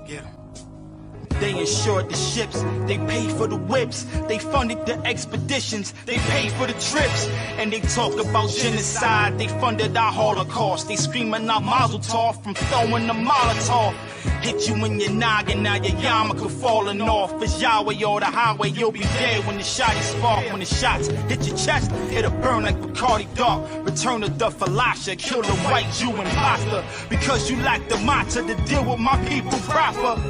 Get 'em. They insured the ships, they paid for the whips, they funded the expeditions, they paid for the trips, and they talk about genocide, they funded our Holocaust, they screaming out Mazel Tov from throwing the Molotov. Hit you in your noggin, now your yarmulke falling off. It's Yahweh or the highway, you'll be dead when the shotty spark. When the shots hit your chest, it'll burn like Bacardi Dark. Return of the Falasha, kill the white Jew imposter, because you lack the matzah to deal with my people proper.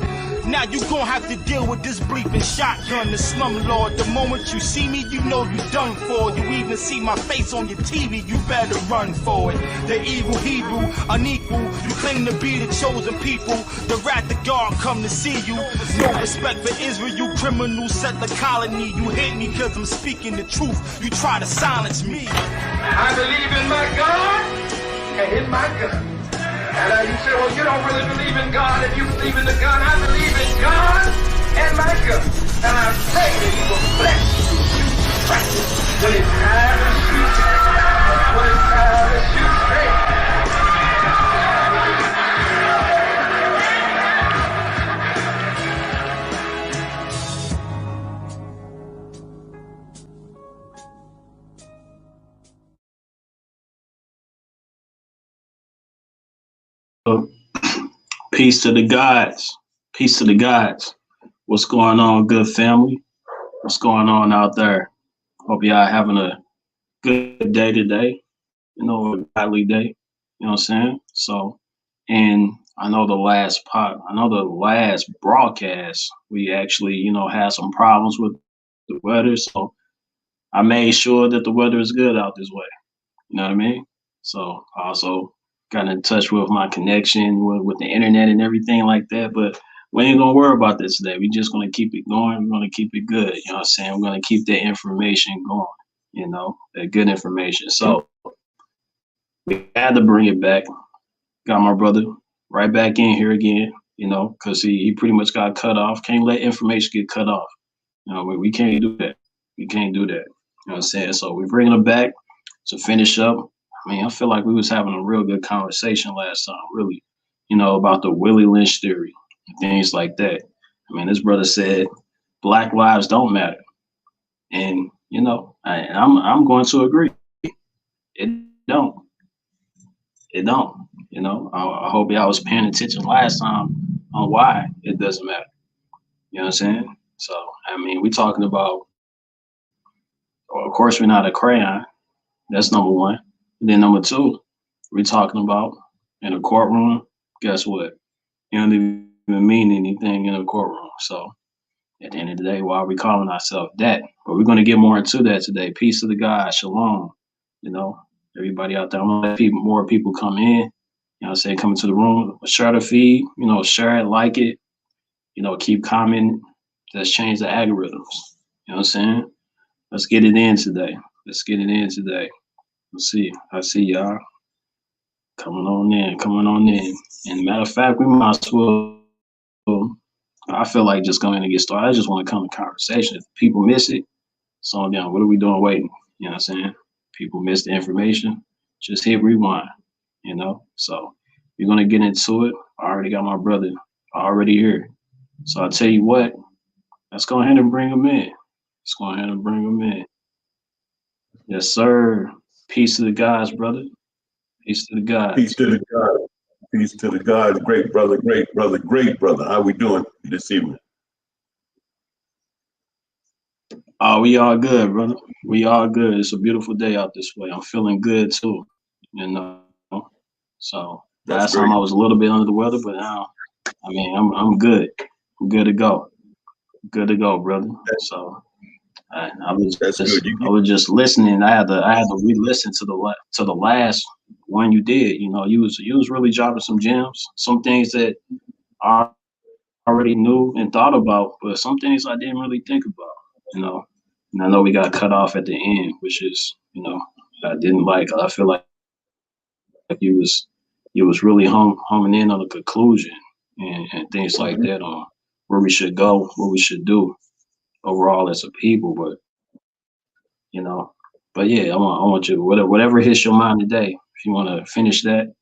Now you gon' have to deal with this bleeping shotgun, the slumlord. The moment you see me, you know you done for. You even see my face on your TV, you better run for it. The evil Hebrew, unequal, you claim to be the chosen people. The wrath of God come to see you. No respect for Israel, you criminals set the colony. You hate me cause I'm speaking the truth, you try to silence me. I believe in my God and in my gun. And you say, well, you don't really believe in God if you believe in the gun. I believe in God and my gun. And I pray that He will bless you. Practice when it's time to shoot. When it's time to shoot straight. Peace to the gods. Peace to the gods. What's going on, good family? What's going on out there? Hope y'all having a good day today. You know, a godly day. You know what I'm saying? So, and I know the last broadcast, we actually, you know, had some problems with the weather. So I made sure that the weather is good out this way. You know what I mean? So I also got in touch with my connection with the internet and everything like that. But we ain't gonna worry about this today. We just gonna keep it going. We're gonna keep it good. You know what I'm saying? We're gonna keep that information going, you know, that good information. So we had to bring it back. Got my brother right back in here again, you know, because he pretty much got cut off. Can't let information get cut off. You know, we can't do that. We can't do that. You know what I'm saying? So we're bringing it back to finish up. I mean, I feel like we was having a real good conversation last time, really, you know, about the Willie Lynch theory and things like that. I mean, this brother said Black lives don't matter. And, you know, I'm going to agree. It don't. It don't. You know, I hope y'all was paying attention last time on why it doesn't matter. You know what I'm saying? So, I mean, we talking about, well, of course, we're not a crayon. That's number one. And then number two, we're talking about in a courtroom, guess what? You don't even mean anything in a courtroom. So at the end of the day, why are we calling ourselves that? But we're going to get more into that today. Peace to the God, shalom. You know, everybody out there, I'm going to let more people come in. You know what I'm saying? Come into the room, share the feed, you know, share it, like it, you know, keep commenting. Let's change the algorithms. You know what I'm saying? Let's get it in today. Let's get it in today. Let's see. I see y'all coming on in. And matter of fact, we might as well, I feel like just going to get started. I just want to come to conversation. If people miss it, slow down. What are we doing waiting? You know what I'm saying? People miss the information, just hit rewind, you know? So we're going to get into it. I already got my brother already here. So I'll tell you what, let's go ahead and bring him in. Let's go ahead and bring him in. Yes, sir. Peace to the gods, brother. Peace to the gods. Peace to the God. Peace to the God. Great brother, great brother, great brother. How we doing this evening? Oh, we all good, brother. We all good. It's a beautiful day out this way. I'm feeling good too, you know. So last time I was a little bit under the weather, but now, I mean, I'm good. I'm good to go. Good to go, brother. So I was just listening. I had to re-listen to the last one you did. You know, you was really dropping some gems, some things that I already knew and thought about, but some things I didn't really think about. You know, and I know we got cut off at the end, which is, you know, I didn't like. I feel like you was really homing in on the conclusion and things like that on where we should go, what we should do overall as a people. But you know, but yeah, I want you, whatever hits your mind today, if you want to finish that,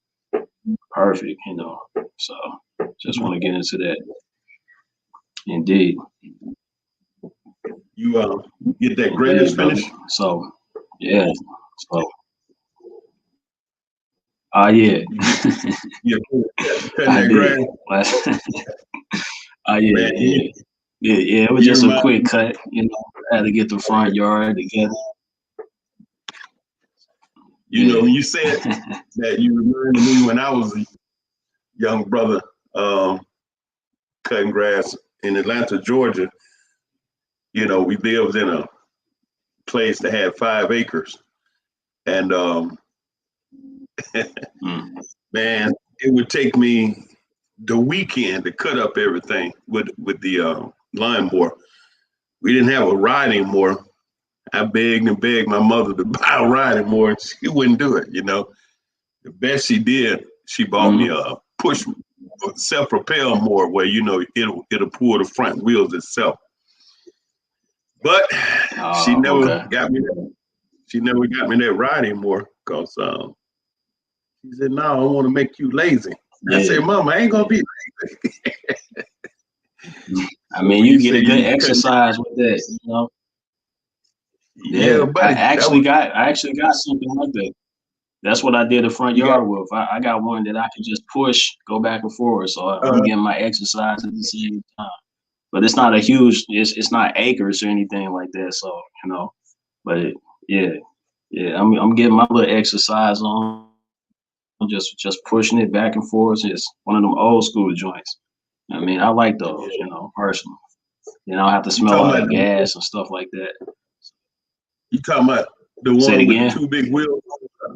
perfect, you know. So just want to get into that. Indeed. You get that Indeed, greatest brother. finish? So, yeah. So, yeah. You cutting I that did. grass? Yeah, Man, yeah. Yeah, it was you just a remind quick cut, I had to get the front yard together. Yeah. you said that you reminded me when I was a young brother cutting grass in Atlanta, Georgia. We lived in a place that had 5 acres. And Mm. man, it would take me the weekend to cut up everything with the lawnmower. We didn't have a riding mower. I begged and begged my mother to buy a riding mower, and she wouldn't do it. The best she did, she bought me a push self-propel mower where it'll pull the front wheels itself. But she never Okay. got me that. She never got me that riding mower because she said, "No, I don't want to make you lazy." I Yeah. said, "Mom, I ain't gonna be lazy." I mean, you get a good exercise with that, Yeah, Yeah, buddy. I actually got something like that. That's what I did the front You got. yard with. I got one that I can just push, go back and forth. So I'm getting my exercise at the same time. But it's not a huge. It's not acres or anything like that. So but yeah, I'm getting my little exercise on. I'm just pushing it back and forth. It's one of them old school joints. I mean, I like those, personally. I don't have to You smell talking all the about gas and stuff like that. the Say it one with the again. 2 big wheels?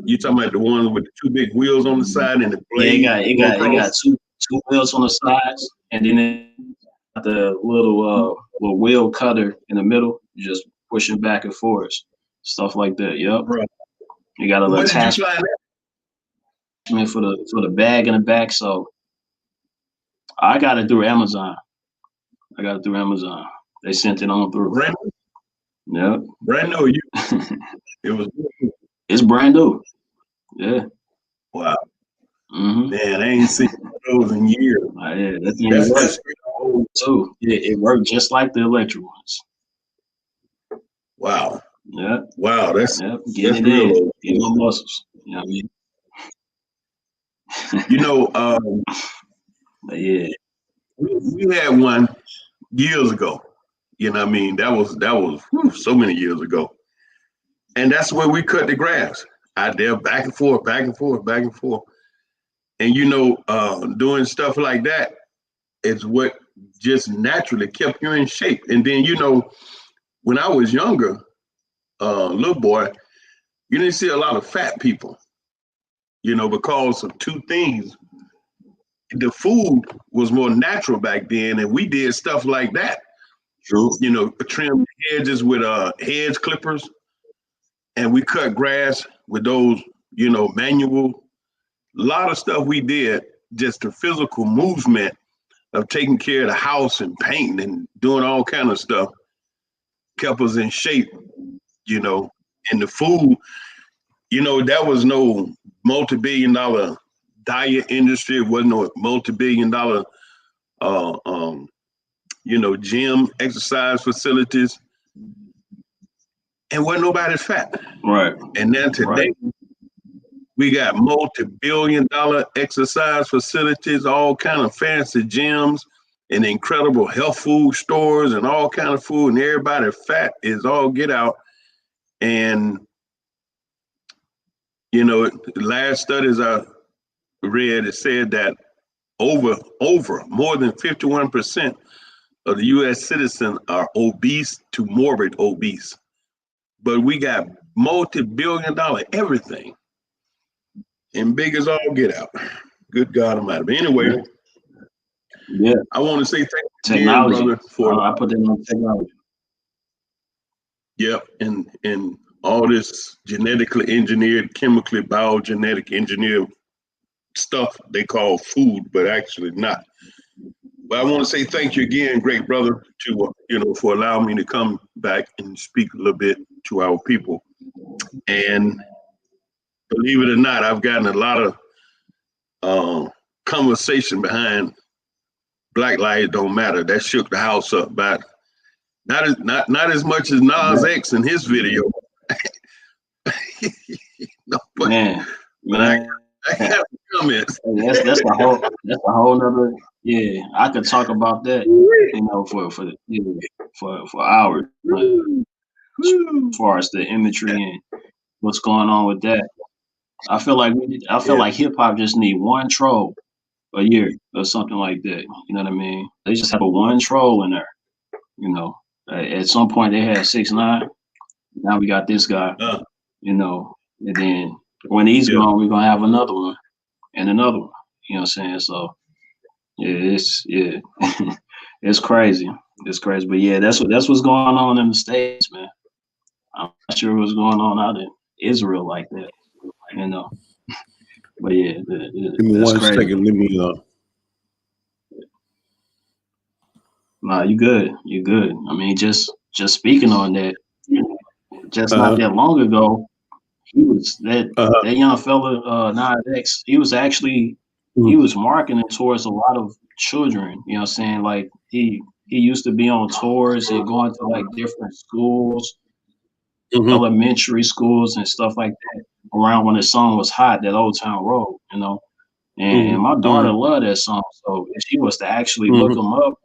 You talking about the one with the 2 big wheels on the side and the Yeah, blade go it got across? two wheels on the sides, and then it got the little wheel cutter in the middle. You just pushing back and forth, stuff like that. Yep. Right. You got a little Where did you attachment find that? for the bag in the back. So I got it through Amazon. They sent it on through. Brand Yep. brand new. It was. It's brand new. Yeah. Wow. Mm-hmm. Man, I ain't seen those in years. Yeah, that thing That's works too. It worked just like the electric ones. wow. Yeah. Wow, that's Getting it real in. old. Getting my muscles. You know what I mean? But yeah. We had one years ago. You know what I mean? That was so many years ago. And that's where we cut the grass. Out there, back and forth, back and forth, back and forth. And doing stuff like that is what just naturally kept you in shape. And then when I was younger, little boy, you didn't see a lot of fat people, because of 2 things. The food was more natural back then, and we did stuff like that. True. Trim hedges with hedge clippers, and we cut grass with those, manual. A lot of stuff we did, just the physical movement of taking care of the house and painting and doing all kind of stuff kept us in shape, and the food, that was no multi-billion-dollar diet industry. It wasn't no multi-billion-dollar, gym exercise facilities, and wasn't nobody fat. Right. And then today, we got multi-billion-dollar exercise facilities, all kind of fancy gyms, and incredible health food stores, and all kind of food, and everybody fat is all get out. And the last studies I read, it said that over more than 51% of the U.S. citizens are obese to morbid obese. But we got multi-billion-dollar everything, and big as all get out. Good God Almighty. But anyway, I want to say thank you Technology. again, brother, I put that on technology. Yep, and all this genetically engineered, chemically biogenetic engineered stuff they call food, but actually not. But I want to say thank you again, great brother, to for allowing me to come back and speak a little bit to our people. And believe it or not, I've gotten a lot of conversation behind Black Lives Don't Matter. That shook the house up, but not as much as Nas X in his video. No, but I have comments. That's a whole nother. Yeah, I could talk about that, for hours. But as far as the imagery and what's going on with that, I feel like hip hop just need one troll a year or something like that. You know what I mean? They just have one troll in there. At some point they had 6ix9ine. Now we got this guy. And then when he's gone, we're gonna have another one and another one. You know what I'm saying? So it's crazy. It's crazy. But yeah, that's what's going on in the States, man. I'm not sure what's going on out in Israel like that. But yeah, give me that's one crazy. second. Let me Nah, you good. You good. I mean, just speaking on that, just not that long ago, he was that young fella, Nas X, he was actually he was marketing towards a lot of children. You know what I'm saying? Like he used to be on tours and going to like different schools, elementary schools and stuff like that around when the song was hot, that Old Town Road, And my daughter loved that song. So if she was to actually look him up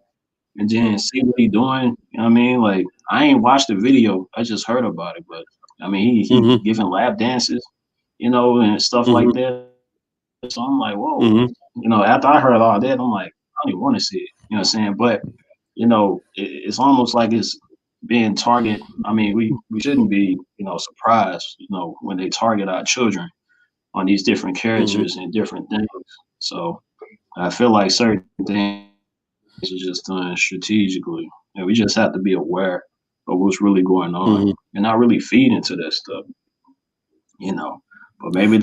and then see what he doing, you know what I mean? Like I ain't watched the video, I just heard about it, but I mean he giving lap dances, and stuff like that. So I'm like, whoa, after I heard all that, I'm like, I don't even want to see it. You know what I'm saying? But it's almost like it's being targeted. I mean, we shouldn't be, surprised, when they target our children on these different characters and different things. So I feel like certain things are just done strategically, and we just have to be aware of what's really going on and not really feed into that stuff. But maybe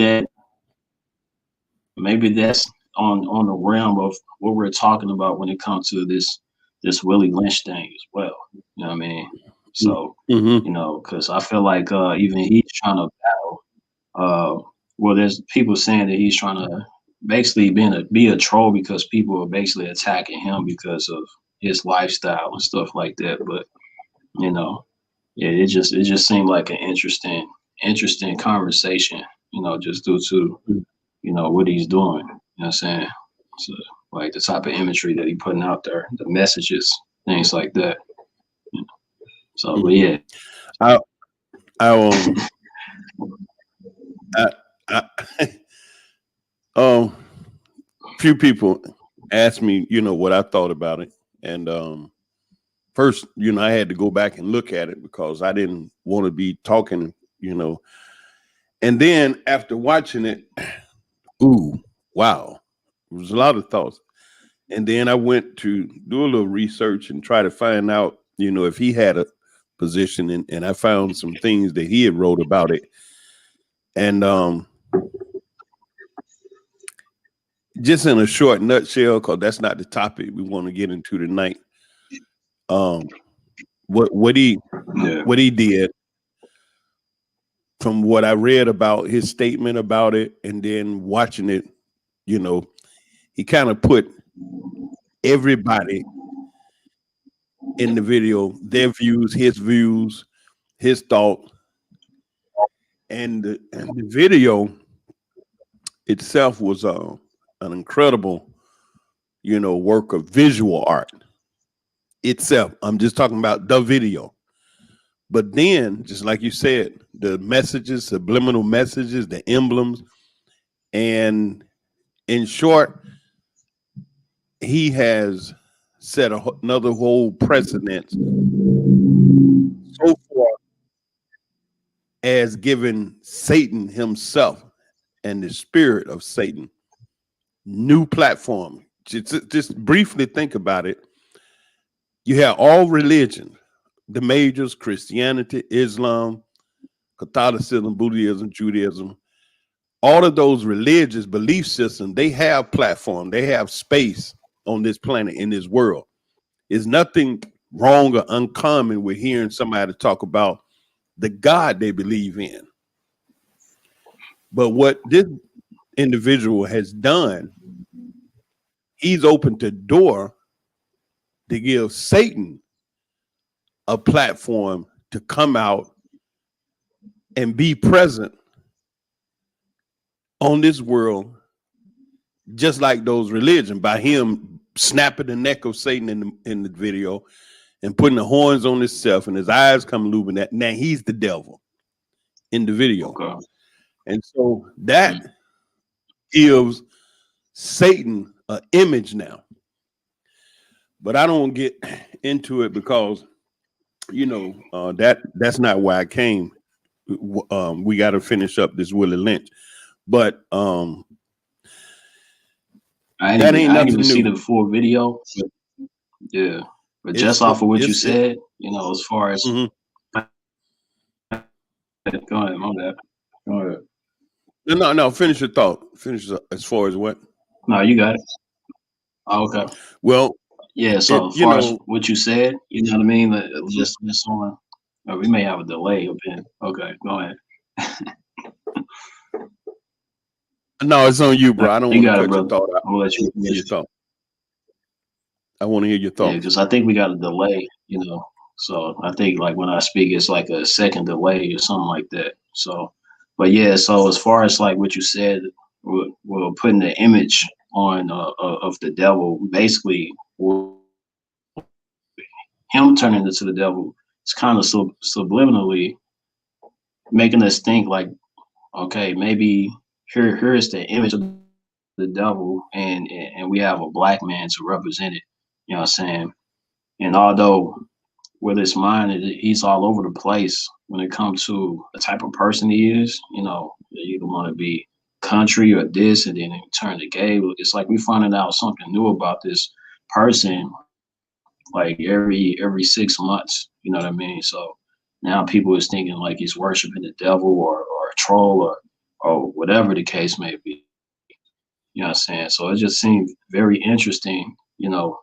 that's on the realm of what we're talking about when it comes to this Willie Lynch thing as well. You know what I mean? So because I feel like even he's trying to battle. Well, there's people saying that he's trying to basically be a troll because people are basically attacking him because of his lifestyle and stuff like that. But it just seemed like an interesting conversation. Just due to what he's doing. You know what I'm saying? So, like the type of imagery that he's putting out there, the messages, things like that. So, but yeah. Few people asked me, what I thought about it. And first, I had to go back and look at it because I didn't want to be talking, And then after watching it, ooh, wow, there was a lot of thoughts. And then I went to do a little research and try to find out, if he had a position. And I found some things that he had wrote about it. And just in a short nutshell, because that's not the topic we want to get into tonight. What he did, from what I read about his statement about it, and then watching it, he kind of put everybody in the video, their views, his thought, and the video itself was an incredible, work of visual art itself. I'm just talking about the video. But then, just like you said, the messages, subliminal messages, the emblems, and in short, he has set another whole precedent so far as giving Satan himself and the spirit of Satan new platform. Just briefly think about it. You have all religions, the majors, Christianity, Islam, Catholicism, Buddhism, Judaism, all of those religious belief systems, they have platform, they have space on this planet, in this world. There's nothing wrong or uncommon with hearing somebody talk about the God they believe in. But what this individual has done, he's opened the door to give Satan a platform to come out and be present on this world, just like those religions, by him snapping the neck of Satan in the video and putting the horns on himself and his eyes come looping that. Now he's the devil in the video. Okay. And so that gives Satan an image now. But I don't get into it because, you know, that's not why I came. We got to finish up this Willie Lynch. But I didn't even see the full video. But yeah, but just off of what you said, you know, as far as go ahead, my bad. Go ahead. No, finish your thought. Finish as far as what? No, you got it. Oh, okay. Well, yeah. So as far as what you said, you know what I mean. Just on. We may have a delay up in. Okay, go ahead. No, it's on you, bro. I don't want to cut your thought out. I'll let you finish your thought. I want to hear your thoughts. Yeah, because I think we got a delay, you know. So I think like when I speak, it's like a second delay or something like that. So, but yeah. So as far as like what you said, we're putting the image on of the devil, basically him turning into the devil. It's kind of subliminally making us think like, okay, maybe here is the image of the devil, and we have a black man to represent it. You know what I'm saying? And although with his mind, he's all over the place when it comes to the type of person he is. You know, you either want to be country or this, and then turn to gay. It's like we finding out something new about this person, like every 6 months. You know what I mean? So now people is thinking like he's worshiping the devil or a troll or whatever the case may be. You know what I'm saying? So it just seemed very interesting, you know,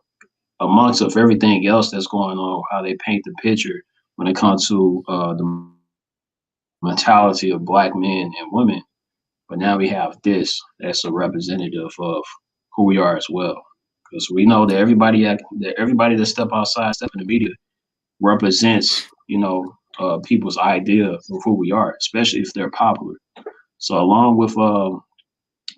amongst of everything else that's going on, how they paint the picture when it comes to the mentality of black men and women. But now we have this that's a representative of who we are as well. Because we know that everybody that step outside, step in the media represents, you know, people's idea of who we are, especially if they're popular. So along with the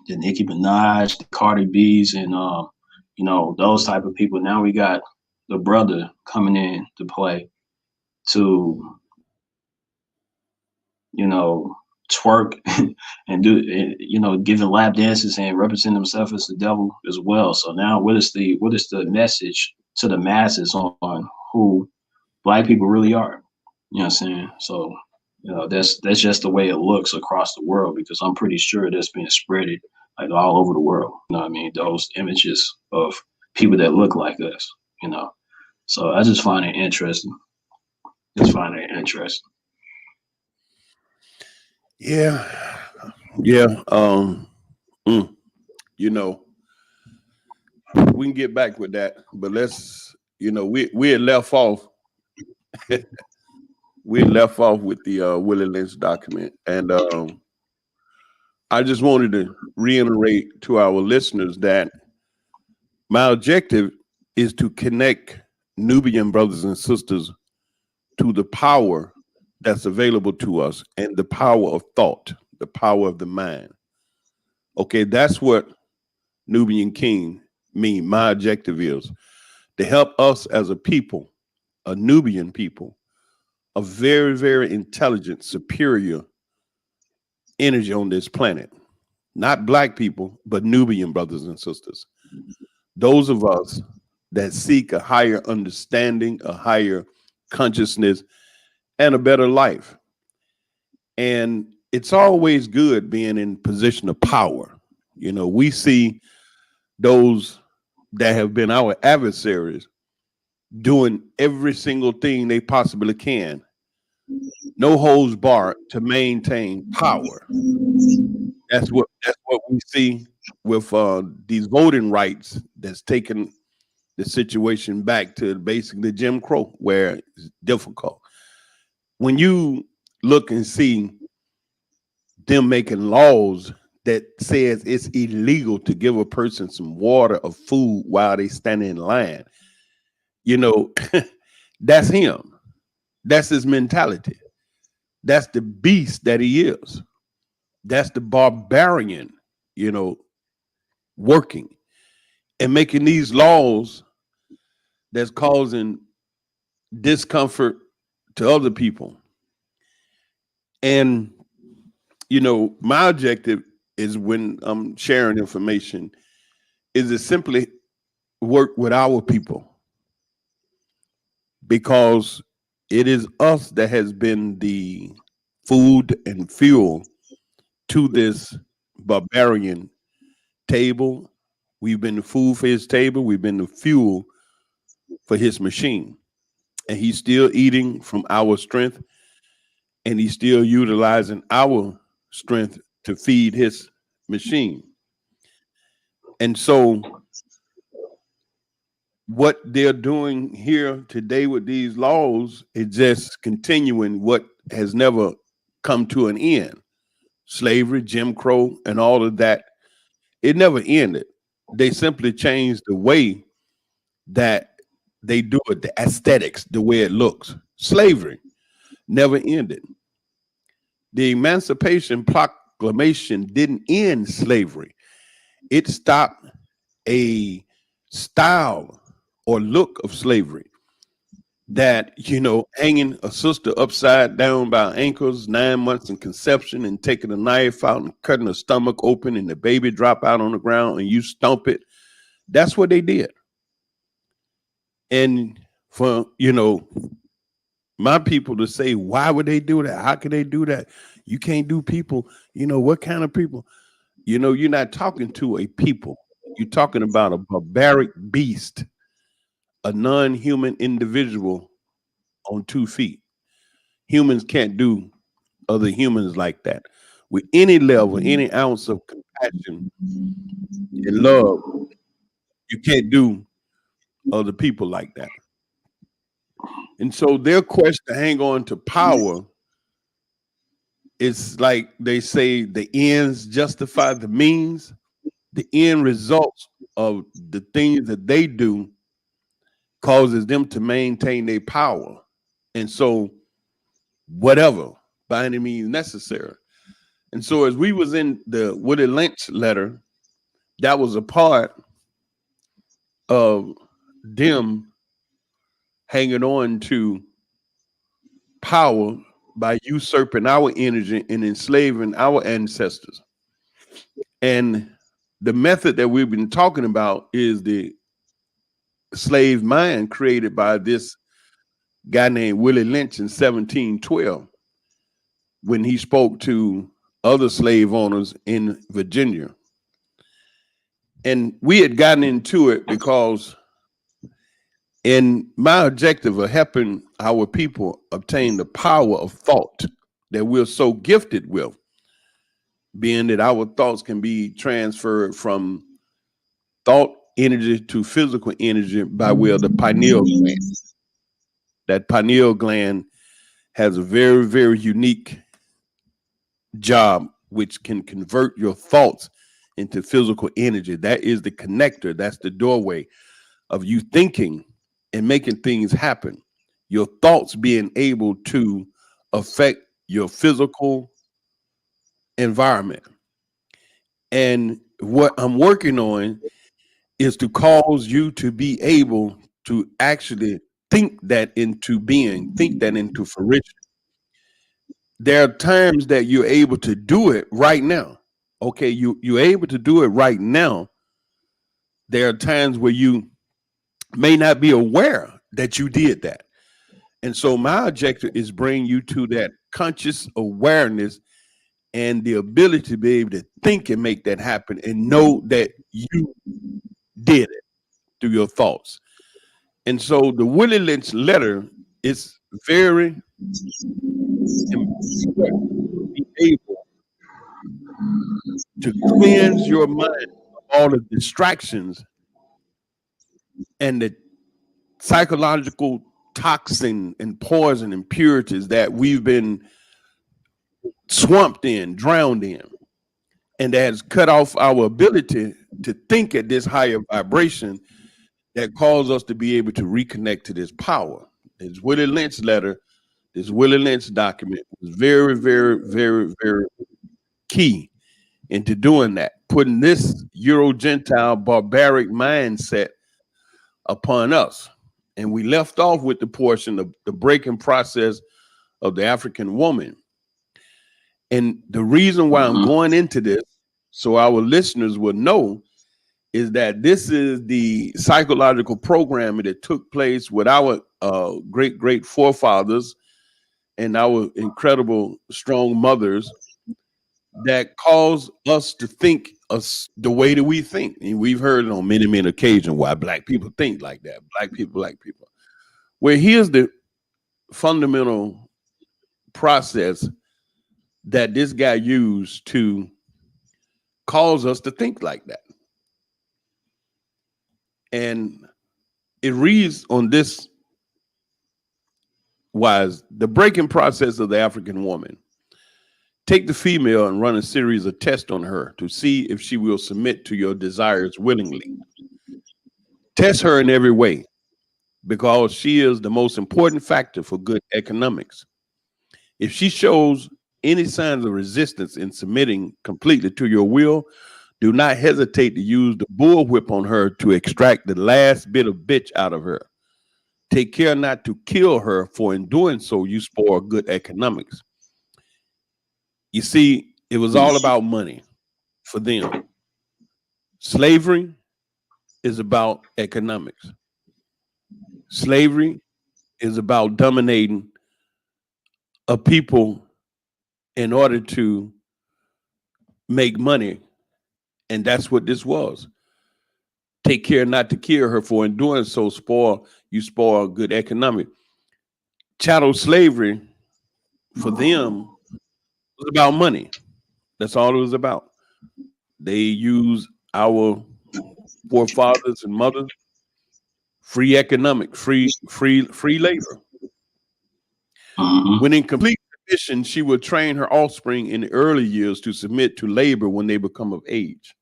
Nicki Minaj, the Cardi B's, and you know, those type of people, now we got the brother coming in to play to, you know, twerk and do, you know, giving lap dances and represent himself as the devil as well. So now what is the message to the masses on who black people really are? You know what I'm saying? So, you know, that's just the way it looks across the world, because I'm pretty sure that's being spreaded like all over the world. You know what I mean? Those images of people that look like us, you know. So I just find it interesting. Yeah. You know, we can get back with that, but let's, you know, we had left off. We left off with the Willie Lynch document, and I just wanted to reiterate to our listeners that my objective is to connect Nubian brothers and sisters to the power that's available to us and the power of thought, the power of the mind. Okay, that's what Nubian King mean. My objective is to help us as a people, a Nubian people, a very, very intelligent, superior energy on this planet. Not black people, but Nubian brothers and sisters. Those of us that seek a higher understanding, a higher consciousness, and a better life. And it's always good being in position of power. You know, we see those that have been our adversaries doing every single thing they possibly can, no holds barred, to maintain power. That's what we see with these voting rights that's taken the situation back to basically Jim Crow, where it's difficult. When you look and see them making laws that says it's illegal to give a person some water or food while they stand in line, you know, that's him. That's his mentality. That's the beast that he is. That's the barbarian, you know, working and making these laws that's causing discomfort to other people. And, you know, my objective is when I'm sharing information is to simply work with our people, because it is us that has been the food and fuel to this barbarian table. We've been the food for his table. We've been the fuel for his machine. And he's still eating from our strength, and he's still utilizing our strength to feed his machine. And so what they're doing here today with these laws is just continuing what has never come to an end. Slavery, Jim Crow, and all of that, it never ended. They simply changed the way that they do it, the aesthetics, the way it looks. Slavery never ended. The Emancipation Proclamation didn't end slavery. It stopped a style or look of slavery that, you know, hanging a sister upside down by ankles, 9 months in conception, and taking a knife out and cutting her stomach open and the baby drop out on the ground and you stomp it. That's what they did. And for, you know, my people to say, why would they do that? How can they do that? You can't do people. You know, what kind of people? You know, you're not talking to a people. You're talking about a barbaric beast, a non-human individual on 2 feet. Humans can't do other humans like that. With any level, any ounce of compassion and love, you can't do other people like that. And so their quest to hang on to power is like they say, the ends justify the means. The end results of the things that they do causes them to maintain their power. And so whatever, by any means necessary. And so as we was in the Willie Lynch letter, that was a part of them hanging on to power by usurping our energy and enslaving our ancestors. And the method that we've been talking about is the slave mind created by this guy named Willie Lynch in 1712, when he spoke to other slave owners in Virginia. And we had gotten into it because in my objective of helping our people obtain the power of thought that we're so gifted with, being that our thoughts can be transferred from thought energy to physical energy by way of the pineal gland. That pineal gland has a very, very unique job which can convert your thoughts into physical energy. That is the connector. That's the doorway of you thinking and making things happen. Your thoughts being able to affect your physical environment. And what I'm working on is to cause you to be able to actually think that into being, think that into fruition. There are times that you're able to do it right now. Okay, you're able to do it right now. There are times where you may not be aware that you did that. And so my objective is bring you to that conscious awareness and the ability to be able to think and make that happen and know that you did it through your thoughts. And so the Willie Lynch letter is very important to be able to cleanse your mind of all the distractions and the psychological toxin and poison and impurities that we've been swamped in, drowned in, and that has cut off our ability to think at this higher vibration that cause us to be able to reconnect to this power. This Willie Lynch letter, this Willie Lynch document was very, very, very, very key into doing that, putting this Euro-Gentile barbaric mindset upon us. And we left off with the portion of the breaking process of the African woman. And the reason why I'm going into this, so our listeners will know, is that this is the psychological programming that took place with our great forefathers and our incredible strong mothers that caused us to think us the way that we think. And we've heard it on many, many occasions why black people think like that. Black people. Well, here's the fundamental process that this guy used to cause us to think like that. And it reads on this wise: the breaking process of the African woman. Take the female and run a series of tests on her to see if she will submit to your desires willingly. Test her in every way, because she is the most important factor for good economics. If she shows any signs of resistance in submitting completely to your will, do not hesitate to use the bullwhip on her to extract the last bit of bitch out of her. Take care not to kill her, for in doing so, you spoil good economics. You see, it was all about money for them. Slavery is about economics. Slavery is about dominating a people in order to make money. And that's what this was. Take care not to kill her, for in doing so, you spoil good economic. Chattel slavery for them was about money. That's all it was about. They used our forefathers and mothers, free economic, free labor. When in complete submission, she would train her offspring in the early years to submit to labor when they become of age.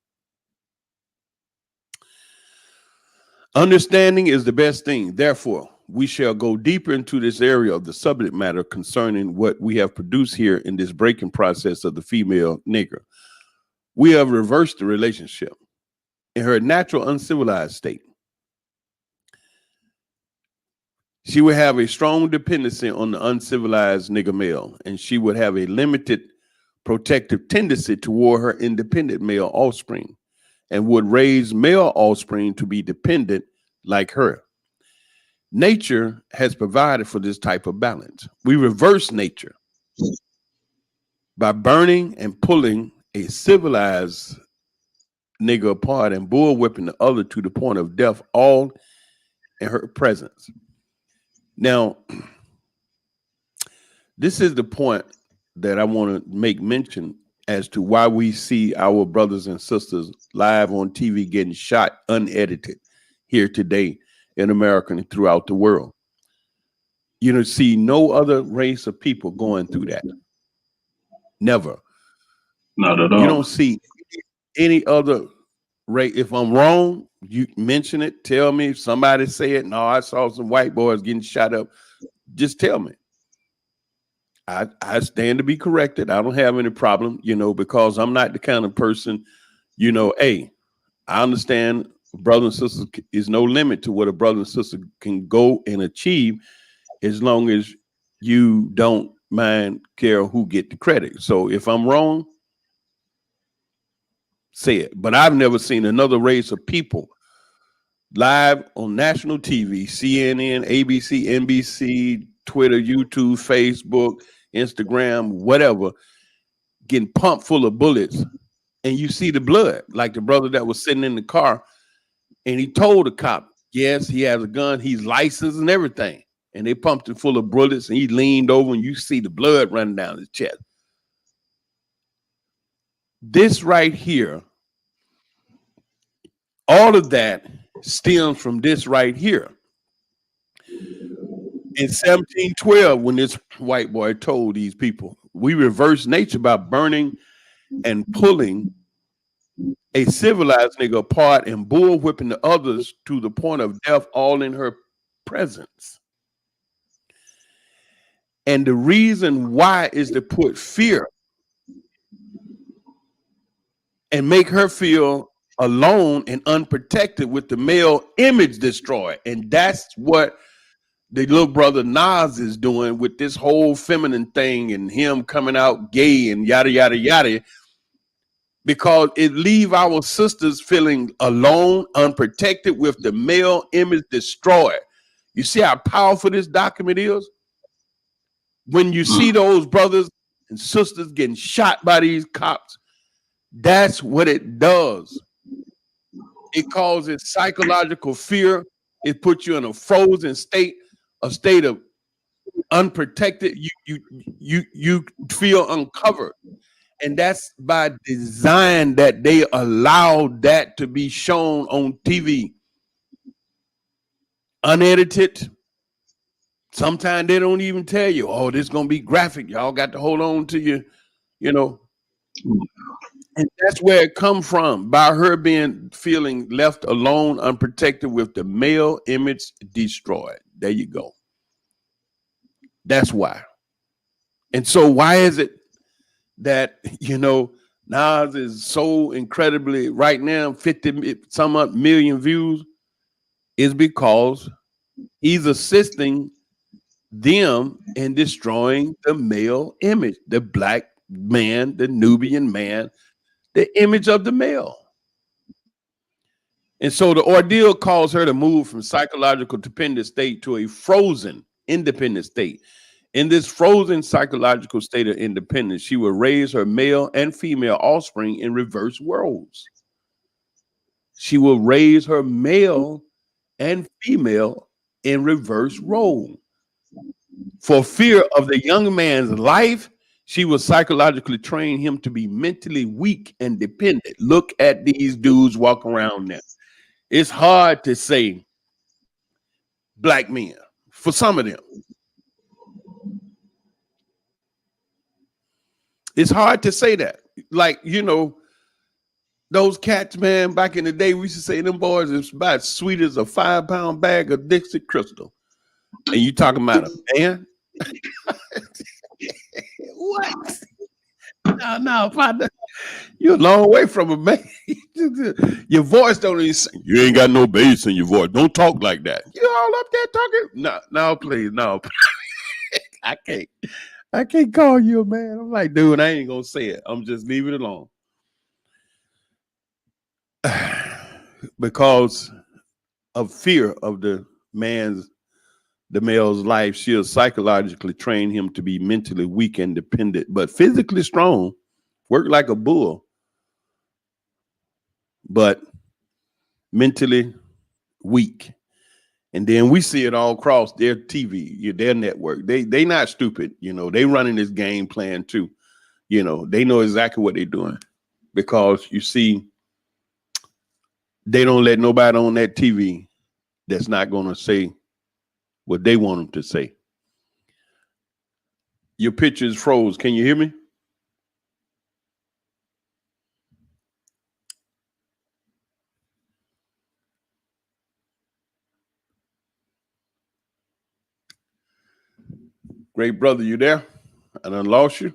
Understanding is the best thing. Therefore, we shall go deeper into this area of the subject matter concerning what we have produced here in this breaking process of the female nigger. We have reversed the relationship in her natural uncivilized state. She would have a strong dependency on the uncivilized nigger male, and she would have a limited protective tendency toward her independent male offspring, and would raise male offspring to be dependent like her. Nature has provided for this type of balance. We reverse nature by burning and pulling a civilized nigger apart and bullwhipping the other to the point of death, all in her presence. Now, this is the point that I want to make mention as to why we see our brothers and sisters live on TV getting shot unedited here today in America and throughout the world. You don't see no other race of people going through that. Never. Not at all. You don't see any other race. If I'm wrong, you mention it. Tell me. If somebody say it. No, I saw some white boys getting shot up. Just tell me. I stand to be corrected. I don't have any problem, because I'm not the kind of person, hey, I understand brothers and sisters is no limit to what a brother and sister can go and achieve, as long as you don't care who get the credit. So if I'm wrong, say it. But I've never seen another race of people live on national TV, CNN, ABC, NBC, Twitter, YouTube, Facebook, Instagram, whatever, getting pumped full of bullets, and you see the blood, like the brother that was sitting in the car, and he told the cop, yes, he has a gun, he's licensed and everything, and they pumped him full of bullets, and he leaned over, and you see the blood running down his chest. This right here, all of that stems from this right here. In 1712, when this white boy told these people, we reverse nature by burning and pulling a civilized nigga apart and bull whipping the others to the point of death, all in her presence. And the reason why is to put fear and make her feel alone and unprotected with the male image destroyed. And that's what the little brother Nas is doing with this whole feminine thing and him coming out gay and yada, yada, yada, because it leave our sisters feeling alone, unprotected with the male image destroyed. You see how powerful this document is? When you see those brothers and sisters getting shot by these cops, that's what it does. It causes psychological fear. It puts you in a frozen state, a state of unprotected. You feel uncovered. And that's by design that they allowed that to be shown on TV. Unedited. Sometimes they don't even tell you, oh, this is going to be graphic. Y'all got to hold on to you know. And that's where it come from, by her feeling left alone, unprotected with the male image destroyed. There you go. That's why. And so why is it that, Nas is so incredibly right now 50 some odd million views? Is because he's assisting them in destroying the male image, the black man, the Nubian man, the image of the male. And so the ordeal calls her to move from psychological dependent state to a frozen independent state. In this frozen psychological state of independence, she will raise her male and female offspring in reverse roles. She will raise her male and female in reverse role. For fear of the young man's life, she will psychologically train him to be mentally weak and dependent. Look at these dudes walk around now. It's hard to say black men for some of them. It's hard to say that. Like, those cats, man, back in the day, we used to say them boys is about as sweet as a 5-pound bag of Dixie Crystal. And you talking about a man? What? No, partner. You're a long way from a man. Your voice don't even sing. You ain't got no bass in your voice. Don't talk like that. You all up there talking? No, please, no. I can't call you a man. I'm like, dude, I ain't gonna say it. I'm just leaving it alone. Because of fear of the male's life, she'll psychologically train him to be mentally weak and dependent, but physically strong, work like a bull, but mentally weak. And then we see it all across their TV, their network. They not stupid, they running this game plan too. They know exactly what they're doing, because you see, they don't let nobody on that TV that's not going to say what they want them to say. Your picture is froze. Can you hear me? Great brother, you there? I done lost you.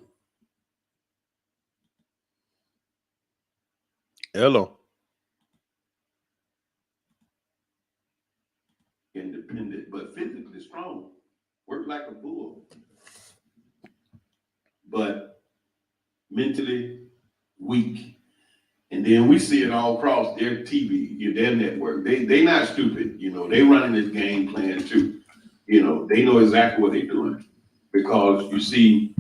Hello. Independent, but physically strong. Work like a bull, but mentally weak. And then we see it all across their TV, their network. They not stupid, they running this game plan too. They know exactly what they're doing, because you see,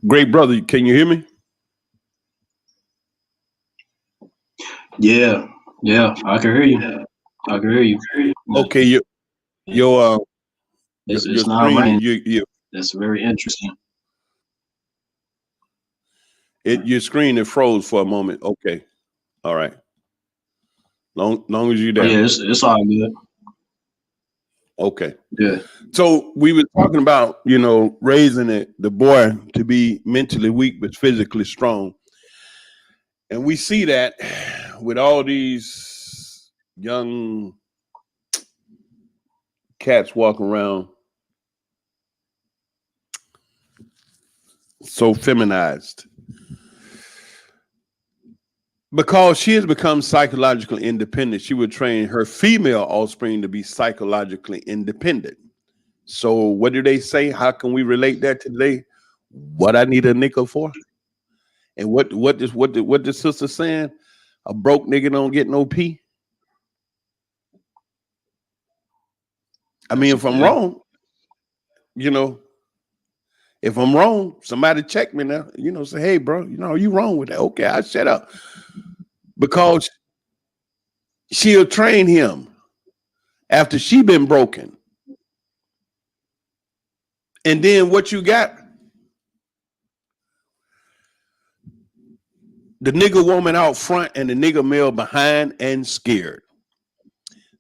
great brother, can you hear me? Yeah, I can hear you. I can hear you. Okay, your It's your not screen, raining. That's very interesting. Your screen it froze for a moment. Okay, all right. Long as you're there. Yeah, it's all good. Okay. Yeah. So we were talking about, raising the boy to be mentally weak but physically strong. And we see that with all these young cats walking around so feminized. Because she has become psychologically independent, she would train her female offspring to be psychologically independent. So what do they say? How can we relate that to today? What I need a nickel for? And what the sister saying? A broke nigga don't get no pee. I mean, if I'm wrong, you know, if I'm wrong, somebody check me now. You know, say, hey, bro, you know, you wrong with that. Okay, I shut up. Because she'll train him after she been broken. And then what you got? The nigga woman out front and the nigga male behind and scared.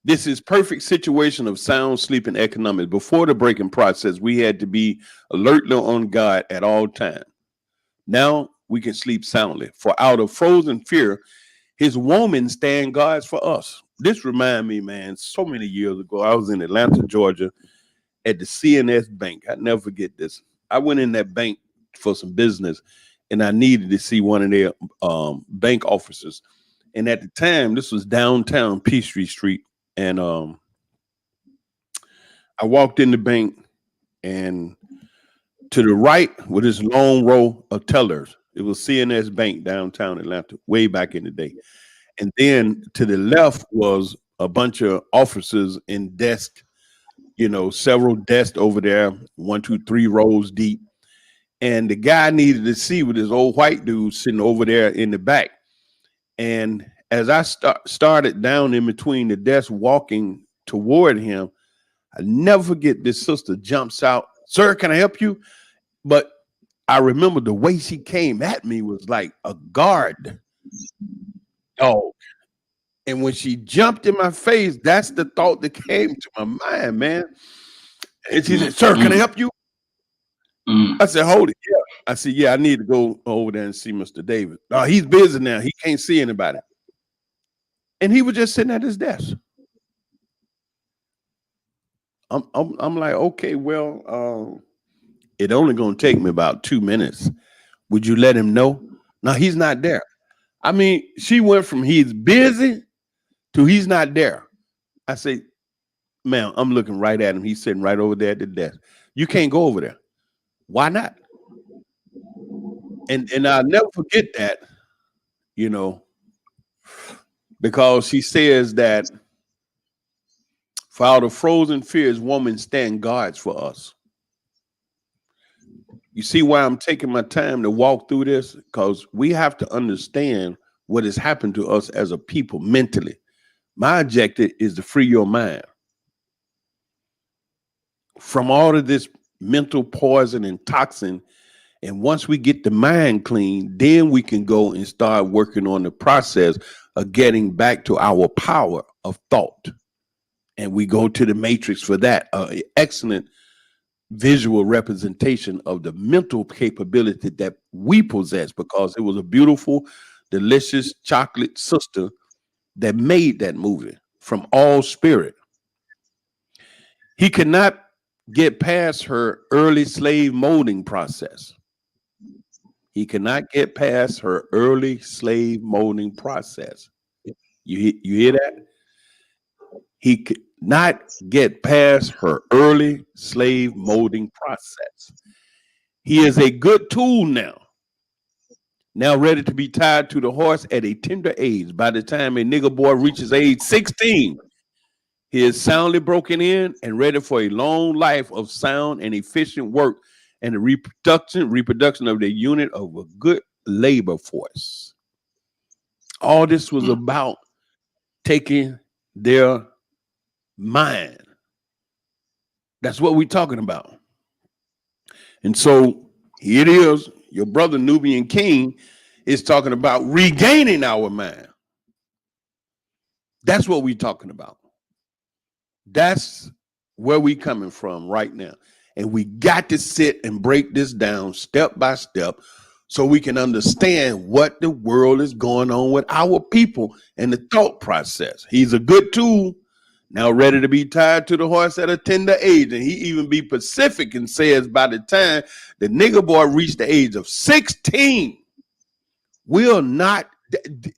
This is perfect situation of sound sleep and economics. Before the breaking process, we had to be alertly on guard at all times. Now we can sleep soundly. For out of frozen fear, his woman stand guards for us. This remind me, man, so many years ago, I was in Atlanta, Georgia, at the CNS Bank. I never forget this. I went in that bank for some business, and I needed to see one of their bank officers. And at the time, this was downtown Peachtree Street. And I walked in the bank, and to the right with this long row of tellers, it was CNS Bank downtown Atlanta, way back in the day. And then to the left was a bunch of officers in desk, you know, several desks over there, 1, 2, 3 rows deep. And the guy needed to see with this old white dude sitting over there in the back. And as I started down in between the desks walking toward him, I never forget this sister jumps out, sir, can I help you? But I remember the way she came at me was like a guard dog. And when she jumped in my face, that's the thought that came to my mind, man. And she said, sir, can I help you? I said, hold it. Yeah. I said, yeah, I need to go over there and see Mr. David. Oh, he's busy now. He can't see anybody. And he was just sitting at his desk. I'm like, okay, well, it only gonna take me about 2 minutes. Would you let him know? No, he's not there. I mean, she went from he's busy to he's not there. I say, ma'am, I'm looking right at him. He's sitting right over there at the desk. You can't go over there. Why not? And I'll never forget that, you know, because she says that for out of frozen fears, women stand guards for us. You see why I'm taking my time to walk through this? Because we have to understand what has happened to us as a people mentally. My objective is to free your mind from all of this mental poison and toxin. And once we get the mind clean, then we can go and start working on the process of getting back to our power of thought. And we go to the matrix for that. Excellent visual representation of the mental capability that we possess, because it was a beautiful, delicious chocolate sister that made that movie from all spirit. He could not get past her early slave molding process. He cannot get past her early slave molding process. You hear that? He could not get past her early slave molding process. He is a good tool now ready to be tied to the horse at a tender age. By the time a nigger boy reaches age 16, he is soundly broken in and ready for a long life of sound and efficient work and the reproduction of the unit of a good labor force. All this was about taking their mind. That's what we're talking about. And so here it is. Your brother Nubian King is talking about regaining our mind. That's what we're talking about. That's where we coming from right now. And we got to sit and break this down step by step so we can understand what the world is going on with our people and the thought process. He's a good tool, now ready to be tied to the horse at a tender age. And he even be specific and says by the time the nigger boy reached the age of 16, will not,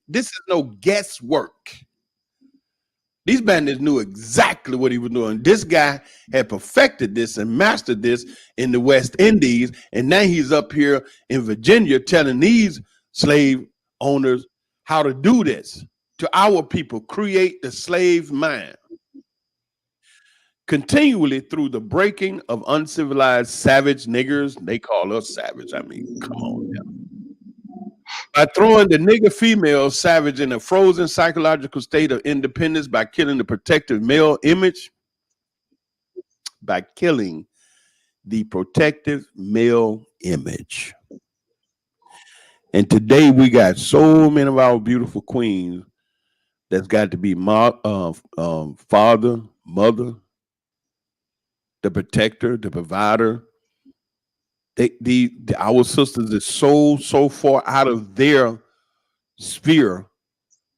this is no guesswork. These bandits knew exactly what he was doing. This guy had perfected this and mastered this in the West Indies. And now he's up here in Virginia telling these slave owners how to do this to our people, create the slave mind. Continually through the breaking of uncivilized savage niggers, they call us savage. I mean, come on now. By throwing the nigger female savage in a frozen psychological state of independence, by killing the protective male image, by killing the protective male image. And today we got so many of our beautiful queens that's got to be father, mother, the protector, the provider. Our sisters is so far out of their sphere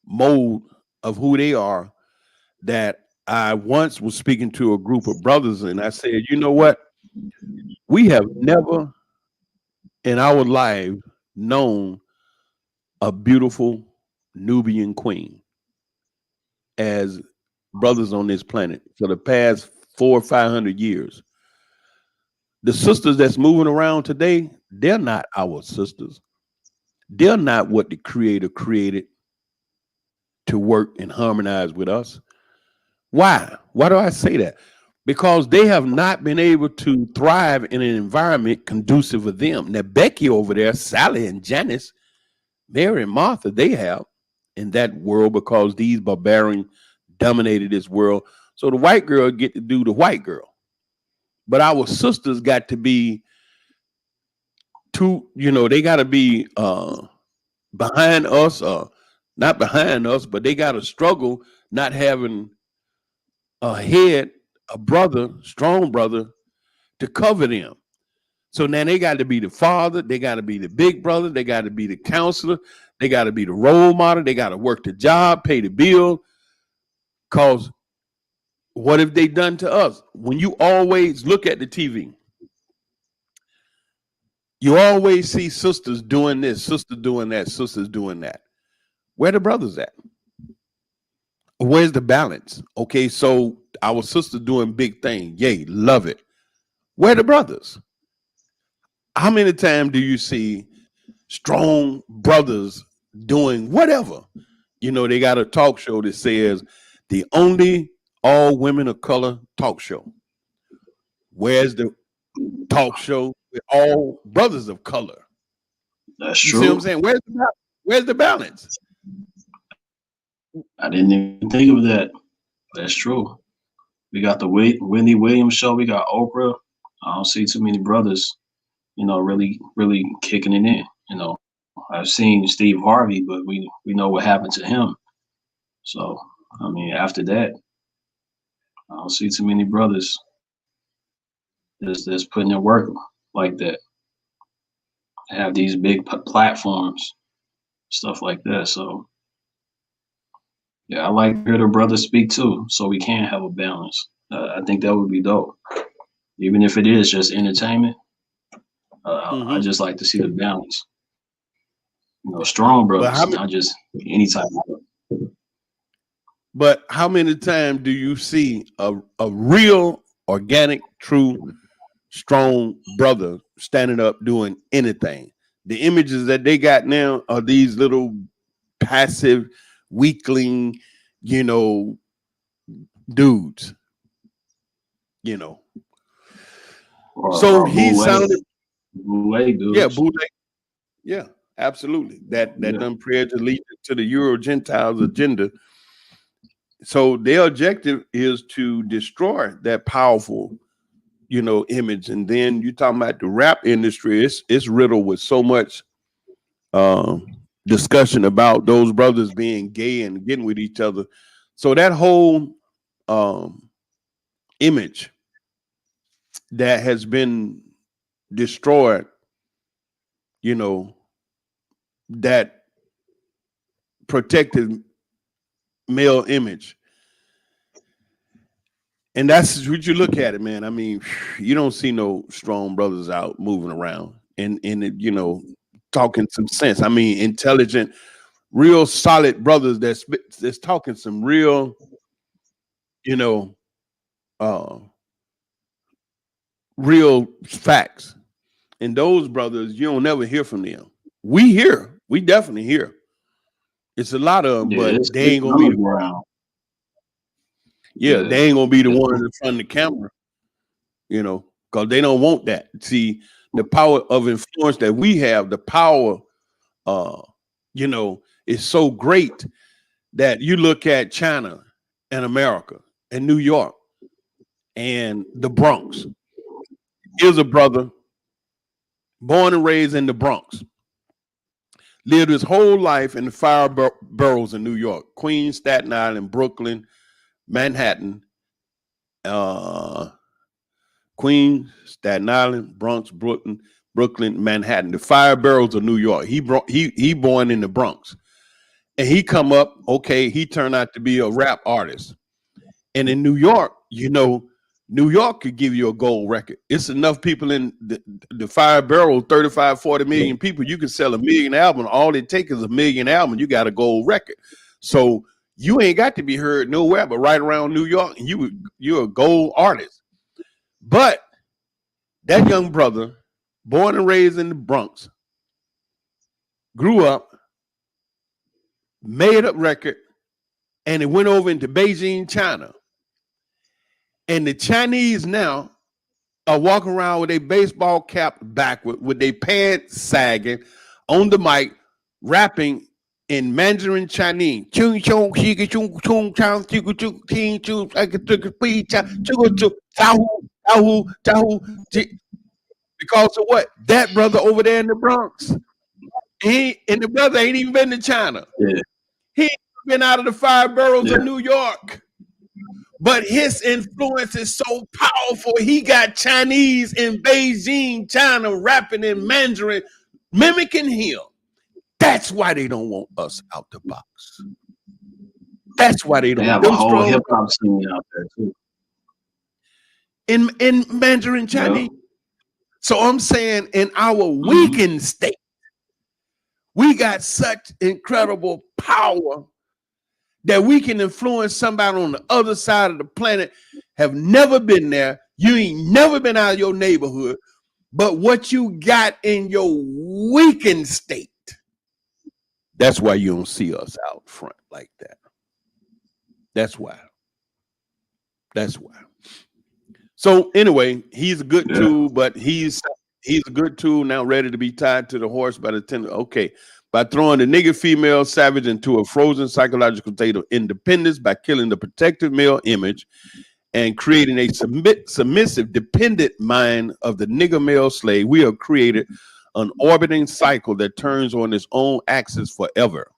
mode of who they are that I once was speaking to a group of brothers and I said, you know what? We have never in our life known a beautiful Nubian queen as brothers on this planet for the past 400 or 500 years. The sisters that's moving around today, they're not our sisters. They're not what the Creator created to work and harmonize with us. Why? Why do I say that? Because they have not been able to thrive in an environment conducive for them. Now, Becky over there, Sally and Janice, Mary and Martha, they have in that world because these barbarians dominated this world. So the white girl get to do the white girl. But our sisters got to be they got to be behind us, not behind us, but they got to struggle not having a head, a brother, strong brother to cover them. So now they got to be the father, they got to be the big brother, they got to be the counselor, they got to be the role model, they got to work the job, pay the bill. Because what have they done to us? When you always look at the TV, you always see sisters doing this, sisters doing that, sisters doing that. Where the brothers at? Where's the balance? Okay, so our sister doing big thing. Yay, love it. Where the brothers? How many times do you see strong brothers doing whatever? They got a talk show that says the only all women of color talk show. Where's the talk show with all brothers of color? That's You true. see what I'm saying? Where's the balance? I didn't even think of that. That's true. We got the Whitney Williams show. We got Oprah. I don't see too many brothers, really kicking it in. I've seen Steve Harvey, but we know what happened to him. So, I mean, after that, I don't see too many brothers that's putting in work like that. Have these big platforms, stuff like that. So, yeah, I like to hear the brothers speak too, so we can have a balance. I think that would be dope. Even if it is just entertainment, I just like to see the balance. Strong brothers, not just any type of. But how many times do you see a real, organic, true, strong brother standing up doing anything? The images that they got now are these little passive, weakling, dudes. So he sounded, bootleg dudes. yeah, bootleg. Yeah, absolutely. That done prayer to lead to the Euro Gentiles agenda. So their objective is to destroy that powerful, image. And then you talking about the rap industry, it's riddled with so much discussion about those brothers being gay and getting with each other. So that whole image that has been destroyed, that protected male image. And that's what you look at it, man. I mean, you don't see no strong brothers out moving around and you know, talking some sense. I mean, intelligent, real solid brothers that's talking some real, you know, real facts. And those brothers, you don't never hear from them. We definitely hear. It's a lot of them, but they ain't gonna be the around. they ain't gonna be the ones in front of the camera, you know, because they don't want that. See, the power of influence that we have, the power, you know, is so great that you look at China and America and New York and the Bronx. Here's a brother born and raised in the Bronx, lived his whole life in the five boroughs in New York: Queens, Staten Island, Brooklyn, Manhattan, Queens, Staten Island, Bronx, Brooklyn, Manhattan, the five boroughs of New York. He born in the Bronx, and he come up. Okay, he turned out to be a rap artist, and in New York, you know, New York could give you a gold record. It's enough people in the five boroughs, 35, 40 million people. You can sell 1 million albums. All it takes is 1 million albums. You got a gold record. So you ain't got to be heard nowhere but right around New York, and you're a gold artist. But that young brother, born and raised in the Bronx, grew up, made up record, and it went over into Beijing, China. And the Chinese now are walking around with a baseball cap backward, with their pants sagging, on the mic, rapping in Mandarin Chinese. Because of what? That brother over there in the Bronx. And the brother ain't even been to China. Yeah. He ain't been out of the five boroughs of New York. But his influence is so powerful. He got Chinese in Beijing, China, rapping in Mandarin, mimicking him. That's why they don't want us out the box. That's why they don't. They have a whole hip hop scene out there too. In Mandarin Chinese. Yep. So I'm saying, in our weakened state, we got such incredible power that we can influence somebody on the other side of the planet, have never been there. You ain't never been out of your neighborhood, but what you got in your weakened state, that's why you don't see us out front like that. That's why. So anyway, he's a good tool, but he's a good tool now, ready to be tied to the horse by the tender. Okay. By throwing the nigger female savage into a frozen psychological state of independence, by killing the protective male image and creating a submissive, dependent mind of the nigger male slave, we have created an orbiting cycle that turns on its own axis forever.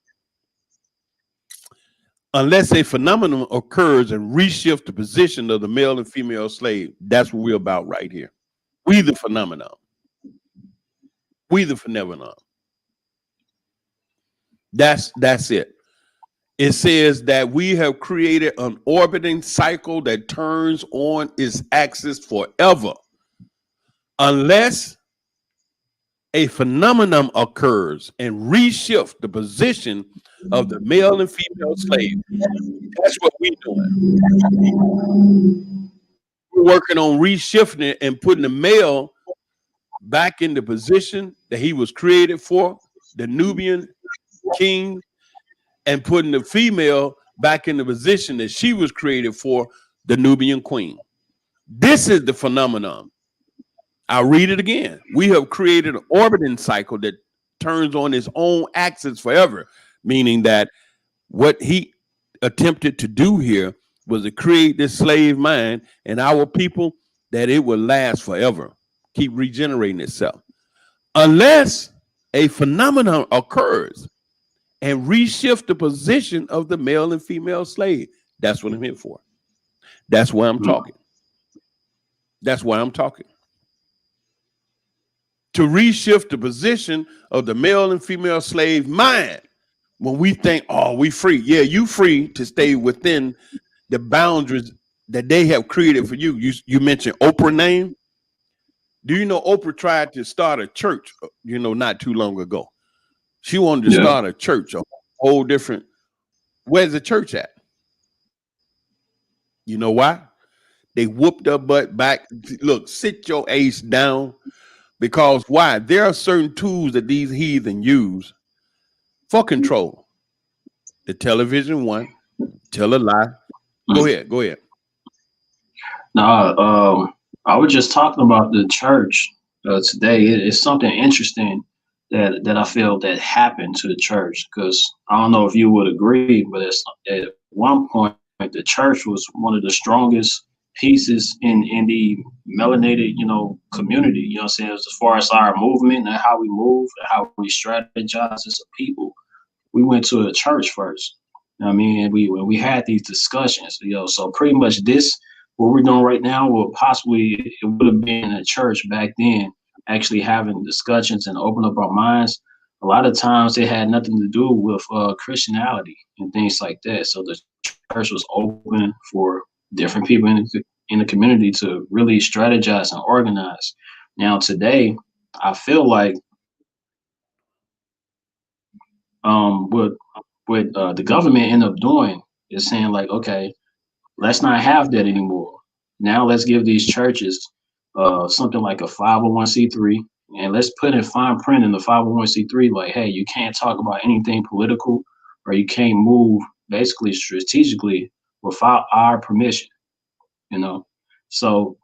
Unless a phenomenon occurs and reshift the position of the male and female slave. That's what we're about right here. We the phenomenon. That's it. It says that we have created an orbiting cycle that turns on its axis forever, unless a phenomenon occurs and reshift the position of the male and female slave. That's what we're doing. We're working on reshifting it and putting the male back in the position that he was created for, the Nubian King, and putting the female back in the position that she was created for, the Nubian Queen. This is the phenomenon. I'll read it again. We have created an orbiting cycle that turns on its own axis forever, meaning that what he attempted to do here was to create this slave mind in our people, that it will last forever, keep regenerating itself, unless a phenomenon occurs and reshift the position of the male and female slave. That's what I'm here for. That's why I'm talking. That's why I'm talking. to reshift the position of the male and female slave mind. When we think, oh, we free. Yeah, you free to stay within the boundaries that they have created for you. You mentioned Oprah name. Do you know Oprah tried to start a church, not too long ago? She wanted to start a church, a whole different. Where's the church at? You know why? They whooped her butt back. Look, sit your ace down. Because why? There are certain tools that these heathen use for control. The television one, tell a lie. Go ahead. No, I was just talking about the church today. It's something interesting that I feel that happened to the church, because I don't know if you would agree, but at one point the church was one of the strongest pieces in the melanated, community. You know what I'm saying? As far as our movement and how we move, and how we strategize as a people, we went to a church first. You know what I mean? And we had these discussions, so pretty much what we're doing right now, well, possibly it would have been a church back then, actually having discussions and open up our minds. A lot of times it had nothing to do with Christianity and things like that. So the church was open for different people in the community to really strategize and organize. Now today, I feel like what the government ended up doing is saying, like, okay, let's not have that anymore. Now let's give these churches something like a 501c3, and let's put in fine print in the 501c3, like, hey, you can't talk about anything political, or you can't move basically strategically without our permission. So,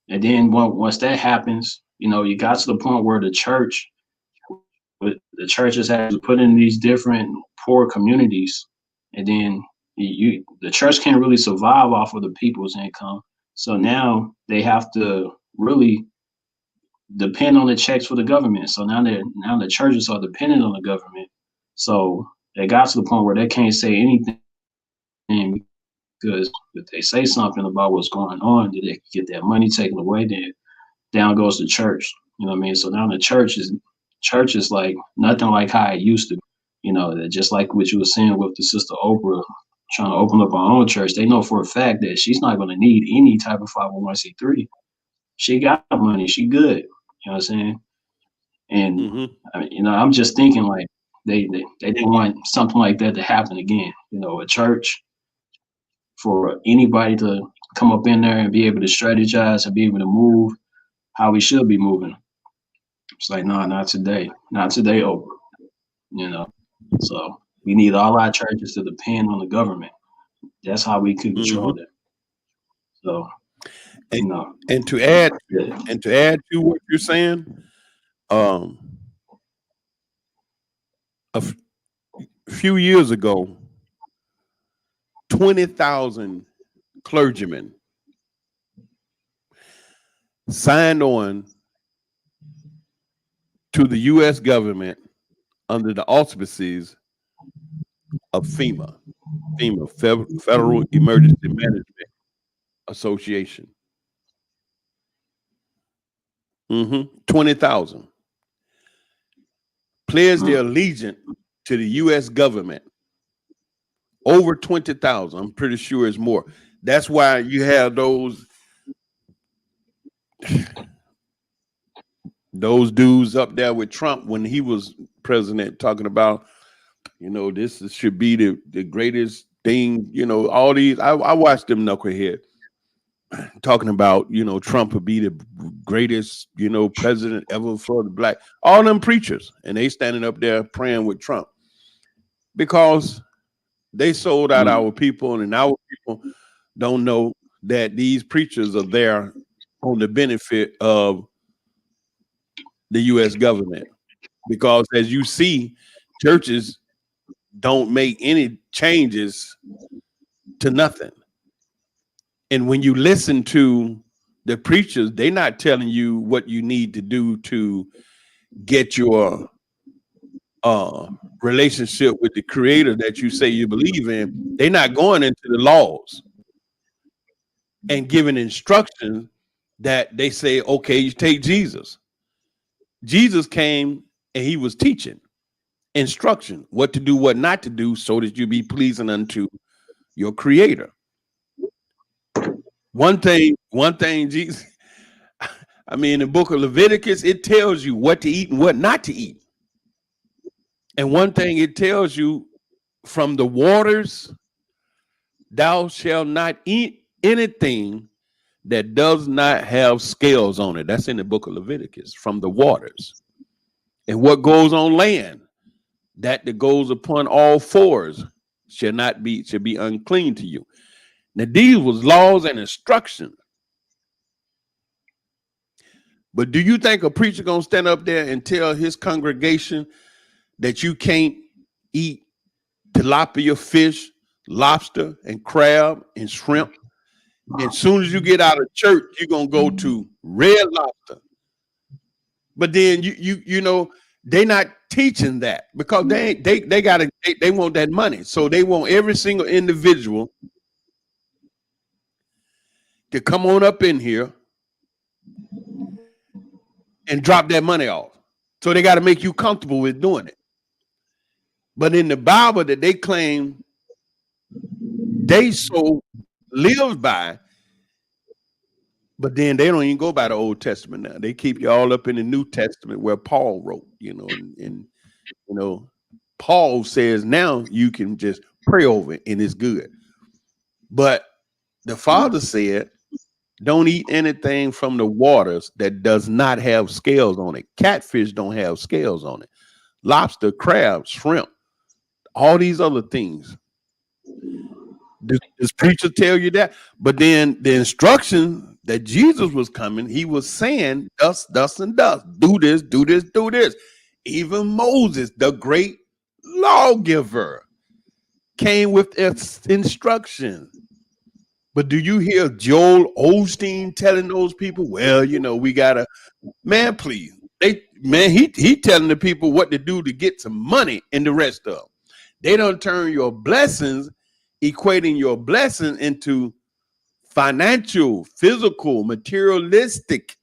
and then once that happens, you got to the point where the churches have to put in these different poor communities, and then the church can't really survive off of the people's income. So now they have to really depend on the checks for the government. So now the churches are dependent on the government. So they got to the point where they can't say anything, because if they say something about what's going on, then they get that money taken away. Then down goes the church. You know what I mean? So now the church is like nothing like how it used to be. Just like what you were saying with the sister Oprah trying to open up her own church, they know for a fact that she's not going to need any type of 501c3. She got money. She good. You know what I'm saying? And I'm just thinking, like, they didn't want something like that to happen again. A church for anybody to come up in there and be able to strategize and be able to move how we should be moving. It's like, no, not today. Not today, Oprah. So we need all our churches to depend on the government. That's how we can control them. So, and to add to what you're saying, a few years ago, 20,000 clergymen signed on to the U.S. government under the auspices of FEMA, Federal Emergency Management Association. 20,000 pledged their allegiance to the U.S. government. Over 20,000. I'm pretty sure it's more. That's why you have those dudes up there with Trump when he was president talking about, this should be the greatest thing. All these. I watched them knucklehead talking about, Trump would be the greatest, president ever for the black. All them preachers, and they standing up there praying with Trump because they sold out our people, and our people don't know that these preachers are there on the benefit of the U.S. government. Because as you see, churches don't make any changes to nothing. And when you listen to the preachers, they're not telling you what you need to do to get your relationship with the creator that you say you believe in. They're not going into the laws and giving instructions that they say, okay, you take Jesus. Jesus came and he was teaching, instruction, what to do, what not to do, so that you be pleasing unto your creator. One thing, Jesus, I mean, in the book of Leviticus, it tells you what to eat and what not to eat. And one thing it tells you, from the waters, thou shalt not eat anything that does not have scales on it. That's in the book of Leviticus, from the waters. And what goes on land, that goes upon all fours, should be unclean to you. Now, these was laws and instructions. But do you think a preacher gonna stand up there and tell his congregation that you can't eat tilapia fish, lobster, and crab and shrimp? And as soon as you get out of church, you're gonna go to Red Lobster. But then you know they not teaching that, because they want that money. So they want every single individual to come on up in here and drop that money off. So they got to make you comfortable with doing it. But in the Bible that they claim they so live by, but then they don't even go by the Old Testament now. They keep you all up in the New Testament where Paul wrote, and Paul says now you can just pray over it and it's good. But the Father said, don't eat anything from the waters that does not have scales on it. Catfish don't have scales on it. Lobster, crab, shrimp, all these other things. Does preacher tell you that? But then the instruction that Jesus was coming, he was saying, thus, and thus, do this, do this, do this. Even Moses, the great lawgiver, came with instruction. But do you hear Joel Osteen telling those people, well, we gotta, man, please. He telling the people what to do to get some money and the rest of them. They don't turn your blessings, equating your blessing into financial, physical, materialistic.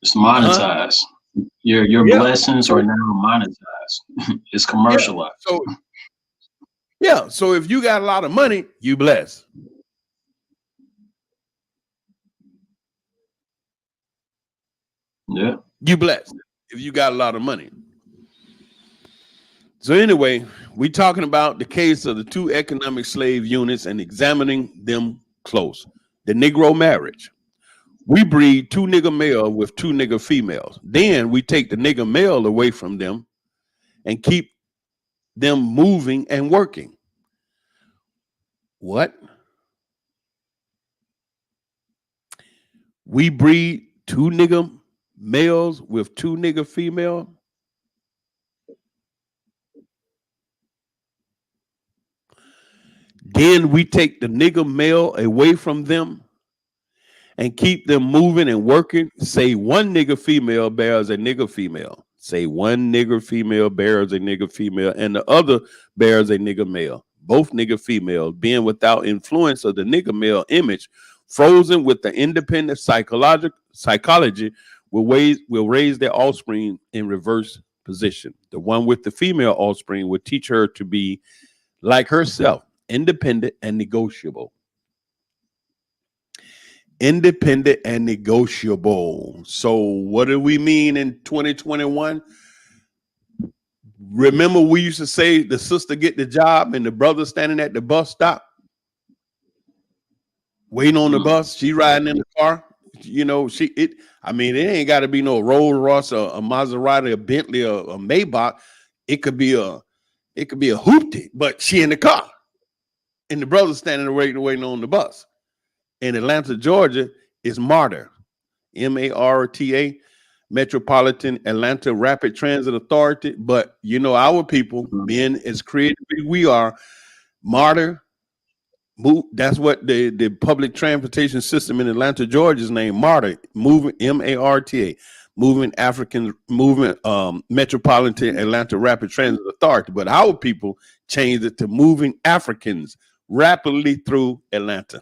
It's monetized. Your blessings are now monetized. It's commercialized. So if you got a lot of money, you bless. Yeah. You blessed if you got a lot of money. So anyway, we're talking about the case of the two economic slave units and examining them close. The Negro marriage. We breed two nigger male with two nigger females. Then we take the nigger male away from them and keep them moving and working. What? We breed two nigger males with two nigger female. Then we take the nigger male away from them and keep them moving and working. Say one nigger female bears a nigger female. Say one nigger female bears a nigger female, and the other bears a nigger male. Both nigger females being without influence of the nigger male image, frozen with the independent psychology, will raise their offspring in reverse position. The one with the female offspring will teach her to be like herself, independent and negotiable. Independent and negotiable. So what do we mean in 2021? Remember, we used to say the sister get the job and the brother standing at the bus stop waiting on the bus. She riding in the car. It ain't got to be no Rolls Royce or a Maserati, a Bentley, or a Maybach. It could be a hoopty, but she in the car and the brother standing waiting on the bus. In Atlanta, Georgia, is MARTA, MARTA, Metropolitan Atlanta Rapid Transit Authority. But our people, being as creative as we are, MARTA, that's what the public transportation system in Atlanta, Georgia is named, MARTA, moving MARTA, Metropolitan Atlanta Rapid Transit Authority. But our people changed it to Moving Africans Rapidly Through Atlanta.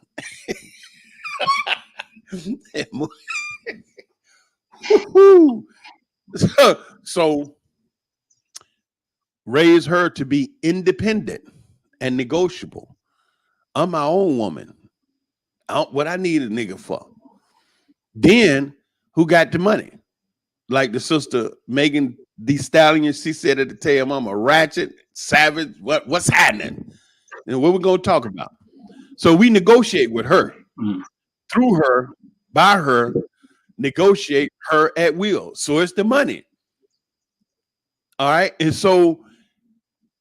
So raise her to be independent and negotiable. I'm my own woman. What I need a nigga for. Then who got the money? Like the sister Megan Thee Stallion, she said at the time, I'm a ratchet, savage. What's happening? And what we're gonna talk about. So we negotiate with her, through her, by her, negotiate her at will. So it's the money. All right. And so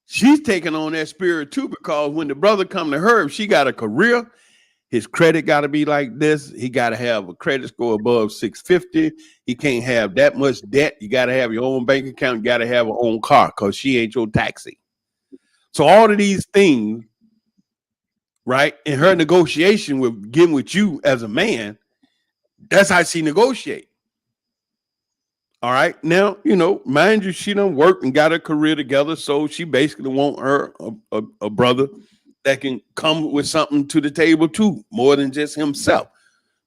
she's taking on that spirit too, because when the brother come to her, if she got a career, his credit got to be like this. He got to have a credit score above 650. He can't have that much debt. You got to have your own bank account. You got to have your own car because she ain't your taxi. So all of these things, right, in her negotiation with getting with you as a man, that's how she negotiate. All right. Now, mind you, she done worked and got her career together. So she basically want her a brother that can come with something to the table too, more than just himself.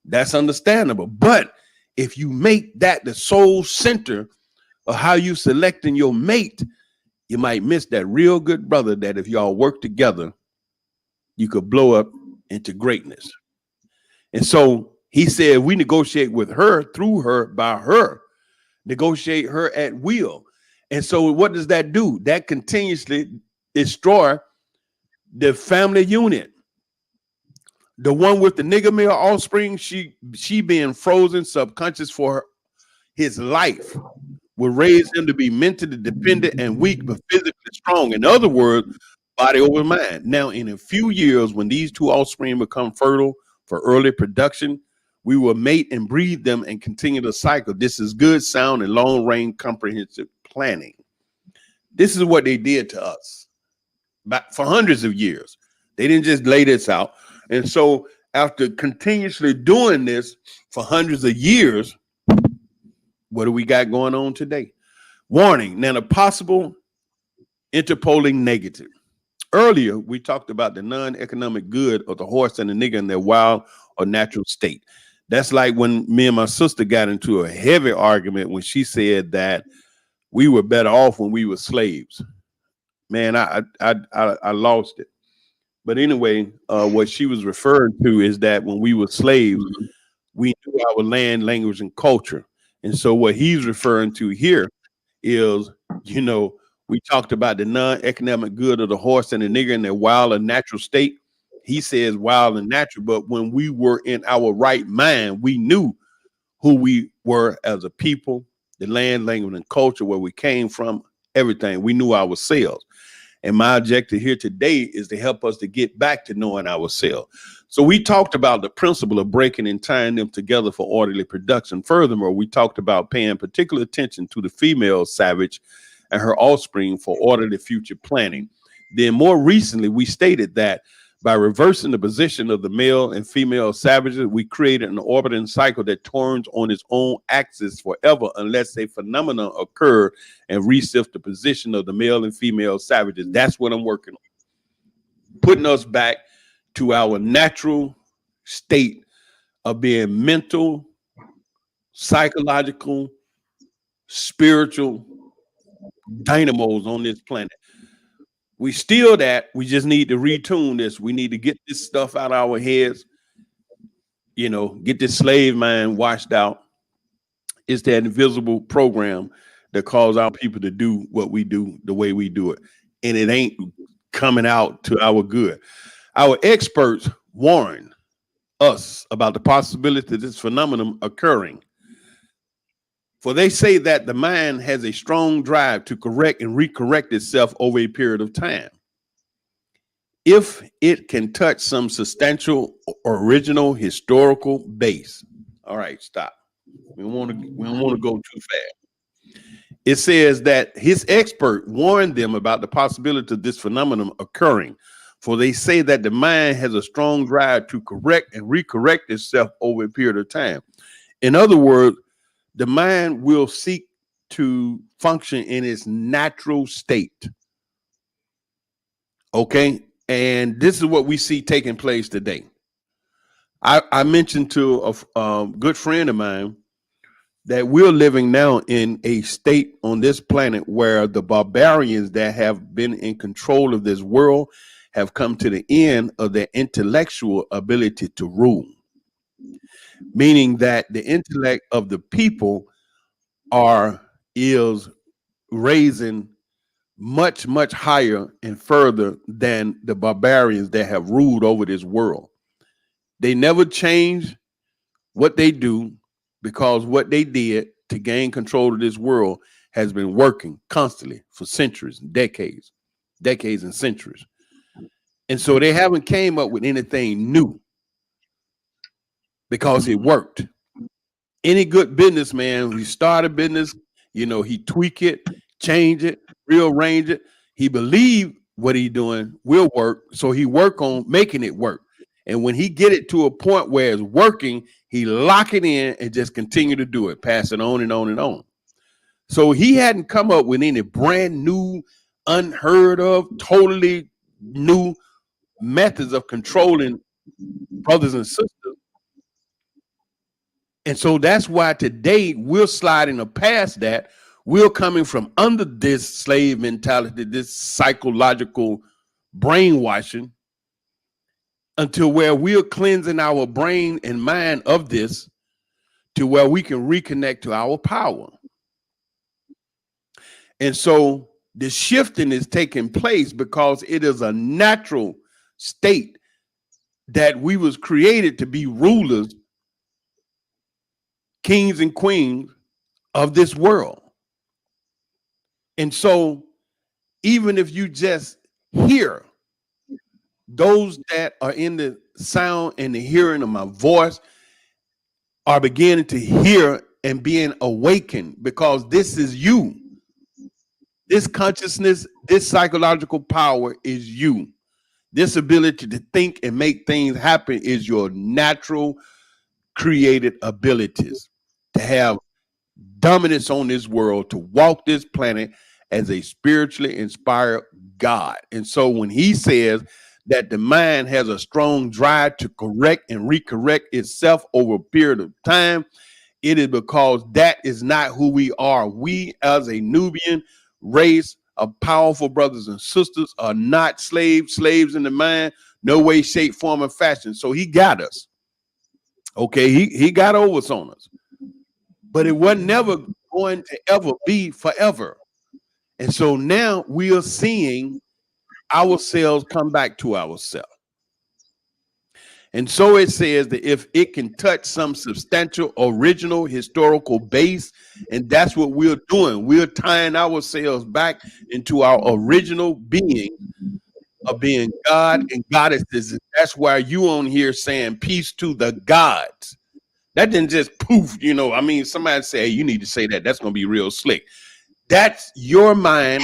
That's understandable. But if you make that the sole center of how you selecting your mate, you might miss that real good brother that if y'all work together, you could blow up into greatness. And so he said, we negotiate with her, through her, by her, negotiate her at will. And so what does that do? That continuously destroy the family unit. The one with the nigga male offspring, she being frozen subconscious for his life, will raise him to be mentally dependent and weak, but physically strong. In other words, body over mind. Now, in a few years, when these two offspring become fertile for early production, we will mate and breed them and continue the cycle. This is good, sound, and long-range comprehensive planning. This is what they did to us for hundreds of years. They didn't just lay this out. And so after continuously doing this for hundreds of years, what do we got going on today? Warning. Now, the possible interpoling negative. Earlier, we talked about the non-economic good of the horse and the nigger in their wild or natural state. That's like when me and my sister got into a heavy argument when she said that we were better off when we were slaves. Man, I lost it. But anyway, what she was referring to is that when we were slaves, we knew our land, language, and culture. And so what he's referring to here is, we talked about the non-economic good of the horse and the nigger in their wild and natural state. He says wild and natural, but when we were in our right mind, we knew who we were as a people, the land, language, and culture, where we came from, everything. We knew ourselves. And my objective here today is to help us to get back to knowing ourselves. So we talked about the principle of breaking and tying them together for orderly production. Furthermore, we talked about paying particular attention to the female savage and her offspring for orderly future planning. Then more recently, we stated that by reversing the position of the male and female savages, we created an orbiting cycle that turns on its own axis forever unless a phenomenon occur and reshift the position of the male and female savages. That's what I'm working on. Putting us back to our natural state of being mental, psychological, spiritual dynamos on this planet. We steal that. We just need to retune this. We need to get this stuff out of our heads, get this slave mind washed out. It's that invisible program that calls our people to do what we do the way we do it. And it ain't coming out to our good. Our experts warn us about the possibility of this phenomenon occurring. For they say that the mind has a strong drive to correct and recorrect itself over a period of time. If it can touch some substantial, original, historical base. All right, stop. We don't want to go too fast. It says that his expert warned them about the possibility of this phenomenon occurring. For they say that the mind has a strong drive to correct and recorrect itself over a period of time. In other words, the mind will seek to function in its natural state. Okay. And this is what we see taking place today. I mentioned to a good friend of mine that we're living now in a state on this planet where the barbarians that have been in control of this world have come to the end of their intellectual ability to rule, meaning that the intellect of the people is raising much higher and further than the barbarians that have ruled over this world. They never change what they do, because what they did to gain control of this world has been working constantly for centuries and decades and centuries. And so they haven't came up with anything new because it worked. Any good businessman who start a business, he tweak it, change it, rearrange it. He believed what he doing will work, so he work on making it work. And when he get it to a point where it's working, he lock it in and just continue to do it, pass it on and on and on. So he hadn't come up with any brand new, unheard of, totally new methods of controlling brothers and sisters. And so that's why today we're sliding past that. We're coming from under this slave mentality, this psychological brainwashing, until where we're cleansing our brain and mind of this to where we can reconnect to our power. And so the shifting is taking place because it is a natural state that we was created to be rulers, kings and queens of this world. And so even if you just hear, those that are in the sound and the hearing of my voice are beginning to hear and being awakened, because this is you. This consciousness, this psychological power is you. This ability to think and make things happen is your natural created abilities to have dominance on this world, to walk this planet as a spiritually inspired God. And so when he says that the mind has a strong drive to correct and recorrect itself over a period of time, it is because that is not who we are. We as a Nubian race of powerful brothers and sisters are not slaves in the mind, no way, shape, form, or fashion. So he got us. Okay, he got over on us. But it wasn't never going to ever be forever. And so now we are seeing ourselves come back to ourselves. And so it says that if it can touch some substantial, original, historical base, and that's what we're doing. We're tying ourselves back into our original being of being God and goddesses. That's why you on here saying peace to the gods. That didn't just poof, somebody say, hey, you need to say that. That's going to be real slick. That's your mind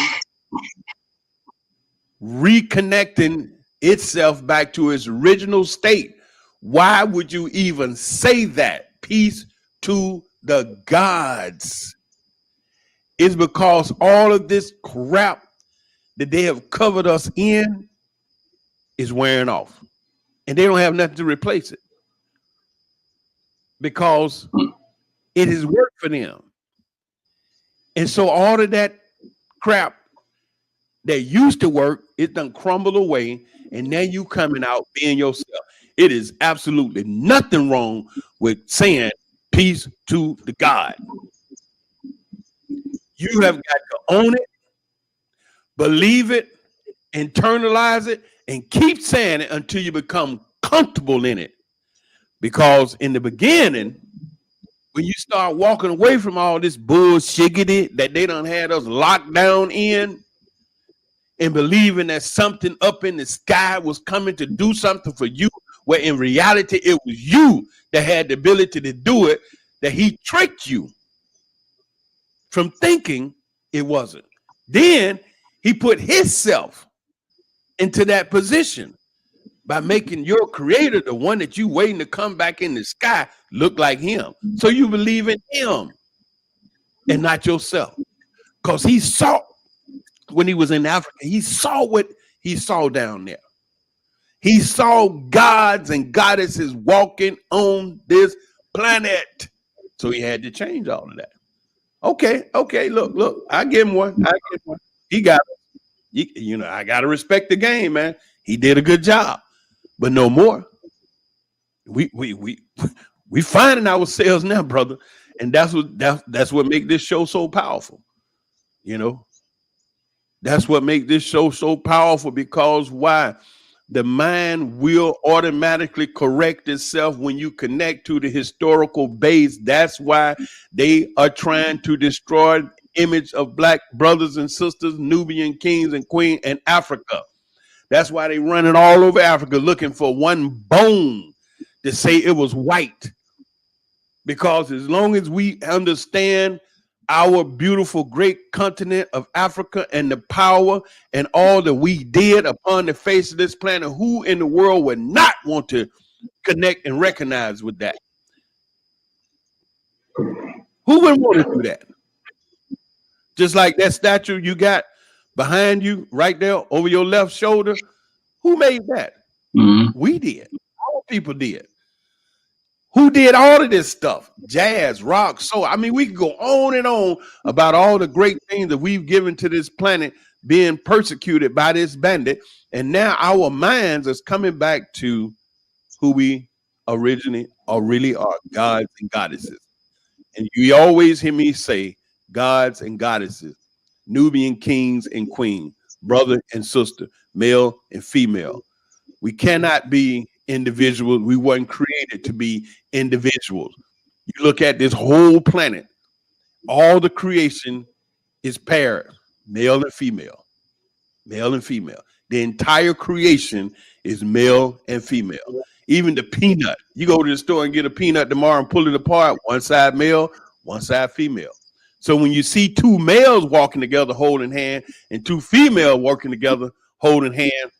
reconnecting itself back to its original state. Why would you even say that? Peace to the gods. It's because all of this crap that they have covered us in is wearing off. And they don't have nothing to replace it, because it has worked for them. And so all of that crap that used to work, it done crumbled away, and now you coming out being yourself. It is absolutely nothing wrong with saying peace to the God. You have got to own it, believe it, internalize it, and keep saying it until you become comfortable in it. Because in the beginning, when you start walking away from all this bullshit that they done had us locked down in, and believing that something up in the sky was coming to do something for you, where in reality it was you that had the ability to do it, that he tricked you from thinking it wasn't. Then he put himself into that position by making your creator, the one that you waiting to come back in the sky, look like him. So you believe in him and not yourself. Because he saw, when he was in Africa, he saw what he saw down there. He saw gods and goddesses walking on this planet. So he had to change all of that. Okay, look, I give him one. He got it. You know, I gotta respect the game, man. He did a good job, but no more. We finding ourselves now, brother, and that's what make this show so powerful. You know, that's what make this show so powerful, because why? The mind will automatically correct itself when you connect to the historical base. That's why they are trying to destroy the image of black brothers and sisters, Nubian kings and queens in Africa. That's why they running all over Africa looking for one bone to say it was white. Because as long as we understand our beautiful great continent of Africa and the power and all that we did upon the face of this planet, who in the world would not want to connect and recognize with that? Who would want to do that? Just like that statue you got behind you right there over your left shoulder. Who made that? Mm-hmm. We did. Our people did. Who did all of this stuff? Jazz, rock, soul. I mean, we can go on and on about all the great things that we've given to this planet being persecuted by this bandit. And now our minds is coming back to who we originally or really are, gods and goddesses. And you always hear me say gods and goddesses, Nubian kings and queens, brother and sister, male and female. We cannot be individuals. We weren't created to be individuals. You look at this whole planet, all the creation is paired, male and female, male and female. The entire creation is male and female. Even the peanut, you go to the store and get a peanut tomorrow and pull it apart, one side male, one side female. So when you see two males walking together holding hand and two females working together holding hand,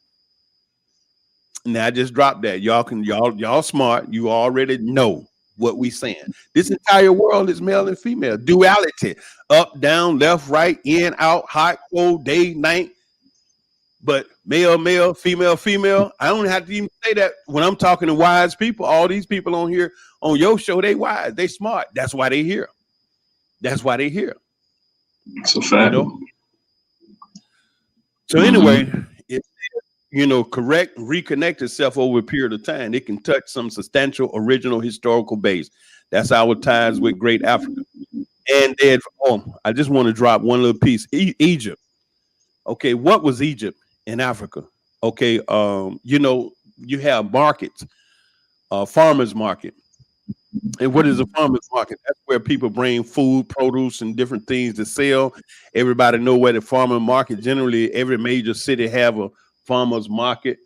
now I just dropped that. Y'all smart. You already know what we saying. This entire world is male and female. Duality. Up, down, left, right, in, out, hot, cold, day, night. But male, female. I don't have to even say that when I'm talking to wise people. All these people on here on your show, they wise, they smart. That's why they here. That's why they here. It's a fact. You know? So anyway, correct, reconnect itself over a period of time. It can touch some substantial original historical base. That's our ties with great Africa. And then, I just want to drop one little piece. Egypt. Okay, what was Egypt in Africa? Okay, you have markets, farmers market. And what is a farmers market? That's where people bring food, produce, and different things to sell. Everybody know where the farmer market. Generally, every major city have a farmers market,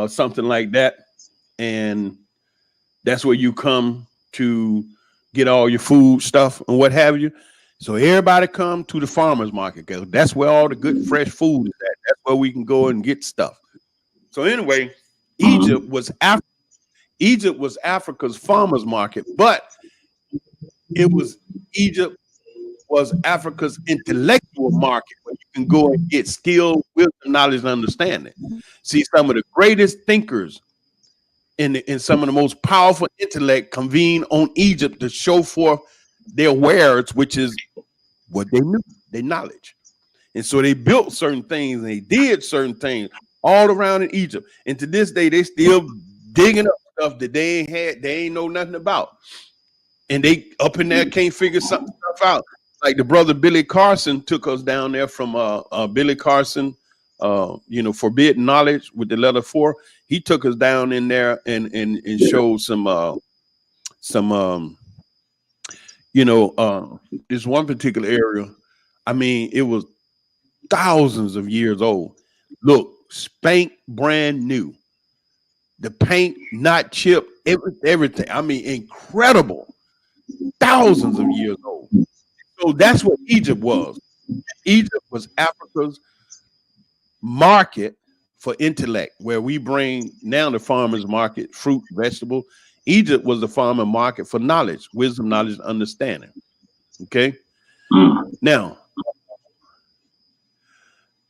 something like that, and that's where you come to get all your food stuff and what have you. So everybody come to the farmers market because that's where all the good fresh food is at. That's where we can go and get stuff. So anyway, Egypt was Africa's farmers market, but Egypt was Africa's intellectual market where you can go and get skill, wisdom, knowledge, and understanding. See, some of the greatest thinkers and some of the most powerful intellect convene on Egypt to show forth their wares, which is what they knew, their knowledge. And so they built certain things and they did certain things all around in Egypt. And to this day, they still digging up stuff that they ain't know nothing about. And they up in there can't figure some stuff out. Like the brother Billy Carson took us down there from Billy Carson, Forbidden Knowledge with the letter 4. He took us down in there and showed some this one particular area. I mean, it was thousands of years old. Look, spank brand new. The paint not chipped, everything. I mean, incredible. Thousands of years old. So that's what Egypt was. Egypt was Africa's market for intellect, where we bring now the farmer's market, fruit, vegetable. Egypt was the farmer market for knowledge, wisdom, knowledge, and understanding. Okay. Now,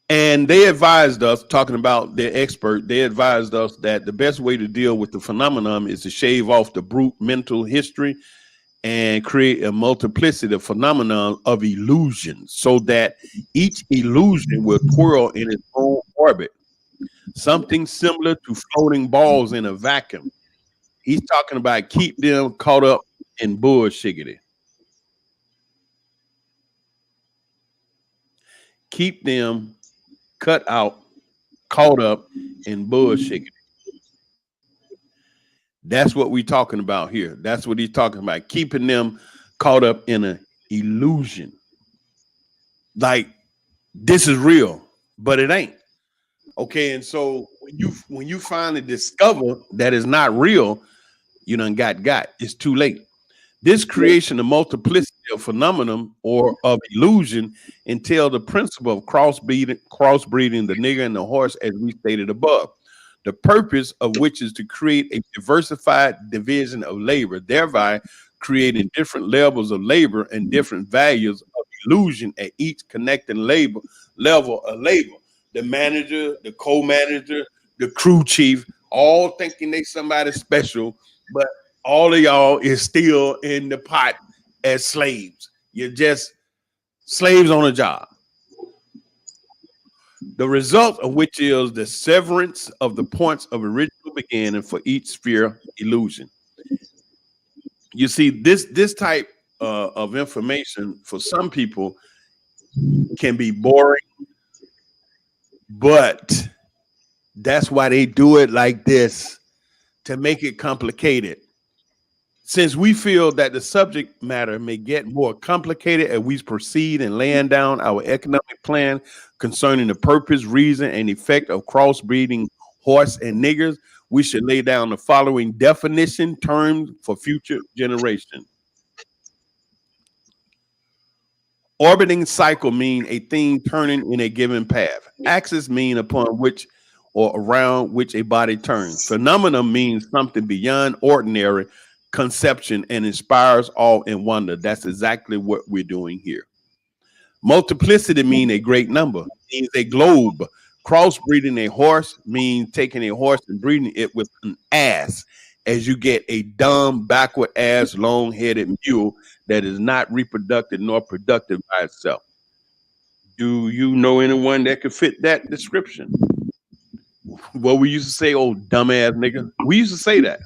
and they advised us, talking about their expert, they advised us that the best way to deal with the phenomenon is to shave off the brute mental history and create a multiplicity of phenomenon of illusions so that each illusion will twirl in its own orbit, something similar to floating balls in a vacuum. He's talking about keep them caught up in bullshiggity. Keep them caught up in bullshiggity. That's what we're talking about here. That's what he's talking about. Keeping them caught up in an illusion. Like this is real, but it ain't. Okay, and so when you finally discover that it's not real, you done got. It's too late. This creation of multiplicity of phenomenon or of illusion entail the principle of crossbreeding the nigger and the horse, as we stated above. The purpose of which is to create a diversified division of labor, thereby creating different levels of labor and different values of illusion at each connecting level of labor. The manager, the co-manager, the crew chief, all thinking they somebody special, but all of y'all is still in the pot as slaves. You're just slaves on a job. The result of which is the severance of the points of original beginning for each sphere illusion. You see, this type of information for some people can be boring, but that's why they do it like this, to make it complicated. Since we feel that the subject matter may get more complicated as we proceed in laying down our economic plan concerning the purpose, reason, and effect of crossbreeding horse and niggers, we should lay down the following definition terms for future generation. Orbiting cycle mean a thing turning in a given path. Axis mean upon which or around which a body turns. Phenomena means something beyond ordinary conception and inspires awe and wonder. That's exactly what we're doing here. Multiplicity mean a great number, means a globe. Crossbreeding a horse means taking a horse and breeding it with an ass, as you get a dumb, backward ass, long-headed mule that is not reproductive nor productive by itself. Do you know anyone that could fit that description? Well, we used to say, "Oh, dumbass nigga." We used to say that.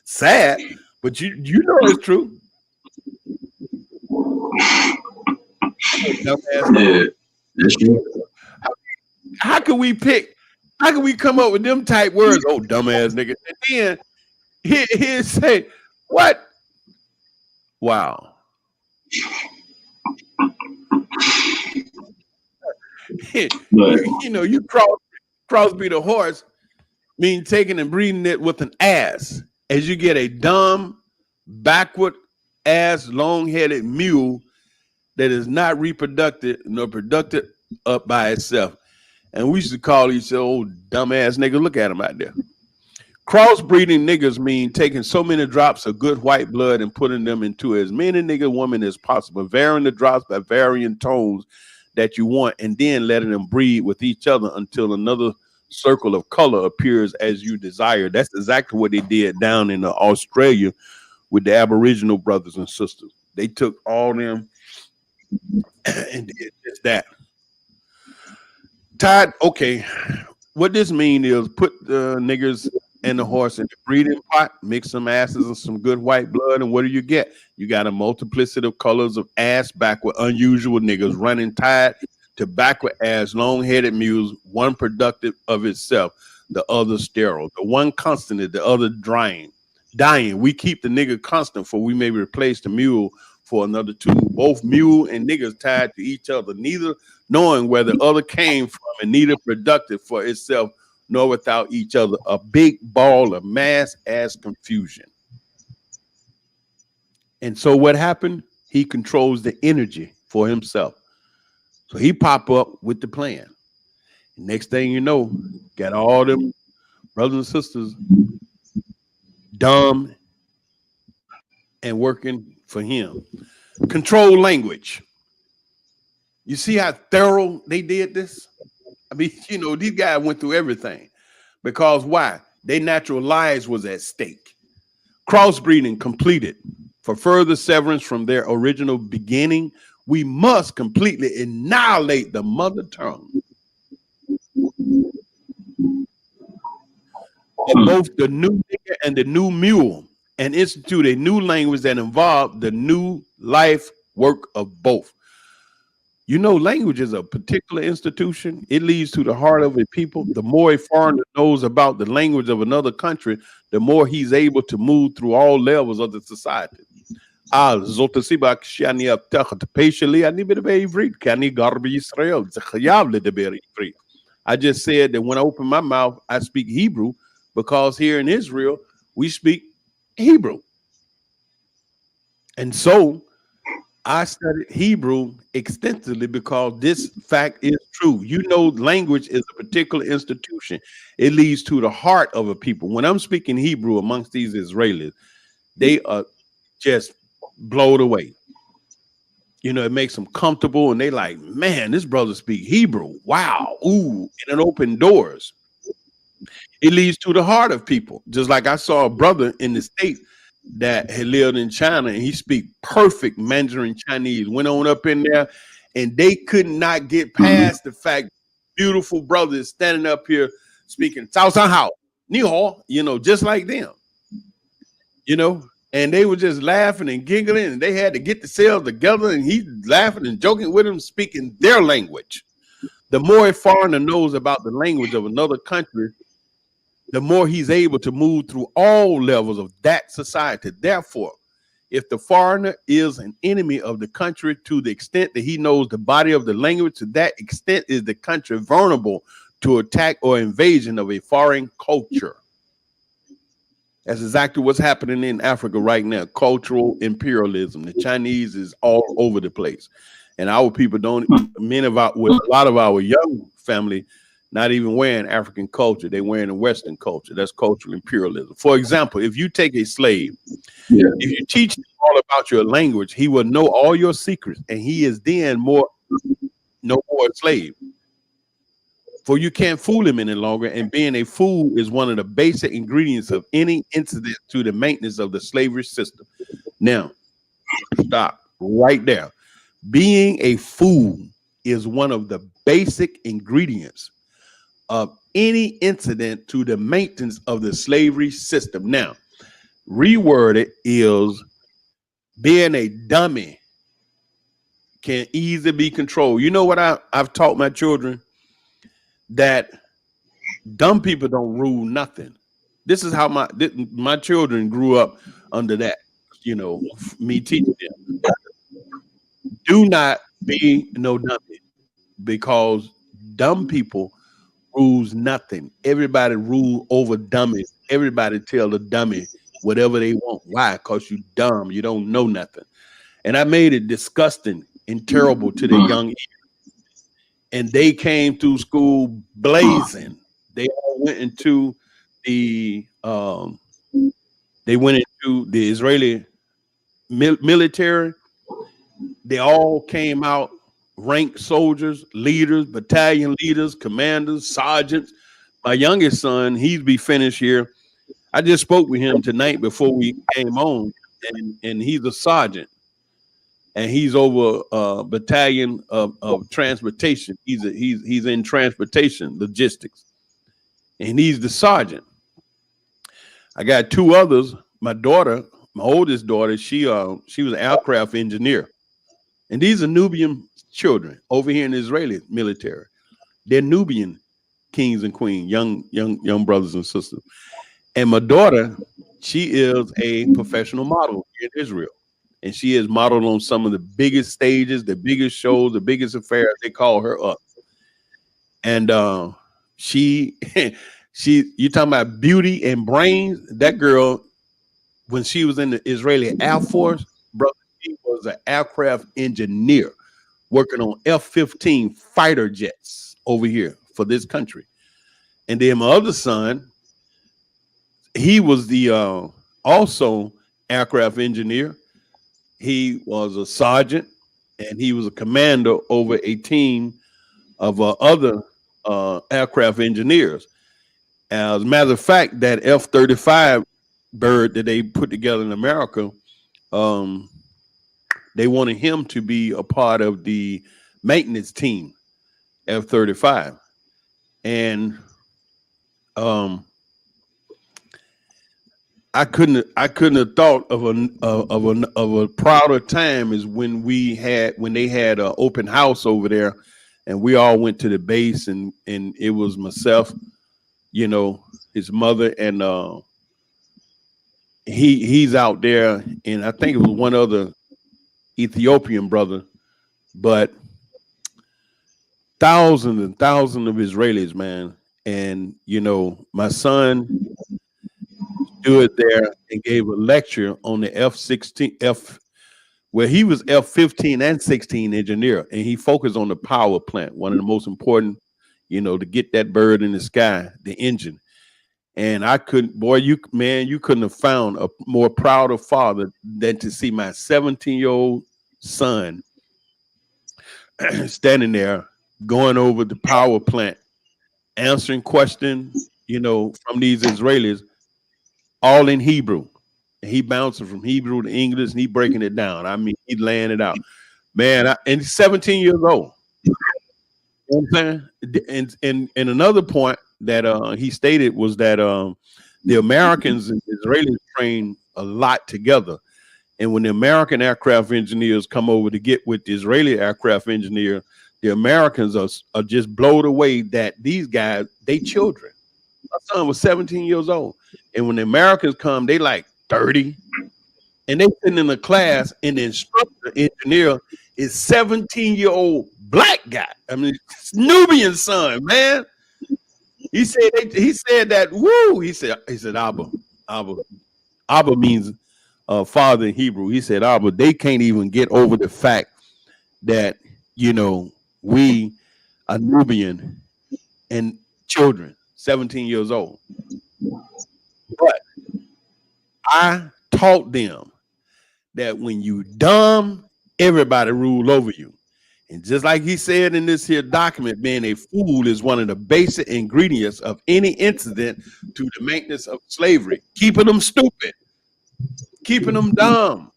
Sad, but you know it's true. Yeah, that's true. How can we come up with them type words? Oh, dumbass nigga. And then he'll say, what? Wow. You know, you crossbreed a horse mean taking and breeding it with an ass, as you get a dumb, backward ass, long-headed mule that is not reproductive nor productive up by itself. And we used to call each other old dumbass nigga. Look at him out there. Crossbreeding niggers mean taking so many drops of good white blood and putting them into as many nigger women as possible, varying the drops by varying tones that you want, and then letting them breed with each other until another circle of color appears as you desire. That's exactly what they did down in Australia with the Aboriginal brothers and sisters. They took all them and did just that. Todd, okay, what this mean is put the niggers and the horse in the breeding pot, mix some asses and some good white blood, and what do you get? You got a multiplicity of colors of ass backward, unusual niggers running tied to backward ass, long-headed mules, one productive of itself, the other sterile. The one constant, the other dying. We keep the nigger constant, for we may replace the mule for another two. Both mule and niggers tied to each other, neither knowing where the other came from, and neither productive for itself nor without each other. A big ball of mass ass confusion. And so what happened? He controls the energy for himself. So he pop up with the plan. Next thing you know, got all them brothers and sisters dumb and working for him. Control language. You see how thorough they did this? I mean, you know, these guys went through everything. Because why? Their natural lives was at stake. Crossbreeding completed. For further severance from their original beginning, we must completely annihilate the mother tongue of both the new nigger and the new mule, and institute a new language that involved the new life work of both. You know, language is a particular institution. It leads to the heart of a people. The more a foreigner knows about the language of another country, the more he's able to move through all levels of the society. I just said that when I open my mouth, I speak Hebrew because here in Israel, we speak Hebrew. And so I studied Hebrew extensively because this fact is true. You know, language is a particular institution. It leads to the heart of a people. When I'm speaking Hebrew amongst these Israelis, they are just blown away. You know, it makes them comfortable, and they like, man, this brother speak Hebrew. Wow. Ooh, and it opened doors. It leads to the heart of people. Just like I saw a brother in the States that had lived in China, and he speak perfect Mandarin Chinese. Went on up in there, and they could not get past the fact beautiful brothers standing up here speaking Cao San Hao, Ni Hao, you know, just like them. You know, and they were just laughing and giggling, and they had to get themselves together, and he's laughing and joking with them, speaking their language. The more a foreigner knows about the language of another country, the more he's able to move through all levels of that society. Therefore, if the foreigner is an enemy of the country to the extent that he knows the body of the language, to that extent is the country vulnerable to attack or invasion of a foreign culture. That's exactly what's happening in Africa right now. Cultural imperialism. The Chinese is all over the place. And our people don't, with a lot of our young family, not even wearing African culture. They're wearing a Western culture. That's cultural imperialism. For example, if you take a slave, if you teach him all about your language, he will know all your secrets, and he is then no more a slave. For you can't fool him any longer, and being a fool is one of the basic ingredients of any incident to the maintenance of the slavery system. Now, stop right there. Being a fool is one of the basic ingredients of any incident to the maintenance of the slavery system. Now, reworded is being a dummy can easily be controlled. You know what I've taught my children? That dumb people don't rule nothing. This is how my children grew up under that, you know, me teaching them. Do not be no dummy, because dumb people rules nothing. Everybody rule over dummies. Everybody tell the dummy whatever they want. Why? Because you dumb. You don't know nothing. And I made it disgusting and terrible to the young ears. And they came through school blazing. They all went into the Israeli military. They all came out ranked soldiers, leaders, battalion leaders, commanders, sergeants. My youngest son, he's be finished here. I just spoke with him tonight before we came on, and he's a sergeant. And he's over a battalion of transportation. He's in transportation logistics, and he's the sergeant. I got two others. My daughter, my oldest daughter, she was an aircraft engineer, and these are Nubian children over here in the Israeli military. They're Nubian kings and queens, young brothers and sisters. And my daughter, she is a professional model in Israel. And she is modeled on some of the biggest stages, the biggest shows, the biggest affairs. They call her up. And you talking about beauty and brains. That girl, when she was in the Israeli Air Force, brother, she was an aircraft engineer working on F-15 fighter jets over here for this country. And then my other son, he was the also aircraft engineer. He was a sergeant, and he was a commander over a team of other aircraft engineers. As a matter of fact, that F-35 bird that they put together in America, they wanted him to be a part of the maintenance team, F-35. And I couldn't have thought of a prouder time is when they had an open house over there, and we all went to the base, and it was myself, you know, his mother, and he's out there, and I think it was one other Ethiopian brother, but thousands and thousands of Israelis, man. And you know, my son stood there and gave a lecture on the F-16 where he was F-15 and 16 engineer, and he focused on the power plant, one of the most important, you know, to get that bird in the sky, the engine. And I couldn't, boy, you couldn't have found a more prouder father than to see my 17-year-old son standing there going over the power plant, answering questions, you know, from these Israelis, all in Hebrew. And he bouncing from Hebrew to English, and he breaking it down. I mean, he laying it out. Man, and he's 17 years old. You know what I'm saying? And another point that he stated was that the Americans and Israelis train a lot together. And when the American aircraft engineers come over to get with the Israeli aircraft engineer, the Americans are just blown away that these guys, they children. My son was 17 years old. And when the Americans come, they like 30. And they sitting in the class, and the instructor engineer is 17-year-old black guy. I mean, Nubian son, man. He said that, woo. He said Abba. Abba means father in Hebrew. He said, Abba, they can't even get over the fact that, you know, we are Nubian and children, 17 years old. But I taught them that when you dumb, everybody rule over you. And just like he said in this here document, being a fool is one of the basic ingredients of any incident to the maintenance of slavery. Keeping them stupid, keeping them dumb.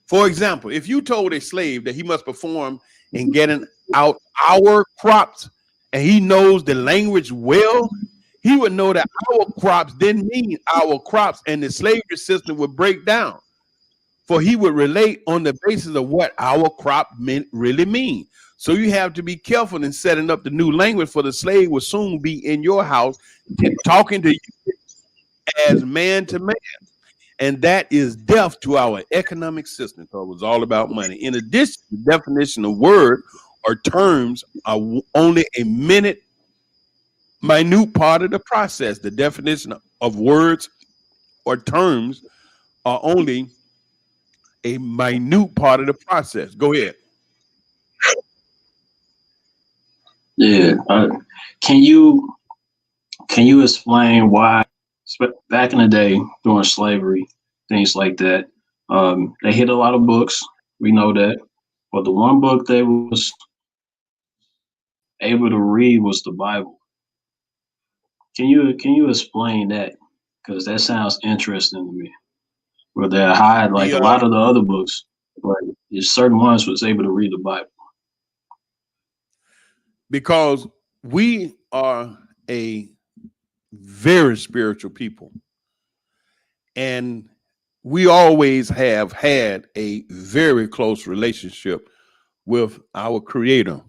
For example, if you told a slave that he must perform in getting out our crops, and he knows the language well, he would know that our crops didn't mean our crops, and the slavery system would break down. For he would relate on the basis of what our crop really mean. So you have to be careful in setting up the new language, for the slave will soon be in your house talking to you as man to man. And that is death to our economic system. So it was all about money. In addition, the definition of word or terms are only a minute part of the process. The definition of words or terms are only a minute part of the process. Go ahead. Yeah. Can you explain why back in the day during slavery, things like that, they hit a lot of books. We know that. But the one book they was able to read was the Bible. Can you explain that? Because that sounds interesting to me. Where they hide like a lot of the other books, but there's certain ones was able to read the Bible. Because we are a very spiritual people, and we always have had a very close relationship with our Creator.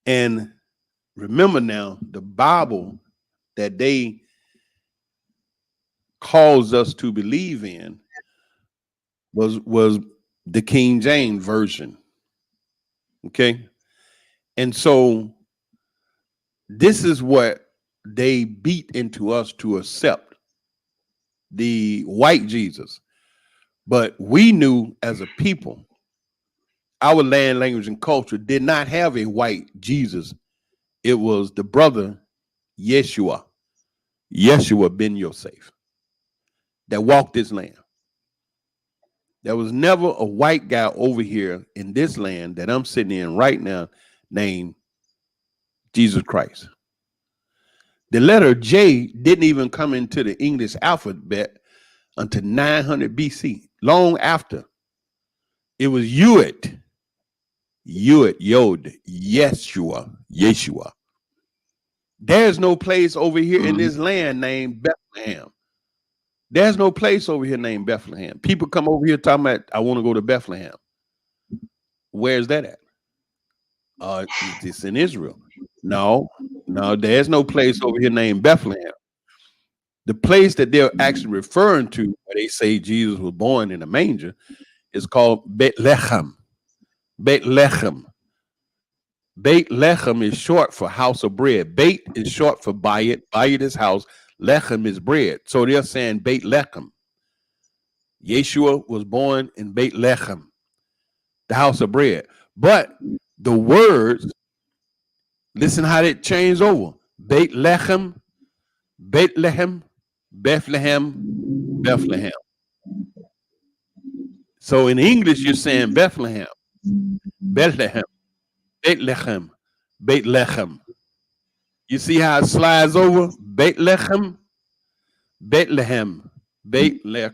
And remember now, the Bible that they caused us to believe in was the King James version. Okay. And so this is what they beat into us to accept, the white Jesus. But we knew as a people, our land, language, and culture did not have a white Jesus. It was the brother Yeshua ben Yosef, that walked this land. There was never a white guy over here in this land that I'm sitting in right now named Jesus Christ. The letter J didn't even come into the English alphabet until 900 BC, long after. It was Yod, Yod, Yeshua. There's no place over here in this land named Bethlehem. There's no place over here named Bethlehem. People come over here talking about, I want to go to Bethlehem. Where's that at? It's in Israel. No, there's no place over here named Bethlehem. The place that they're actually referring to, where they say Jesus was born in a manger, is called Bethlehem. Bethlehem. Bethlehem is short for house of bread. Beit is short for bayit. Bayit is house. Lechem is bread. So they're saying Bethlehem. Yeshua was born in Bethlehem, the house of bread. But the words, listen how it changed over. Bethlehem, Bethlehem, Bethlehem, Bethlehem. So in English, you're saying Bethlehem, Bethlehem, Bethlehem, Bethlehem. You see how it slides over? Bethlehem, Bethlehem, Bethlehem.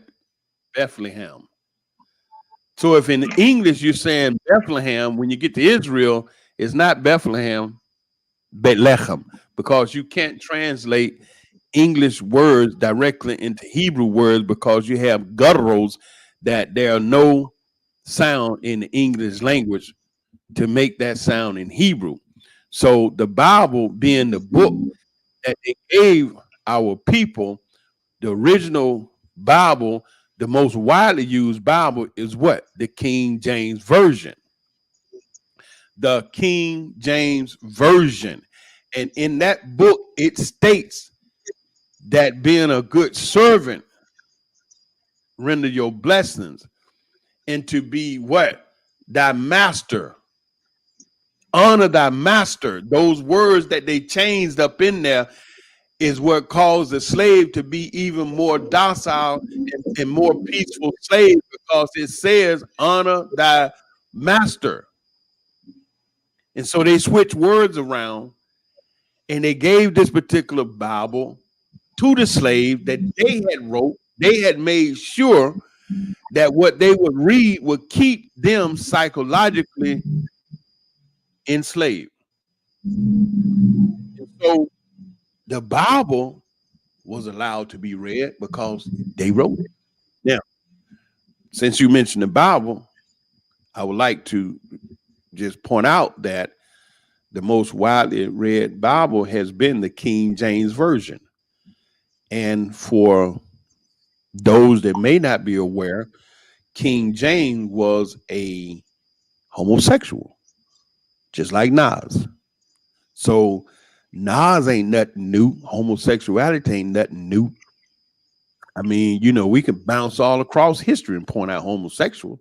So if in English you're saying Bethlehem, when you get to Israel, it's not Bethlehem, Bethlehem, because you can't translate English words directly into Hebrew words because you have gutturals that there are no sound in the English language to make that sound in Hebrew. So the Bible being the book that they gave our people, the original Bible, the most widely used Bible is what? The King James Version. The King James Version. And in that book, it states that being a good servant, render your blessings, and to be what? Thy master. Honor thy master. Those words that they changed up in there is what caused the slave to be even more docile and more peaceful slave, because it says honor thy master. And so they switched words around and they gave this particular Bible to the slave that they had wrote. They had made sure that what they would read would keep them psychologically enslaved. And so the Bible was allowed to be read because they wrote it. Now, since you mentioned the Bible, I would like to just point out that the most widely read Bible has been the King James Version. And for those that may not be aware, King James was a homosexual, just like Nas. So Nas ain't nothing new. Homosexuality ain't nothing new. I mean, you know, we can bounce all across history and point out homosexual.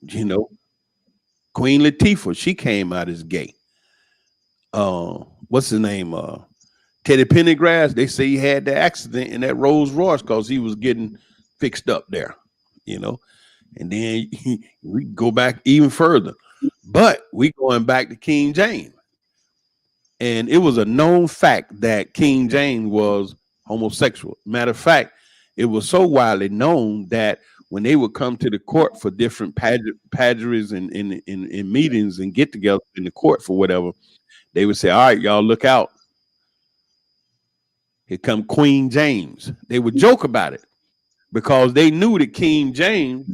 You know, Queen Latifah, she came out as gay. What's his name? Teddy Pendergrass, they say he had the accident in that Rolls Royce because he was getting fixed up there, you know. And then we go back even further. But we going back to King James. And it was a known fact that King James was homosexual. Matter of fact, it was so widely known that when they would come to the court for different pageries and in meetings and get together in the court for whatever, they would say, all right, y'all look out. Here come Queen James. They would joke about it because they knew that King James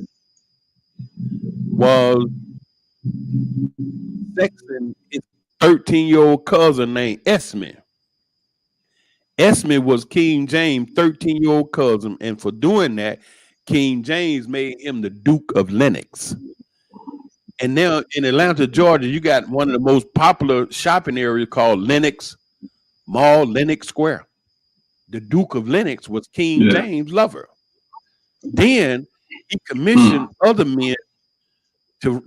was sexing his 13-year-old cousin named Esme. Esme was King James' 13-year-old cousin, and for doing that, King James made him the Duke of Lenox. And now in Atlanta, Georgia, you got one of the most popular shopping areas called Lenox Mall, Lenox Square. The Duke of Lenox was King James' lover. Then he commissioned other men to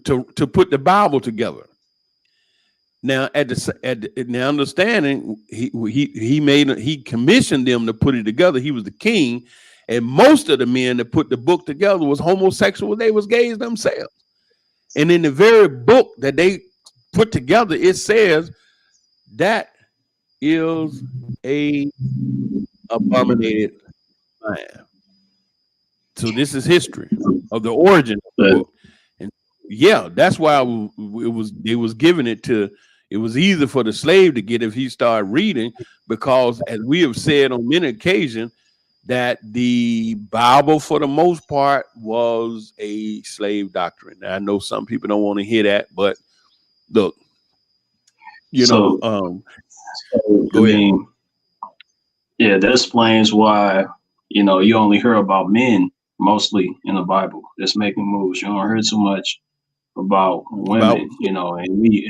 put the Bible together. Now, at the understanding, he commissioned them to put it together. He was the king, and most of the men that put the book together was homosexual. They was gays themselves. And in the very book that they put together, it says that is a abominated land. So this is history of the origin of the book. And yeah, that's why it was giving it to, it was easy for the slave to get if he started reading, because as we have said on many occasions, that the Bible for the most part was a slave doctrine. Now, I know some people don't want to hear that, but look, So, go ahead. Yeah, that explains why, you know, you only hear about men mostly in the Bible that's making moves. You don't hear too much about women, you know, and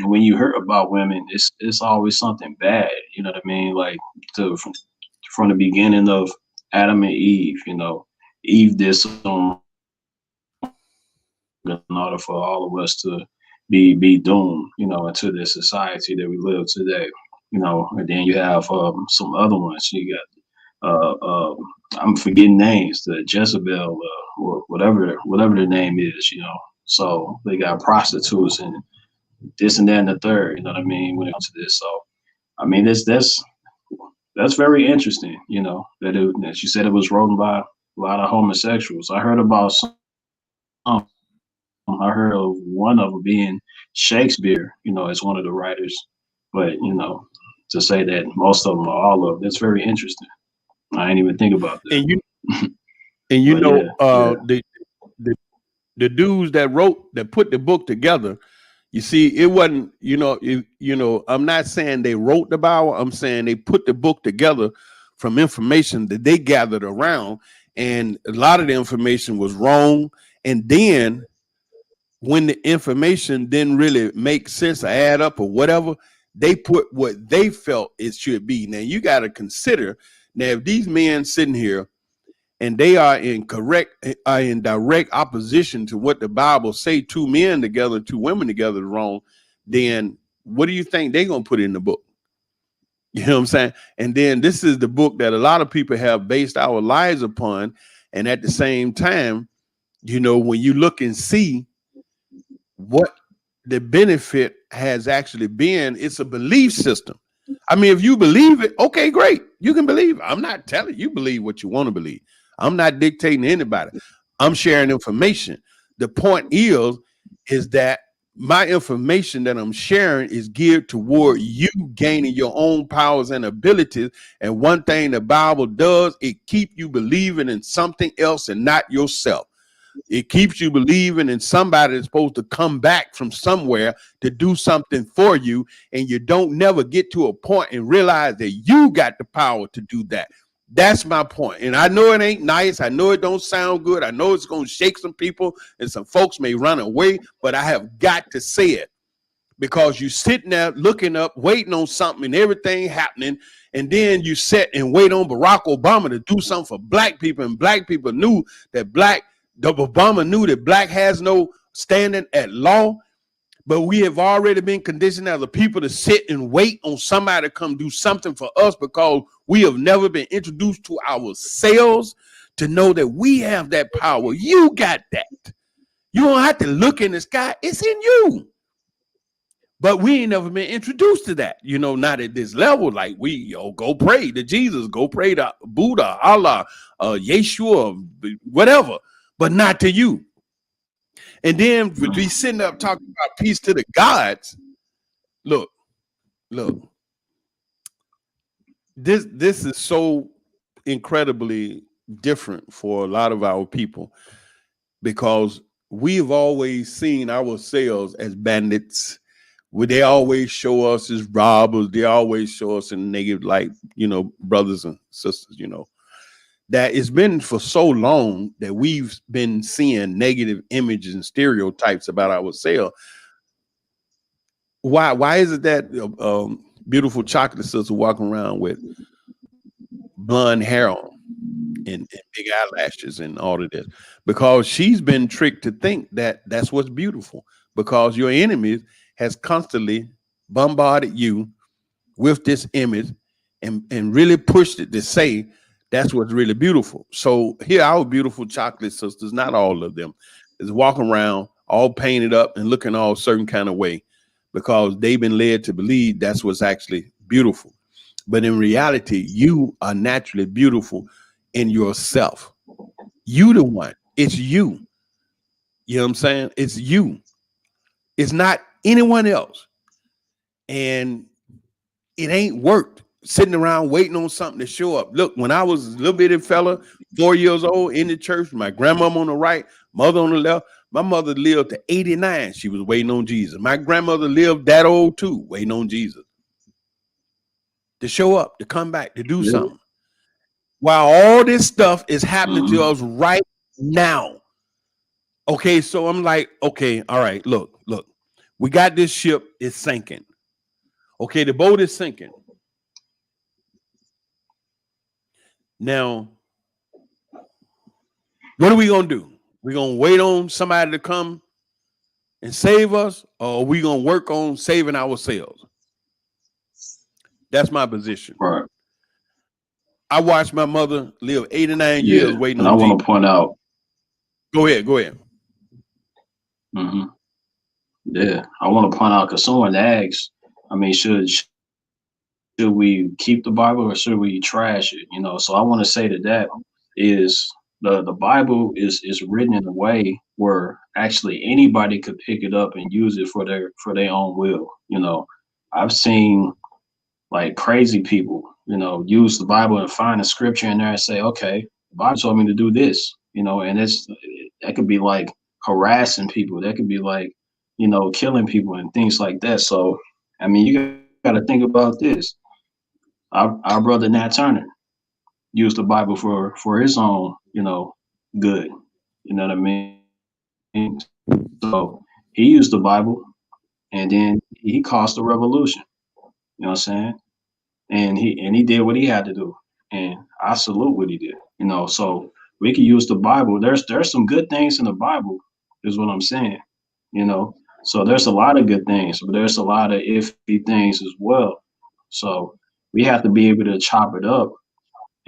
when you hear about women, it's always something bad, you know what I mean? Like from the beginning of Adam and Eve, you know, Eve did some in order for all of us to be doomed, you know, into this society that we live today, you know. And then you have some other ones. You got I'm forgetting names, the Jezebel, or whatever their name is, you know. So they got prostitutes and this and that and the third, you know what I mean, when it comes to this. So I mean, that's very interesting, you know, that you said it was written by a lot of homosexuals. I heard about some. I heard of one of them being Shakespeare, you know, as one of the writers. But, you know, to say that most of them are all of them, that's very interesting. I didn't even think about that. And you know, the dudes that put the book together, you see, it wasn't, you know, I'm not saying they wrote the Bible. I'm saying they put the book together from information that they gathered around, and a lot of the information was wrong. And then when the information didn't really make sense or add up or whatever, they put what they felt it should be. Now you got to consider, now if these men sitting here and they are in direct opposition to what the Bible say, two men together, two women together is wrong, then what do you think they're going to put in the book? You know what I'm saying? And then this is the book that a lot of people have based our lives upon. And at the same time, you know, when you look and see what the benefit has actually been, it's a belief system. I mean, if you believe it, okay, great. You can believe it. I'm not telling you believe what you want to believe. I'm not dictating to anybody. I'm sharing information. The point is that my information that I'm sharing is geared toward you gaining your own powers and abilities. And one thing the Bible does, it keeps you believing in something else and not yourself. It keeps you believing in somebody that's supposed to come back from somewhere to do something for you. And you don't never get to a point and realize that you got the power to do that. That's my point. And I know it ain't nice. I know it don't sound good. I know it's going to shake some people and some folks may run away, but I have got to say it, because you sitting there looking up, waiting on something and everything happening. And then you sit and wait on Barack Obama to do something for black people. And black people knew that Obama knew that black has no standing at law. But we have already been conditioned as a people to sit and wait on somebody to come do something for us, because we have never been introduced to ourselves to know that we have that power. You got that. You don't have to look in the sky. It's in you. But we ain't never been introduced to that, you know, not at this level. Like go pray to Jesus, go pray to Buddha, Allah, Yeshua, whatever, but not to you. And then we sitting up talking about peace to the gods. Look, this is so incredibly different for a lot of our people, because we've always seen ourselves as bandits. They always show us as robbers. They always show us in negative light, you know, brothers and sisters, you know. That it's been for so long that we've been seeing negative images and stereotypes about ourselves. Why is it that beautiful chocolate sister walking around with blonde hair on and big eyelashes and all of this? Because she's been tricked to think that that's what's beautiful, because your enemies has constantly bombarded you with this image and really pushed it to say that's what's really beautiful. So here our beautiful chocolate sisters, not all of them, is walking around all painted up and looking all certain kind of way, because they've been led to believe that's what's actually beautiful. But in reality, you are naturally beautiful in yourself. You the one. It's you. You know what I'm saying? It's you. It's not anyone else. And it ain't worked sitting around waiting on something to show up. Look, when I was a little bitty fella, 4 years old in the church, my grandmama on the right, mother on the left. My mother lived to 89. She was waiting on Jesus. My grandmother lived that old too, waiting on Jesus to show up, to come back, to do something. While all this stuff is happening to us right now. Okay, so I'm like, okay, all right, look, we got this ship, it's sinking. Okay, the boat is sinking. Now, what are we gonna do? We're gonna wait on somebody to come and save us, or are we gonna work on saving ourselves? That's my position. Right. I watched my mother live 89 years waiting and on I want to point out. Go ahead. Yeah, I want to point out because someone asked, I mean, should we keep the Bible or should we trash it? You know, so I want to say that is the Bible is written in a way where actually anybody could pick it up and use it for their own will. You know, I've seen like crazy people, you know, use the Bible and find a scripture in there and say, okay, the Bible told me to do this, you know, and that could be like harassing people. That could be like, you know, killing people and things like that. So, I mean, you got to think about this. Our brother Nat Turner used the Bible for his own, you know, good. You know what I mean? So he used the Bible and then he caused a revolution. You know what I'm saying? And he did what he had to do, and I salute what he did. You know, so we can use the Bible. There's some good things in the Bible, is what I'm saying. You know, so there's a lot of good things, but there's a lot of iffy things as well. So we have to be able to chop it up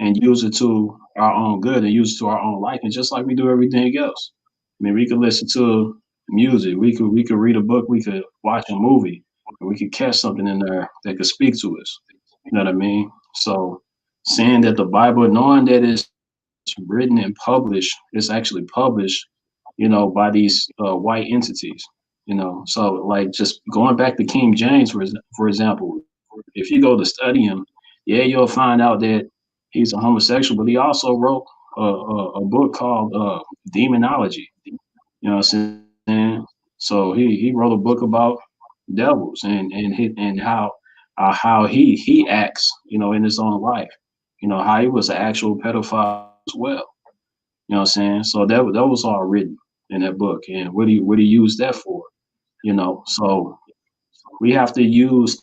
and use it to our own good and use it to our own liking, just like we do everything else. I mean, we could listen to music, we could read a book, we could watch a movie, and we could catch something in there that could speak to us. You know what I mean? So saying that the Bible, knowing that it's written and published, it's actually published, you know, by these white entities. You know, so like just going back to King James, for example, if you go to study him, yeah, you'll find out that he's a homosexual, but he also wrote a book called Demonology. You know what I'm saying? So he wrote a book about devils and how he acts, you know, in his own life. You know, how he was an actual pedophile as well. You know what I'm saying? So that was all written in that book. And what he used that for? You know, so we have to use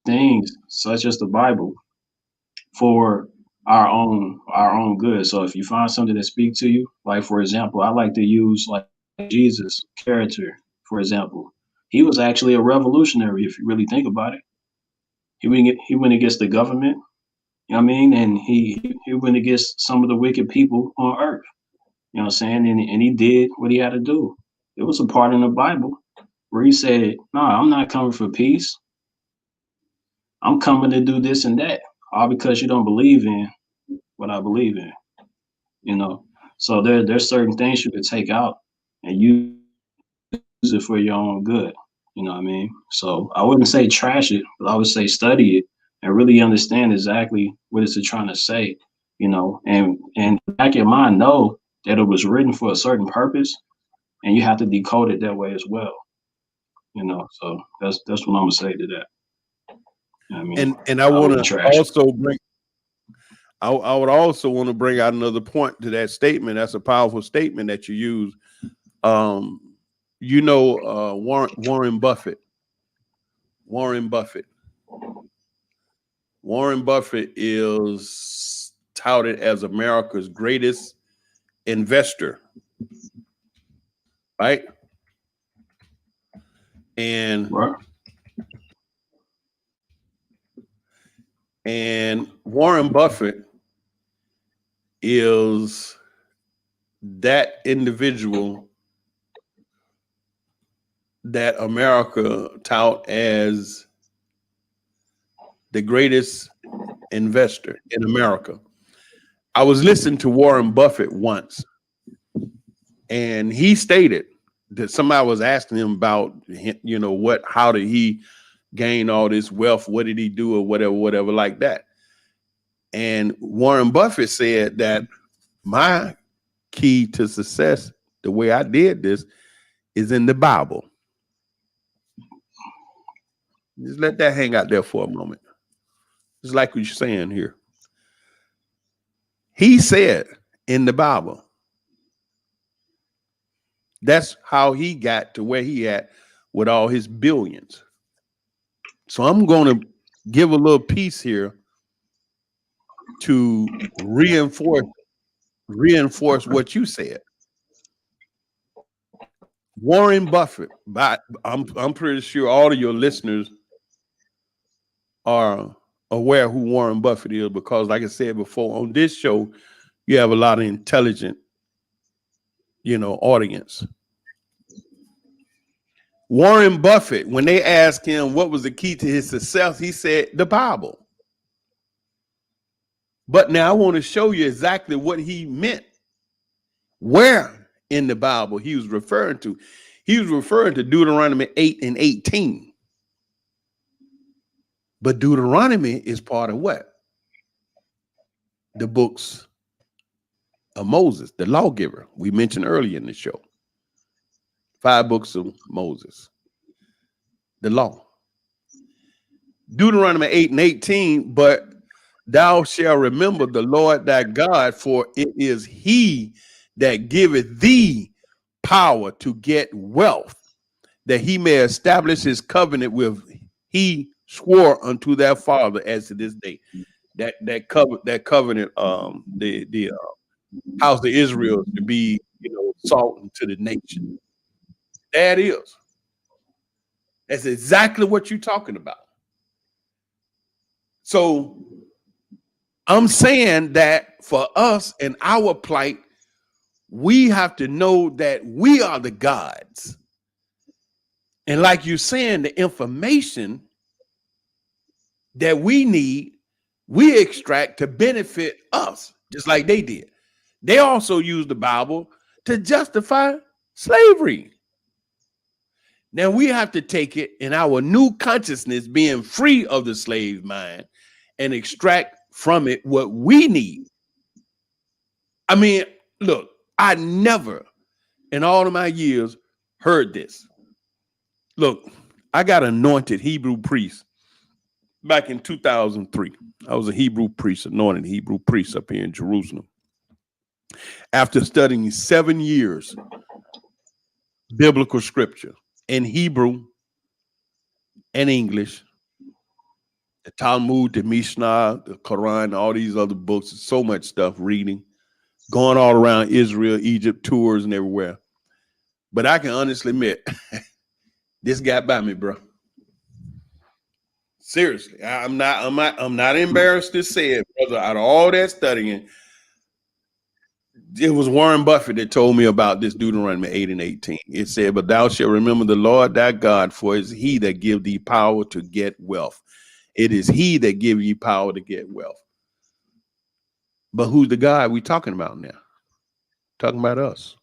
things such as the Bible for our own good. So if you find something that speaks to you, like for example, I like to use like Jesus character, for example. He was actually a revolutionary if you really think about it. He went against the government, you know what I mean? And he went against some of the wicked people on earth. You know what I'm saying? And he did what he had to do. It was a part in the Bible where he said, no, I'm not coming for peace. I'm coming to do this and that. All because you don't believe in what I believe in. You know. So there's certain things you could take out and use it for your own good. You know what I mean? So I wouldn't say trash it, but I would say study it and really understand exactly what is it trying to say, you know, and back in your mind know that it was written for a certain purpose and you have to decode it that way as well. You know, so that's what I'm gonna say to that. You know what I mean? And I want to trash it. also bring I would also want to bring out another point to that statement. That's a powerful statement that you use. You know, Warren Buffett. Warren Buffett is touted as America's greatest investor, right? And Warren Buffett is that individual that America tout as the greatest investor in America. I was listening to Warren Buffett once, and he stated that somebody was asking him about, you know, how did he gain all this wealth? What did he do, or whatever like that? And Warren Buffett said that my key to success, the way I did this, is in the Bible. Just let that hang out there for a moment. It's like what you're saying here. He said in the Bible. That's how he got to where he at with all his billions. So I'm going to give a little piece here to reinforce what you said. Warren Buffett, but I'm pretty sure all of your listeners are aware who Warren Buffett is, because like I said before, on this show, you have a lot of intelligent, you know, audience. Warren Buffett, when they asked him what was the key to his success, he said the Bible. But now I want to show you exactly what he meant. Where in the Bible he was referring to. He was referring to Deuteronomy 8 and 18. But Deuteronomy is part of what? The books of Moses, the lawgiver, we mentioned earlier in the show. 5 books of Moses, the law. Deuteronomy 8 and 18, but thou shalt remember the Lord thy God, for it is he that giveth thee power to get wealth, that he may establish his covenant with he swore unto their father as to this day. That covenant, the house of Israel to be, you know, salt unto the nation. That is. That's exactly what you're talking about. So I'm saying that for us and our plight, we have to know that we are the gods. And like you're saying, the information that we need, we extract to benefit us, just like they did. They also used the Bible to justify slavery. Now we have to take it in our new consciousness, being free of the slave mind, and extract from it what we need. I mean, look, I never in all of my years heard this. Look, I got anointed Hebrew priest back in 2003. I was a Hebrew priest, anointed Hebrew priest up here in Jerusalem. After studying 7 years biblical scripture in Hebrew and English, the Talmud, the Mishnah, the Quran, all these other books, so much stuff reading, going all around Israel, Egypt, tours and everywhere. But I can honestly admit, this got by me, bro. Seriously, I'm not embarrassed to say it, brother. Out of all that studying, it was Warren Buffett that told me about this Deuteronomy 8 and 18. It said, but thou shalt remember the Lord thy God, for it is he that give thee power to get wealth. It is he that give you power to get wealth. But who's the God we talking about now? Talking about us.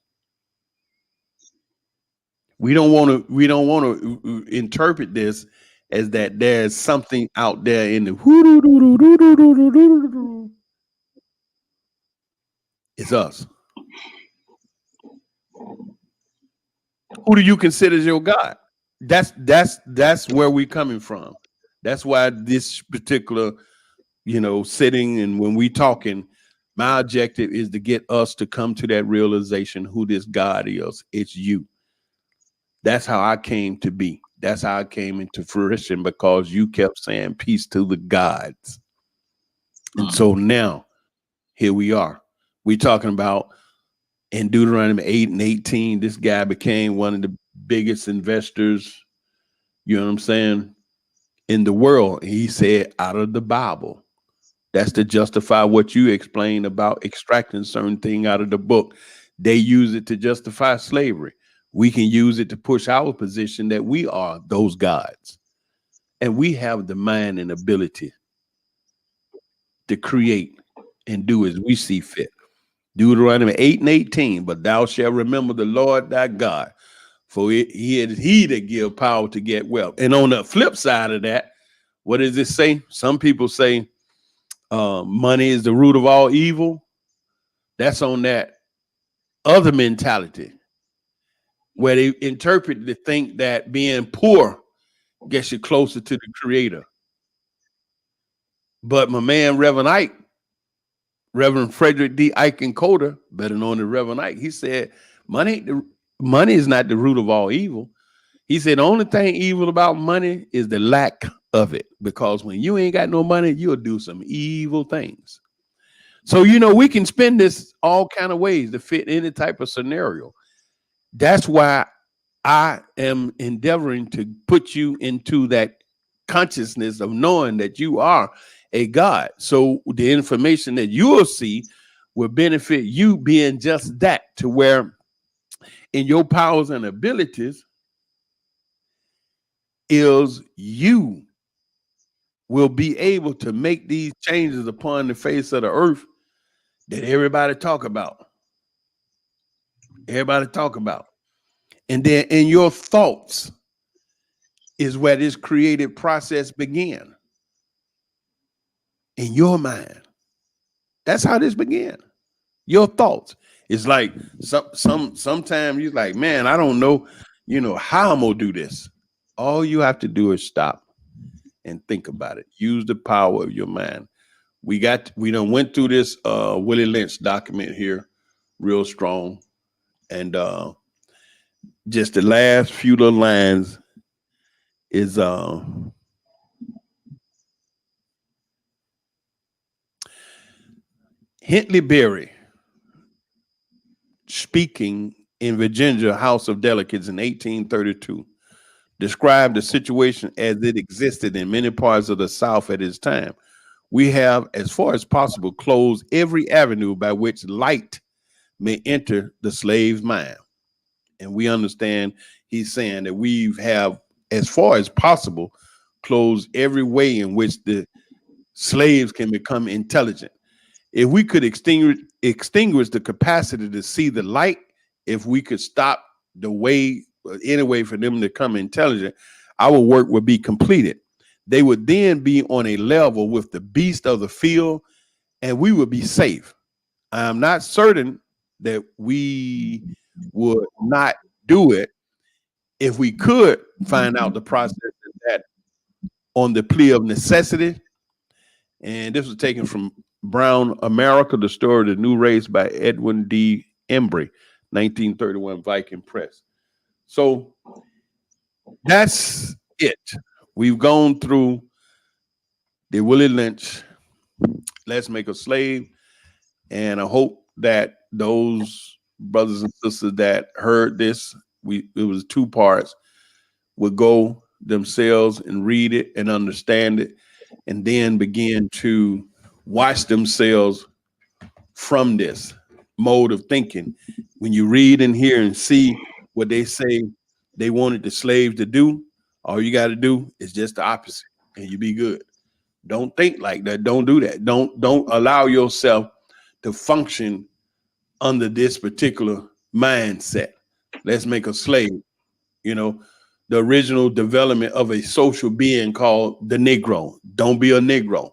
We don't want to interpret this as that there's something out there in the it's us. Who do you consider your God? That's where we're coming from. That's why this particular, sitting and when we talking, my objective is to get us to come to that realization who this God is. It's you. That's how I came to be. That's how I came into fruition, because you kept saying peace to the gods. And so now here we are. We're talking about in Deuteronomy 8 and 18, this guy became one of the biggest investors, you know what I'm saying, in the world. He said out of the Bible. That's to justify what you explained about extracting certain thing out of the book. They use it to justify slavery. We can use it to push our position that we are those gods. And we have the mind and ability to create and do as we see fit. Deuteronomy 8:18, but thou shalt remember the Lord thy God, for he is he that give power to get wealth. And on the flip side of that, what does it say? Some people say money is the root of all evil. That's on that other mentality where they interpret to think that being poor gets you closer to the creator. But my man, Reverend Frederick D. Eichen-Coder, better known as Reverend Ike, he said, money is not the root of all evil. He said the only thing evil about money is the lack of it, because when you ain't got no money, you'll do some evil things. So, we can spend this all kind of ways to fit any type of scenario. That's why I am endeavoring to put you into that consciousness of knowing that you are a God. So the information that you will see will benefit you being just that, to where in your powers and abilities is you will be able to make these changes upon the face of the earth that everybody talk about. And then in your thoughts is where this creative process began. In your mind. That's how this began. Your thoughts. It's like sometimes you're like, man, I don't know, how I'm gonna do this. All you have to do is stop and think about it. Use the power of your mind. We done went through this Willie Lynch document here real strong. And just the last few little lines is Hinckley Berry, speaking in Virginia House of Delegates in 1832, described the situation as it existed in many parts of the South at his time. We have, as far as possible, closed every avenue by which light may enter the slave's mind. And we understand he's saying that we have, as far as possible, closed every way in which the slaves can become intelligent. If we could extinguish the capacity to see the light, if we could stop the way, any way for them to become intelligent, our work would be completed. They would then be on a level with the beast of the field, and we would be safe. I'm not certain that we would not do it if we could find out the process of that on the plea of necessity. And this was taken from Brown America, the Story of the New Race by Edwin D. Embry, 1931 Viking Press. So that's it. We've gone through the Willie Lynch, Let's Make a Slave. And I hope that those brothers and sisters that heard this, it was 2 parts, would go themselves and read it and understand it, and then begin to watch themselves from this mode of thinking. When you read and hear and see what they say they wanted the slaves to do, all you got to do is just the opposite, and you be good. Don't think like that. Don't do that. Don't allow yourself to function under this particular mindset. Let's make a slave. The original development of a social being called the Negro. Don't be a Negro.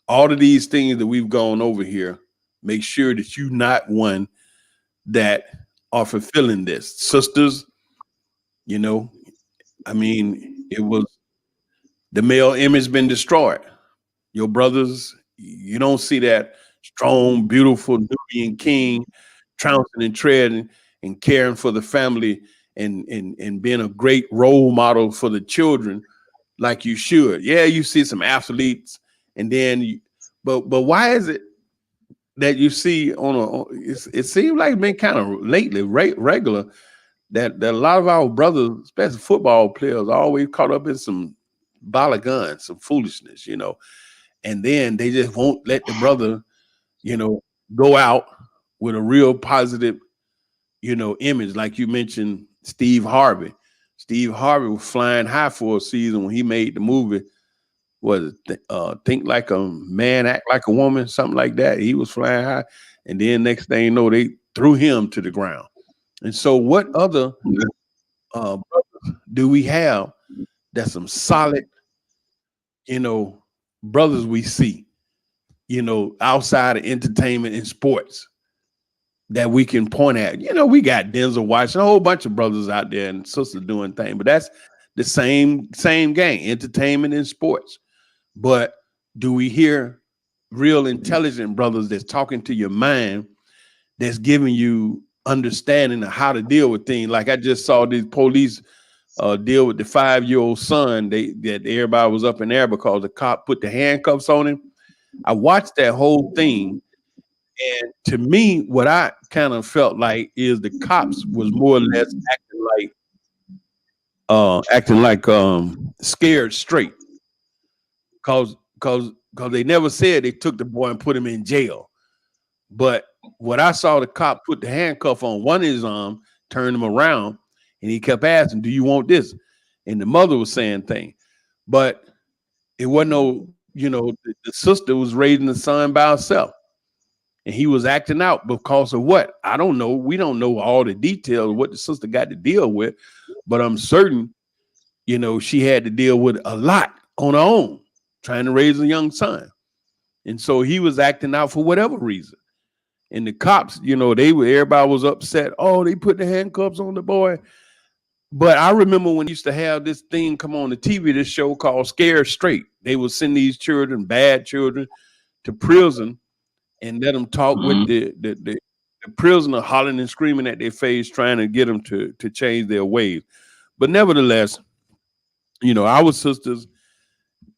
All of these things that we've gone over here, make sure that you're not one that are fulfilling this. Sisters, it was the male image been destroyed. Your brothers, you don't see that strong, beautiful Nubian king trouncing and treading and caring for the family and being a great role model for the children like you should. Yeah, you see some athletes, and then but why is it that you see it seems like been kind of lately regular that a lot of our brothers, especially football players, are always caught up in some balagans, some foolishness, and then they just won't let the brother, go out with a real positive, image. Like you mentioned, Steve Harvey. Steve Harvey was flying high for a season when he made the movie think like a man, act like a woman, something like that. He was flying high, and then next thing you know, they threw him to the ground. And so, what other brothers do we have that's some solid, brothers we see, outside of entertainment and sports that we can point at? We got Denzel Washington, a whole bunch of brothers out there and sisters doing things, but that's the same game, entertainment and sports. But do we hear real intelligent brothers that's talking to your mind, that's giving you understanding of how to deal with things? Like I just saw these police deal with the 5-year-old son. That everybody was up in there because the cop put the handcuffs on him. I watched that whole thing, and to me, what I kind of felt like is the cops was more or less acting like scared straight, cause they never said they took the boy and put him in jail. But what I saw, the cop put the handcuff on one of his arm, turned him around, and he kept asking, "Do you want this?" And the mother was saying things, but it wasn't no, the sister was raising the son by herself, and he was acting out because of what? I don't know. We don't know all the details of what the sister got to deal with, but I'm certain, she had to deal with a lot on her own, trying to raise a young son. And so he was acting out for whatever reason. And the cops, everybody was upset. Oh, they put the handcuffs on the boy. But I remember when they used to have this thing come on the TV, this show called Scared Straight. They would send these children, bad children, to prison and let them talk with the prisoner, hollering and screaming at their face, trying to get them to change their ways. But nevertheless, our sisters,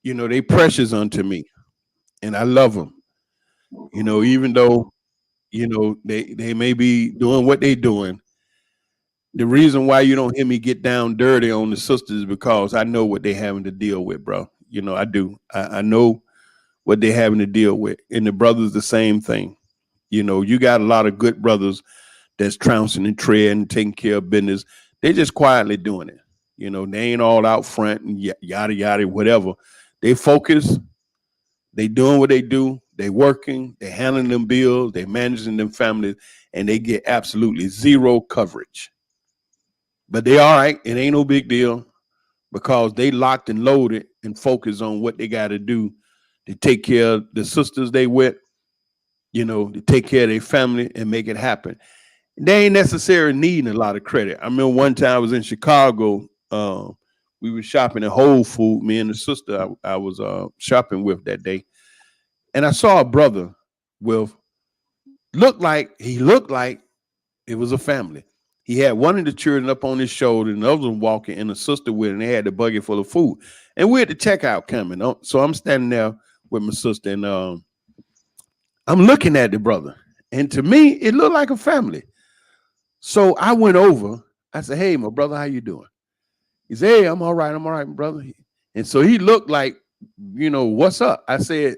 they precious unto me, and I love them. Even though, they may be doing what they're doing. The reason why you don't hear me get down dirty on the sisters is because I know what they're having to deal with, bro. I do. I know what they're having to deal with. And the brothers, the same thing. You got a lot of good brothers that's trouncing and treading, taking care of business. They're just quietly doing it. They ain't all out front and yada, yada, whatever. They focus. They doing what they do. They working. They handling them bills. They managing them families. And they get absolutely zero coverage. But they all right. It ain't no big deal because they locked and loaded and focused on what they got to do to take care of the sisters they with, to take care of their family and make it happen. They ain't necessarily needing a lot of credit. I remember one time I was in Chicago. We were shopping at Whole Foods, me and the sister I was shopping with that day. And I saw a brother looked like it was a family. He had one of the children up on his shoulder and the other one walking and a sister with it, and they had the buggy full of food. And we're at the checkout coming. So I'm standing there with my sister, and I'm looking at the brother. And to me, it looked like a family. So I went over. I said, "Hey, my brother, how you doing?" He said, "Hey, I'm all right, brother." And so he looked like, "What's up?" I said,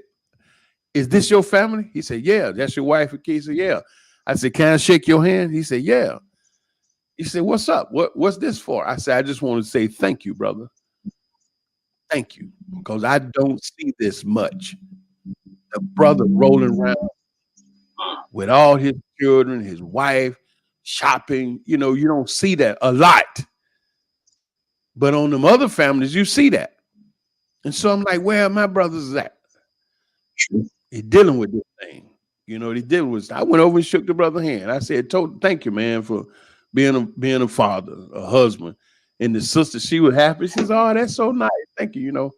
"Is this your family?" He said, "Yeah." "That's your wife and kids?" He said, "Yeah." I said, "Can I shake your hand?" He said, "Yeah." He said, "What's up? What's this for?" I said, "I just want to say thank you, brother. Thank you. Because I don't see this much. A brother rolling around with all his children, his wife, shopping. You don't see that a lot. But on them other families, you see that." And so I'm like, where are my brothers at? They're dealing with this thing. They dealing with. I went over and shook the brother's hand. I said, "Thank you, man, for being a father, a husband." And the sister, she was happy. She says, "Oh, that's so nice. Thank you."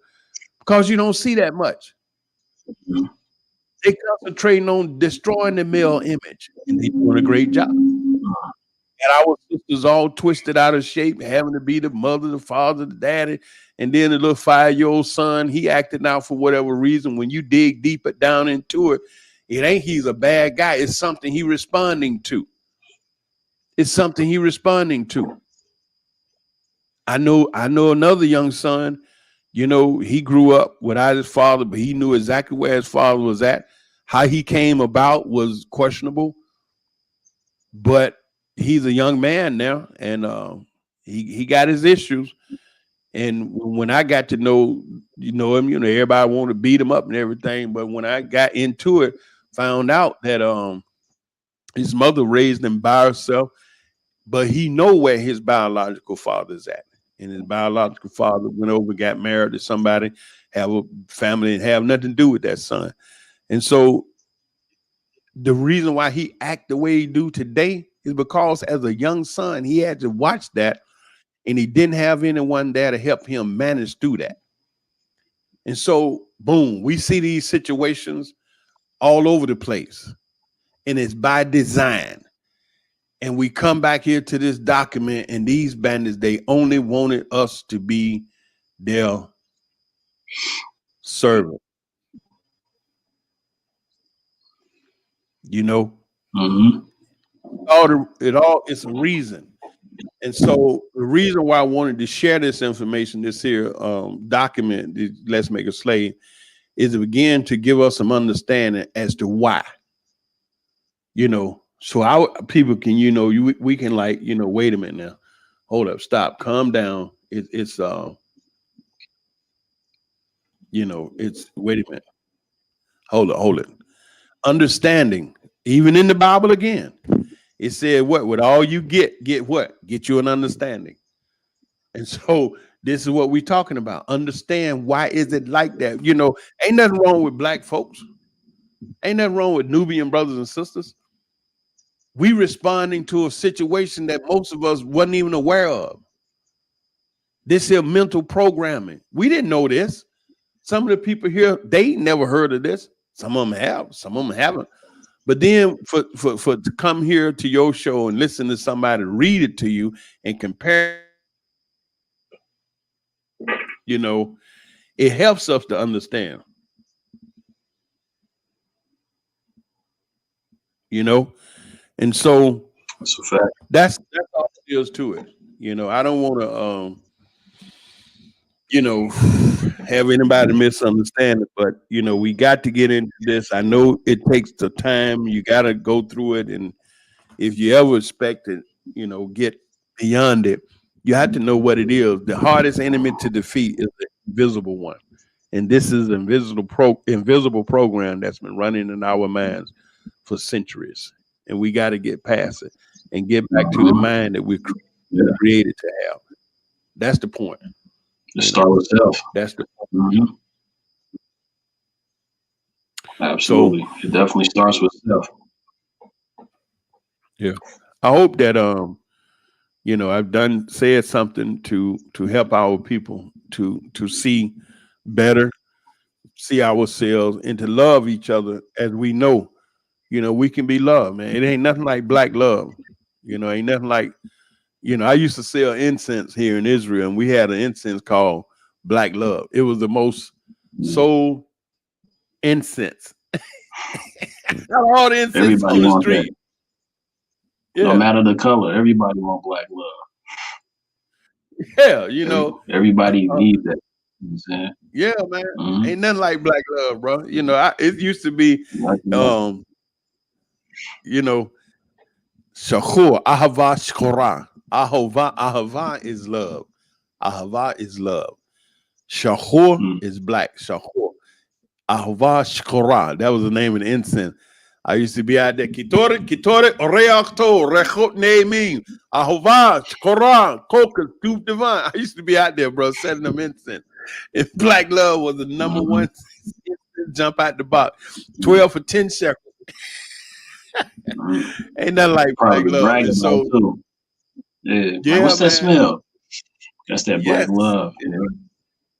Because you don't see that much. They concentrating on destroying the male image, and they're doing a great job. And our sisters all twisted out of shape, having to be the mother, the father, the daddy, and then the little 5-year-old son, he acting out for whatever reason. When you dig deeper down into it, it ain't he's a bad guy. It's something he responding to. It's something he responding to. I know another young son, he grew up without his father, but he knew exactly where his father was at. How he came about was questionable, but he's a young man now, and he got his issues, And when I got to know, him, everybody wanted to beat him up and everything. But when I got into it, found out that his mother raised him by herself, but he know where his biological father's at. And his biological father went over, got married to somebody, have a family, and have nothing to do with that son. And so the reason why he act the way he do today is because as a young son, he had to watch that, and he didn't have anyone there to help him manage through that. And so, boom, we see these situations all over the place, and it's by design. And we come back here to this document, and these bandits, they only wanted us to be their servant. Mm-hmm. It's a reason. And so the reason why I wanted to share this information, this here document, Let's Make a Slave, is to begin to give us some understanding as to why. So our people can, we can wait a minute now. Hold up, stop, calm down. It's wait a minute. Hold it. Understanding, even in the Bible again, it said what? With all you get what? Get you an understanding. And so this is what we're talking about. Understand why is it like that? Ain't nothing wrong with black folks. Ain't nothing wrong with Nubian brothers and sisters. We responding to a situation that most of us wasn't even aware of. This here mental programming. We didn't know this. Some of the people here, they never heard of this. Some of them have, some of them haven't. But then for to come here to your show and listen to somebody read it to you and compare, it helps us to understand. And so That's a fact. That's all there is to it. I don't want to have anybody misunderstand it, but we got to get into this. I know it takes the time. You got to go through it, and if you ever expect to, get beyond it, you have to know what it is. The hardest enemy to defeat is the invisible one, and this is an invisible program that's been running in our minds for centuries, and we got to get past it and get back to the mind that we're created to have. That's the point. Just start with self. That's the point. Mm-hmm. Absolutely. So, it definitely starts with self. Yeah. I hope that I've said something to help our people to see better, see ourselves, and to love each other as we know. We can be loved, man. It ain't nothing like black love. Ain't nothing like, I used to sell incense here in Israel, and we had an incense called Black Love. It was the most sold incense. All the incense everybody on the street. Yeah. No matter the color, everybody want black love. Yeah, everybody needs that. Yeah, man. Mm-hmm. Ain't nothing like black love, bro. It used to be, Shachur, Ahava, Shkora. Ahava is love. Ahava is love. Shachur is black. Shachur. Ahava, Shkora. That was the name of the incense. I used to be out there. Kitore, Reakto, Rechot Neimim, Ahava, Shkora, Kokas, Tube Divine. I used to be out there, bro, setting them incense. If black love was the number one jump out the box, 12 for 10 shekels. Ain't nothing like black love. So, yeah. What's that smell? That's that black love.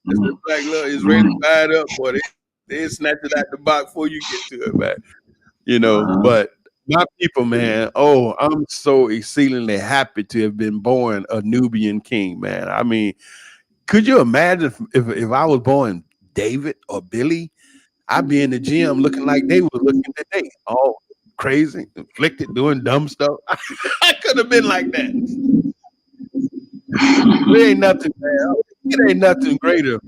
That's that black love is ready to buy it up, boy. They snatch it out the box before you get to it, man. But my people, man, I'm so exceedingly happy to have been born a Nubian king, man. I mean, could you imagine if I was born David or Billy? I'd be in the gym looking like they were looking today, all crazy, inflicted, doing dumb stuff. I could have been like that. It ain't nothing, man. It ain't nothing greater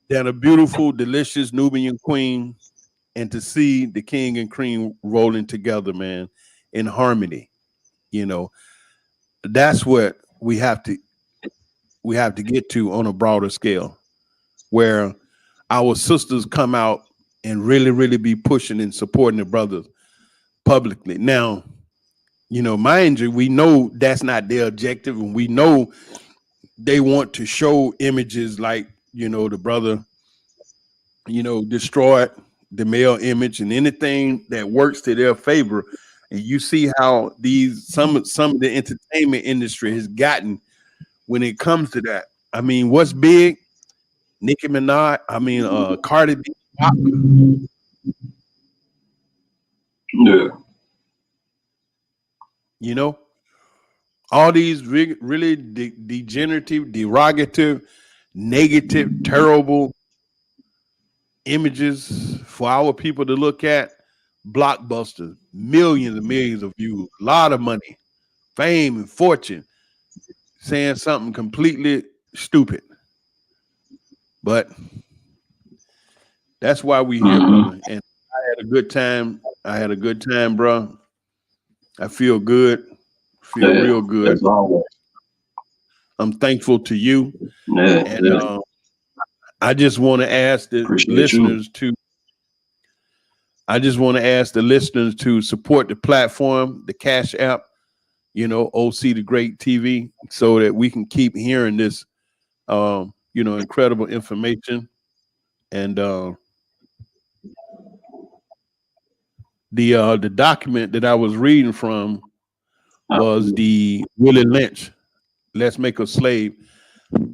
than a beautiful, delicious Nubian queen, and to see the king and queen rolling together, man, in harmony. That's what we have to we have to get to on a broader scale, where our sisters come out and really be pushing and supporting the brothers publicly. Now, mind you, we know that's not their objective, and we know they want to show images like, the brother, destroyed the male image and anything that works to their favor. And you see how some of the entertainment industry has gotten when it comes to that. I mean, what's big? Nicki Minaj, Cardi B. Yeah. All these really degenerative, derogative, negative, terrible images for our people to look at. Blockbusters, millions and millions of views, a lot of money, fame and fortune, saying something completely stupid. But that's why we here, brother. And I had a good time. Bro. I feel good. Real good. I'm thankful to you. I just want to ask the listeners to support the platform, the Cash App, OCTheGreatTV, so that we can keep hearing this, incredible information. And the document that I was reading from was the Willie Lynch, Let's Make a Slave.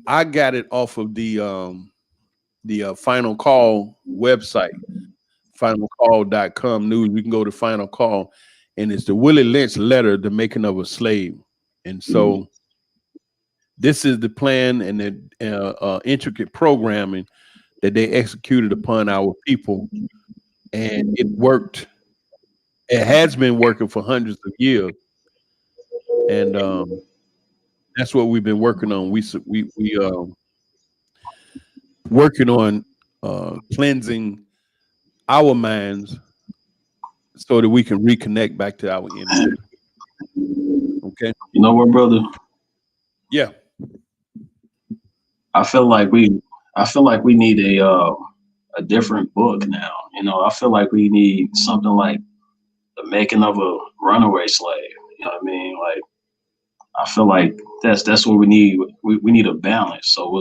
I got it off of the Final Call website, finalcall.com news. We can go to Final Call, and it's the Willie Lynch letter, The Making of a Slave. And so this is the plan and the intricate programming that they executed upon our people. And it worked. It has been working for hundreds of years. And that's what we've been working on. We working on cleansing our minds so that we can reconnect back to our inner. Okay. You know what, brother? Yeah. I feel like we need a different book now. I feel like we need something like The Making of a Runaway Slave. You know what I mean? Like, I feel like that's what we need. We need a balance. So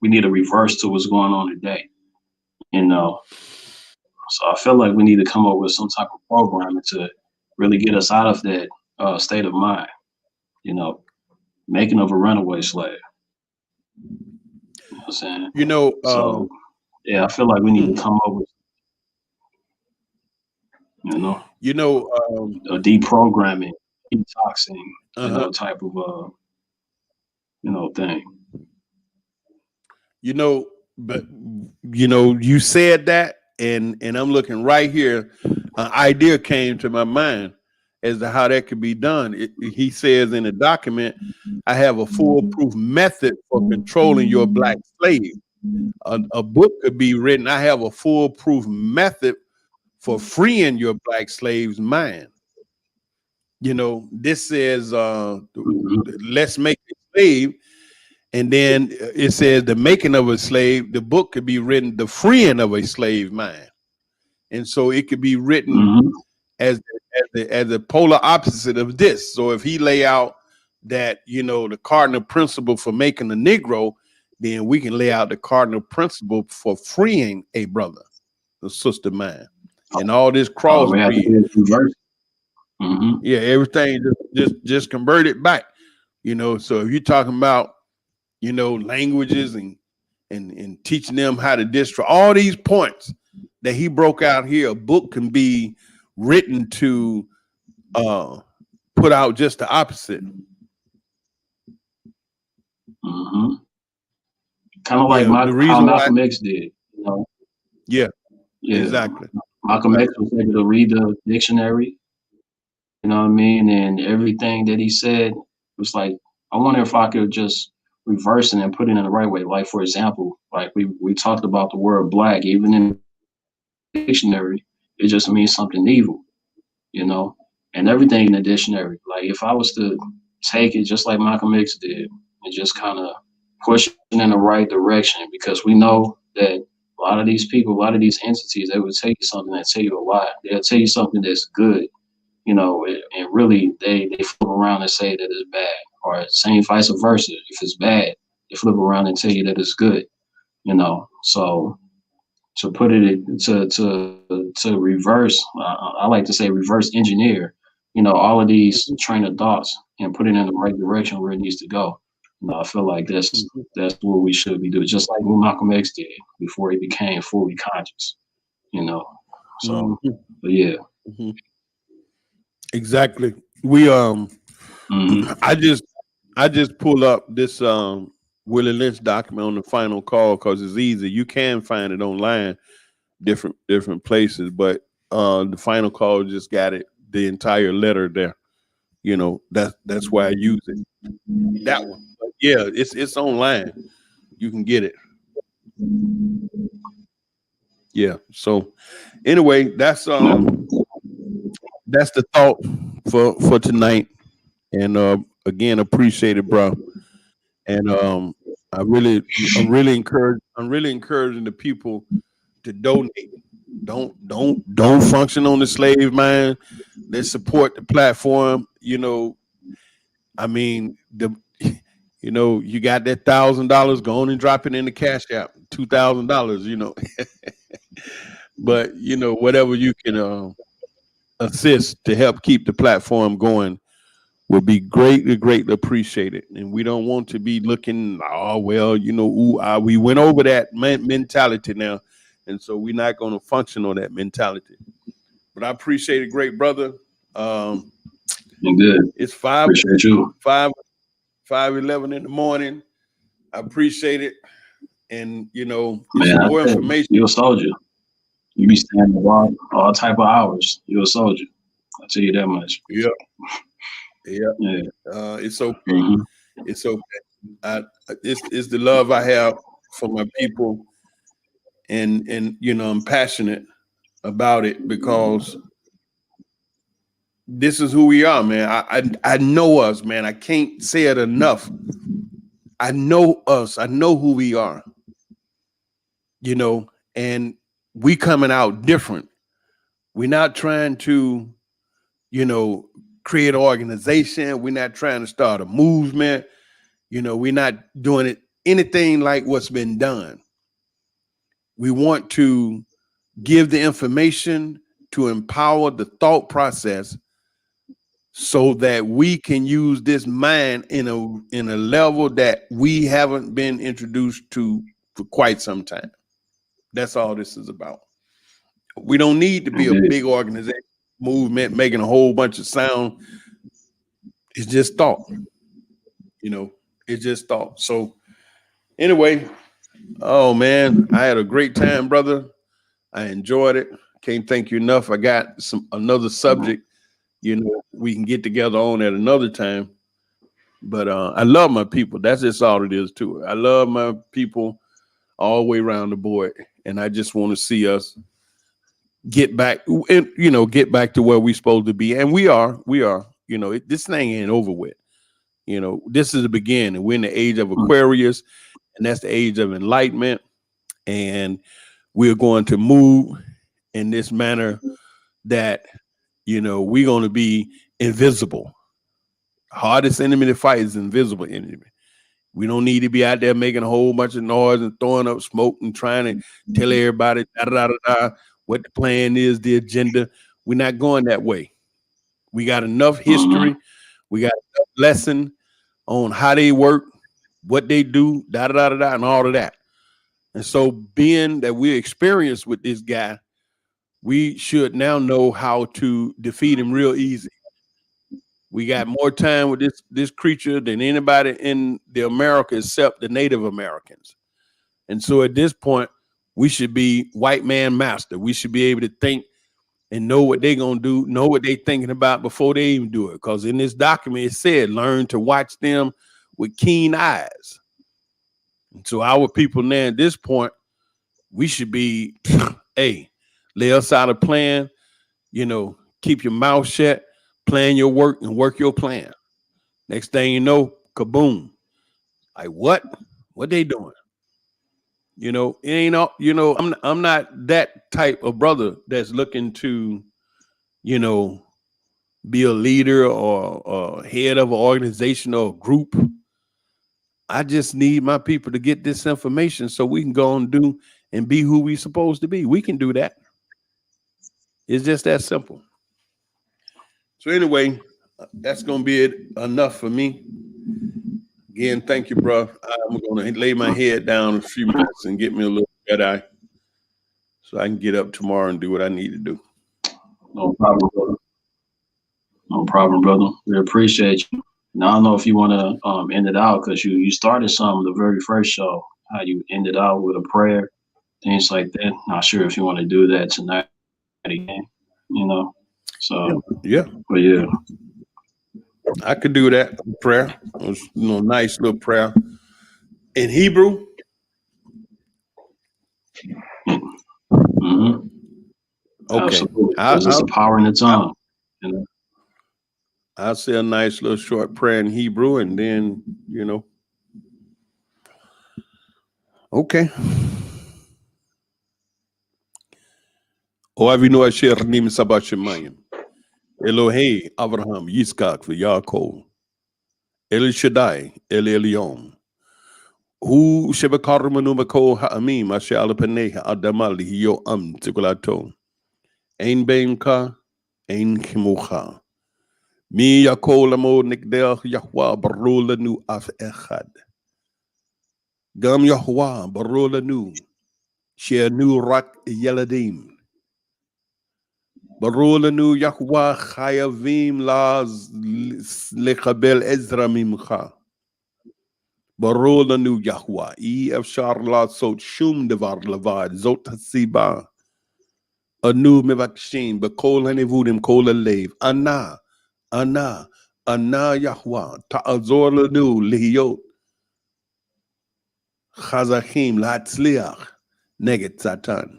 we need a reverse to what's going on today. So I feel like we need to come up with some type of programming to really get us out of that state of mind. Making of a runaway slave. You know what I'm saying? So yeah, I feel like we need to come up with a deprogramming, detoxing, type of thing. But you said that, and I'm looking right here. An idea came to my mind as to how that could be done. He says in the document, I have a foolproof method for controlling your black slave. A book could be written, I have a foolproof method for freeing your black slave's mind. This says, let's make a slave. And then it says the making of a slave. The book could be written, the freeing of a slave mind. And so it could be written as a polar opposite of this. So if he lay out that, the cardinal principle for making a Negro, then we can lay out the cardinal principle for freeing a brother, a sister mind. And all this crossbreed. Yeah, everything just convert it back. So if you're talking about, languages and teaching them how to destroy all these points that he broke out here, a book can be written to put out just the opposite. Kind of like how Malcolm X did. Yeah, exactly. Malcolm X was able to read the dictionary, you know what I mean, and everything that he said was like, I wonder if I could just reverse it and put it in the right way. Like, for example, like we talked about the word black, even in the dictionary, it just means something evil, and everything in the dictionary. Like, if I was to take it just like Malcolm X did and just kind of pushing in the right direction, because we know that a lot of these people, a lot of these entities, they will tell you something that tell you a lie. They'll tell you something that's good, and really they flip around and say that it's bad, or same vice versa. If it's bad, they flip around and tell you that it's good, So to put it to reverse, I like to say reverse engineer, all of these train of thoughts and put it in the right direction where it needs to go. I feel like that's what we should be doing, just like what Malcolm X did before he became fully conscious. So, but yeah. Mhm. Exactly. We Mhm. I just pull up this Willie Lynch document on the final call because it's easy. You can find it online, different places, but the final call just got it, the entire letter there. That's why I use it. That one. But yeah, it's online. You can get it. Yeah. So anyway, that's the thought for tonight. And again, appreciate it, bro. And I'm really encouraging the people to donate. Don't function on the slave mind. Let's support the platform. I mean, you got that $1,000, go on and drop it in the cash app. $2,000, but whatever you can assist to help keep the platform going will be greatly appreciated. And we don't want to be looking, we went over that mentality now. And so we're not going to function on that mentality. But I appreciate it, great brother. You're good. It's Appreciate you. 5:11 in the morning. I appreciate it. And, Man, more information. You're a soldier. You be standing all type of hours. You're a soldier. I'll tell you that much. Yeah. It's okay. Mm-hmm. It's okay. It's the love I have for my people, and I'm passionate about it because this is who we are, man. I know us, man. I can't say it enough. I know us. I know who we are. And we coming out different. We're not trying to, create an organization. We're not trying to start a movement. We're not doing it anything like what's been done. We want to give the information to empower the thought process so that we can use this mind in a level that we haven't been introduced to for quite some time. That's all this is about. We don't need to be a big organization, movement, making a whole bunch of sound. It's just thought. It's just thought. So anyway, oh man, I had a great time, brother. I enjoyed it. Can't thank you enough. I got another subject, we can get together on at another time. But I love my people. That's just all it is to it. I love my people all the way around the board. And I just want to see us get back and, get back to where we're supposed to be. And we are, this thing ain't over with. This is the beginning. We're in the age of Aquarius, and that's the age of enlightenment. And we're going to move in this manner that, we're going to be invisible. Hardest enemy to fight is invisible enemy. We don't need to be out there making a whole bunch of noise and throwing up smoke and trying to tell everybody what the plan is, the agenda. We're not going that way. We got enough history. We got enough lesson on how they work, what they do, and all of that. And so being that we're experienced with this guy, we should now know how to defeat him real easy. We got more time with this creature than anybody in the America except the Native Americans. And so at this point, we should be white man master. We should be able to think and know what they're going to do, know what they're thinking about before they even do it. Because in this document, it said, learn to watch them with keen eyes. And so our people now at this point, we should be, hey, lay us out a plan, keep your mouth shut, plan your work and work your plan. Next thing you know, kaboom. Like what? What they doing? You know, it ain't all, you know, I'm not that type of brother that's looking to, you know, be a leader or head of an organization or a group. I just need my people to get this information so we can go and do and be who we supposed to be. We can do that. It's just that simple. So anyway, that's gonna be it enough for me. Again, thank you, bro. I'm gonna lay my head down a few minutes and get me a little red eye so I can get up tomorrow and do what I need to do. No problem, brother. No problem, brother. We appreciate you. Now I don't know if you want to end it out because you started some the very first show. How you ended out with a prayer, things like that. Not sure if you want to do that tonight again. You know, so yeah. But yeah, I could do that prayer. It was, you know, nice little prayer in Hebrew. mm-hmm. Okay, absolutely. Because it's the power in the tongue. You know? I'll say a nice little short prayer in Hebrew, and then, you know. Okay. O Avinu Asher Nim Sabat Shemayim, Elohei Avraham Yitzchak v'Yaakov, El Shaddai El Elyon, Hu Shebekarmanu Makol Ha'amim Asher Al Panei Ha'adama Lihiyo Am Tikulato, Ein Beinka, Ein Chimucha, Mi Yakol Amo Nikdeh Yahweh Barul Lanu Af Echad, Gam Yahweh Barul Lanu, She'anu Rak Yeladim, Barulanu Yahweh Chayavim Laz Lechabel Ezra Mimcha. Barulanu Yahweh Efshar La Sot Shum Devar Lavad Zot Hasiba Anu Mevakshim Bekol Hanevudim Kol Alev Ana Yahweh Ta'azor Lanu Lihiyot Chazachim Latzliach Neget Satan.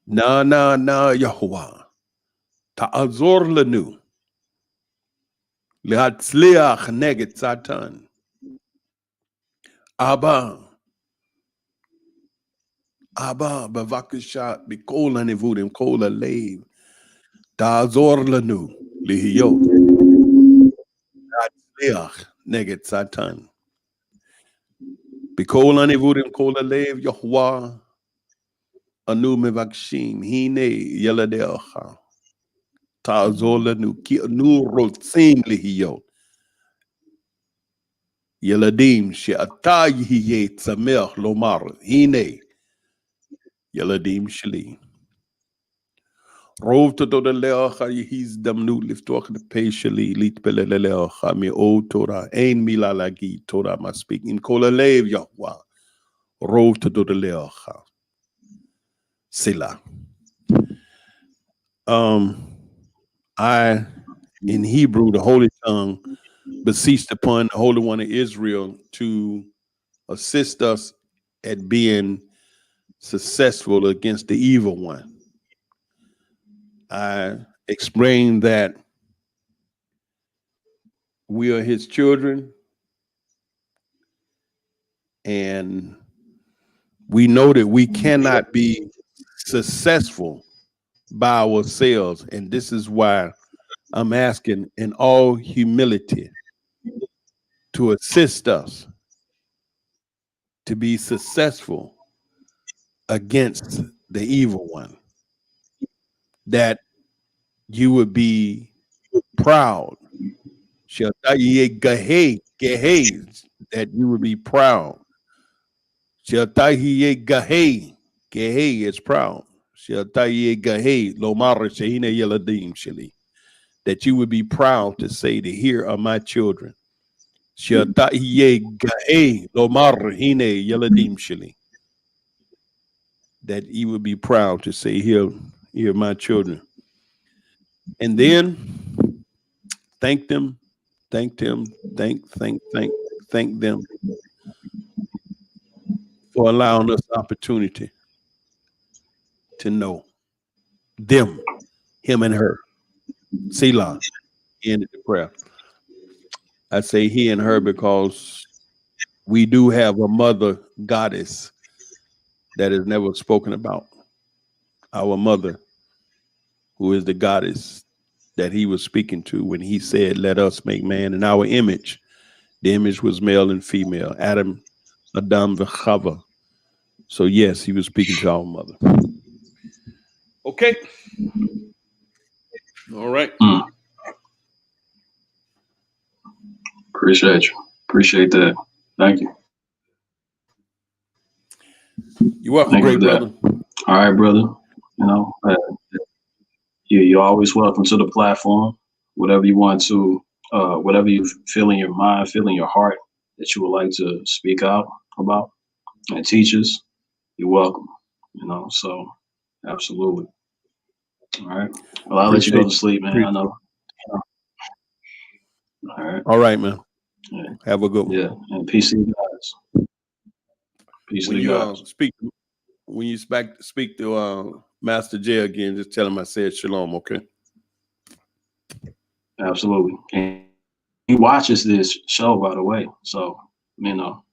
Na Yahweh Ta'azor lanu Lehatzliach neget Satan. Abba bevakasha b'kol hanevudim kol halev Ta'azor lanu lihiyot Lehatzliach neget Satan. B'kol hanevudim kol halev Yahuwah anu mevakshim hine yeladecha Ta'azor lanu ki anu rotzim lihiyot Yeladim she'ata yihye tzamech lomar hine Yeladim sheli. Rov todod lecha yehiz damnu liftoch lepe sheli litpele lecha me'o Torah ein mila lagi Torah maspik in kol halev Yahweh rov todod lecha Selah. I in Hebrew the Holy Tongue beseeched upon the Holy One of Israel to assist us at being successful against the evil one. I explained that we are his children and we know that we cannot be successful by ourselves. And this is why I'm asking in all humility to assist us to be successful against the evil one, that you would be proud, that you would be proud. Is proud. That you would be proud to say that here are my children. That you would be proud to say here are my children. And then thank them for allowing us the opportunity to know them, him and her. Selah, ended the prayer. I say he and her because we do have a mother goddess that is never spoken about. Our mother, who is the goddess that he was speaking to when he said, "Let us make man in our image." The image was male and female, Adam, Adam, Chava. So yes, he was speaking to our mother. Okay. All right. Appreciate you. Appreciate that. Thank you. You're welcome, Thank great you for that. brother. All right, brother. You know, you're always welcome to the platform. Whatever you want to, whatever you feel in your mind, feel in your heart that you would like to speak out about and teach us, you're welcome. You know, so absolutely. All right. Well, I'll let you go to sleep, man. I know. All right. All right, man. Yeah. Have a good one. Yeah. And peace to you guys. Peace When to you you guys. speak to Master J again, just tell him I said shalom, okay? Absolutely. And he watches this show, by the way. So, you know,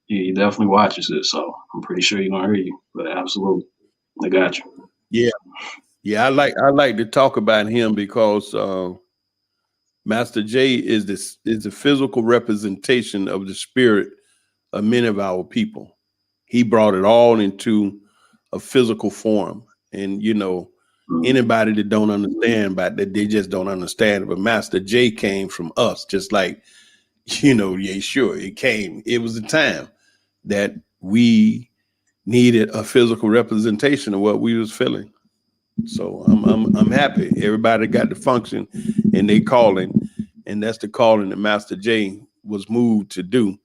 he definitely watches it. So I'm pretty sure he's gonna hear you. But absolutely. I got you. Yeah. Yeah, I like to talk about him because Master J is the physical representation of the spirit of many of our people. He brought it all into a physical form. And you know, anybody that don't understand about that, they just don't understand. But Master J came from us, just like, you know, yeah, sure, it was a time that we needed a physical representation of what we was feeling. So I'm happy everybody got the function and they calling, and that's the calling that Master J was moved to do,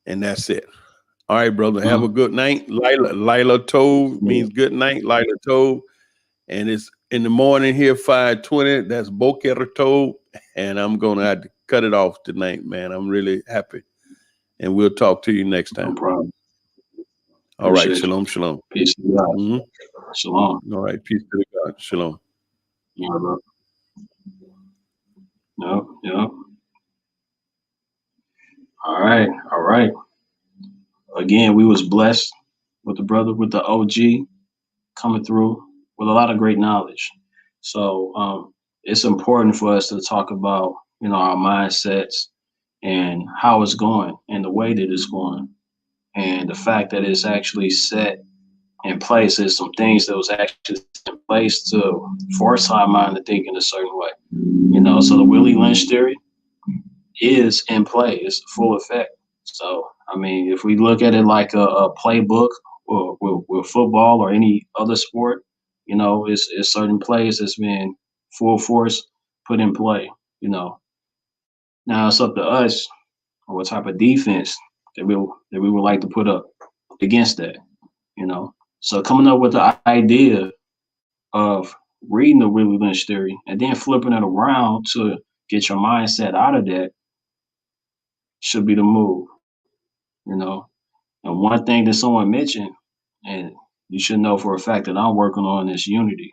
and that's it. All right, brother, have a good night. Lila Tove means good night, Lila Tove, and it's in the morning here 5:20. That's Boker Tove, and I'm gonna have to cut it off tonight, man. I'm really happy, and we'll talk to you next time. No problem. All right, Appreciate shalom, you. shalom. Peace to God. Shalom. All right, peace to the God. Shalom. Yeah, bro. Yep. All right. All right. Again, we was blessed with the brother, with the OG coming through with a lot of great knowledge. So it's important for us to talk about, you know, our mindsets and how it's going and the way that it's going. And the fact that it's actually set in place is some things that was actually in place to force our mind to think in a certain way. You know, so the Willie Lynch theory is in play. It's full effect. So, I mean, if we look at it like a playbook or with football or any other sport, you know, it's certain plays that's been full force put in play, you know. Now it's up to us or what type of defense that we would like to put up against that, you know. So coming up with the idea of reading the Willie Lynch theory and then flipping it around to get your mindset out of that should be the move, you know. And one thing that someone mentioned, and you should know for a fact that I'm working on this unity,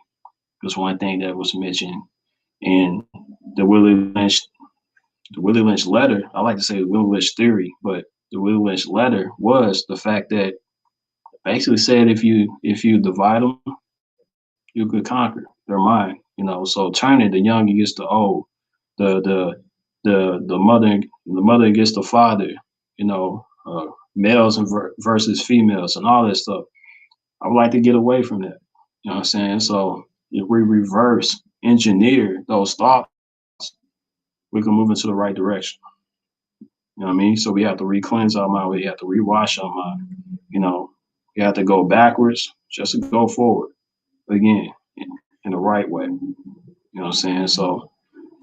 because one thing that was mentioned in the Willie Lynch letter, I like to say the Willie Lynch theory, but the Willie Lynch letter was the fact that basically said if you divide them, you could conquer their mind. You know, so turning the young against the old, the mother against the father. You know, males and versus females and all that stuff. I would like to get away from that. You know what I'm saying? So if we reverse engineer those thoughts, we can move into the right direction. You know what I mean? So we have to re-cleanse our mind. We have to rewash our mind. You know, you have to go backwards just to go forward again in the right way. You know what I'm saying? So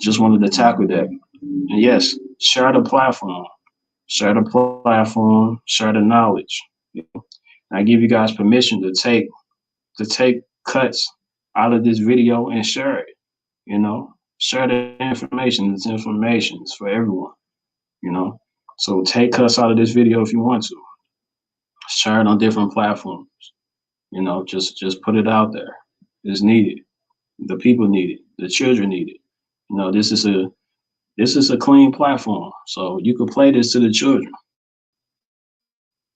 just wanted to tackle that. And yes, share the platform. Share the platform, share the knowledge. You know? I give you guys permission to take cuts out of this video and share it. You know, share the information. This information is for everyone. You know, so take cuts out of this video if you want to. Share it on different platforms. You know, just put it out there. It's needed. The people need it. The children need it. You know, this is a clean platform, so you can play this to the children.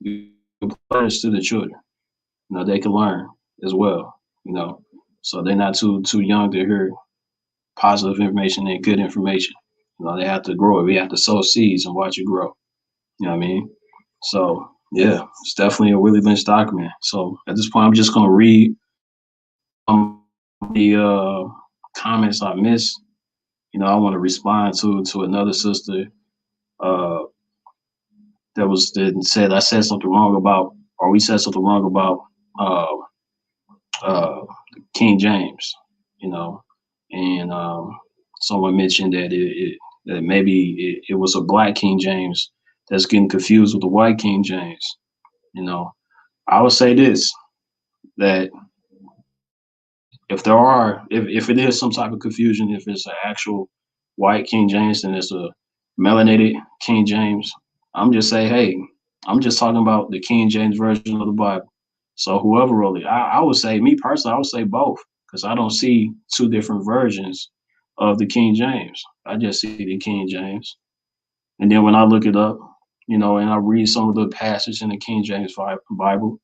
you learn to the children. You know, they can learn as well. You know, so they're not too young to hear positive information and good information. You know, they have to grow it. We have to sow seeds and watch it grow. You know what I mean? So yeah, it's definitely a Willie Lynch document. So at this point, I'm just gonna read the comments I missed. You know, I want to respond to another sister uh, that said I said something wrong about, or we said something wrong about uh, King James. You know, and someone mentioned that that maybe it was a black King James that's getting confused with the white King James. You know, I would say this, that if it is some type of confusion, if it's an actual white King James and it's a melanated King James, I'm just saying, hey, I'm just talking about the King James version of the Bible. So whoever wrote it, I would say, me personally, I would say both, because I don't see two different versions of the King James. I just see the King James. And then when I look it up, you know, and I read some of the passages in the King James Bible,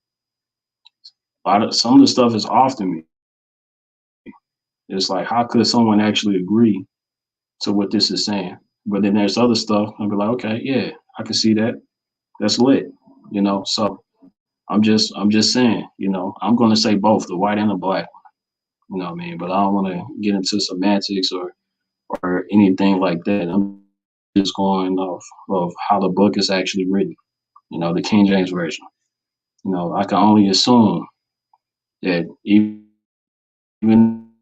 some of the stuff is off to me. It's like, how could someone actually agree to what this is saying? But then there's other stuff. I'll be like, okay, yeah, I can see that. That's lit, you know. So I'm just saying, you know, I'm gonna say both, the white and the black. You know what I mean? But I don't want to get into semantics or anything like that. I'm just going off of how the book is actually written. You know, the King James version. You know, I can only assume that even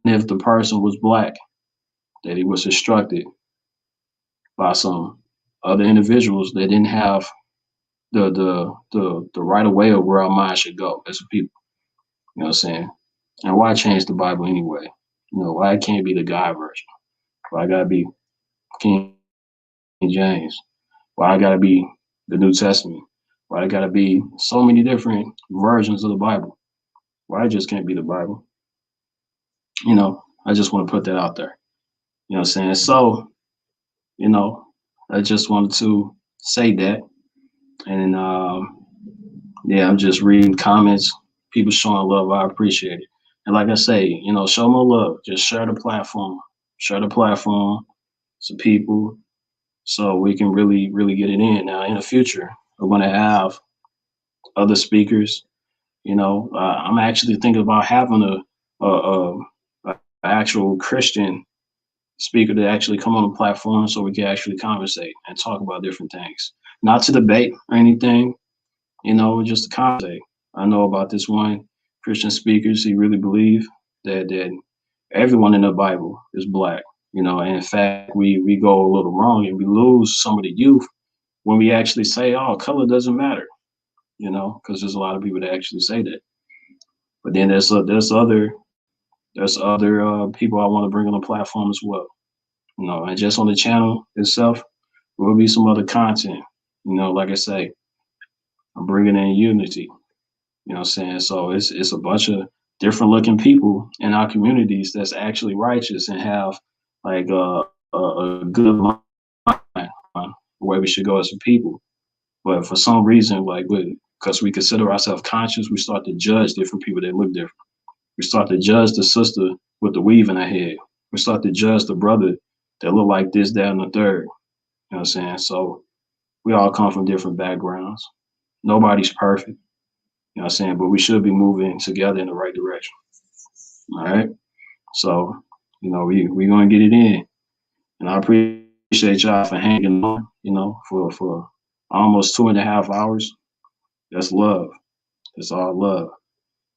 if the person was black, that he was instructed by some other individuals that didn't have the right of way of where our mind should go as a people. You know what I'm saying? And why change the Bible anyway? You know, why it can't be the God version? Why I gotta be King James? Why I gotta be the New Testament? Why I gotta be so many different versions of the Bible? Why it just can't be the Bible? You know, I just want to put that out there. You know what I'm saying? So, you know, I just wanted to say that. And yeah, I'm just reading comments, people showing love. I appreciate it. And like I say, you know, show more love. Just share the platform. Share the platform to people so we can really, really get it in. Now, in the future, we're going to have other speakers. You know, I'm actually thinking about having a actual Christian speaker to actually come on the platform so we can actually conversate and talk about different things. Not to debate or anything, you know, just to conversate. I know about this one Christian speaker. He really believed that everyone in the Bible is black, you know, and in fact, we go a little wrong and we lose some of the youth when we actually say, oh, color doesn't matter, you know, because there's a lot of people that actually say that. But then there's other people I want to bring on the platform as well, you know, and just on the channel itself, there will be some other content, you know, like I say, I'm bringing in unity. You know what I'm saying? So it's a bunch of different looking people in our communities that's actually righteous and have like a good mind on where we should go as a people. But for some reason, like because we consider ourselves conscious, we start to judge different people that look different. We start to judge the sister with the weave in her head. We start to judge the brother that look like this, that, and the third. You know what I'm saying? So we all come from different backgrounds. Nobody's perfect. You know what I'm saying? But we should be moving together in the right direction. All right. So, you know, we're gonna get it in. And I appreciate y'all for hanging on, you know, for almost 2.5 hours. That's love. It's all love.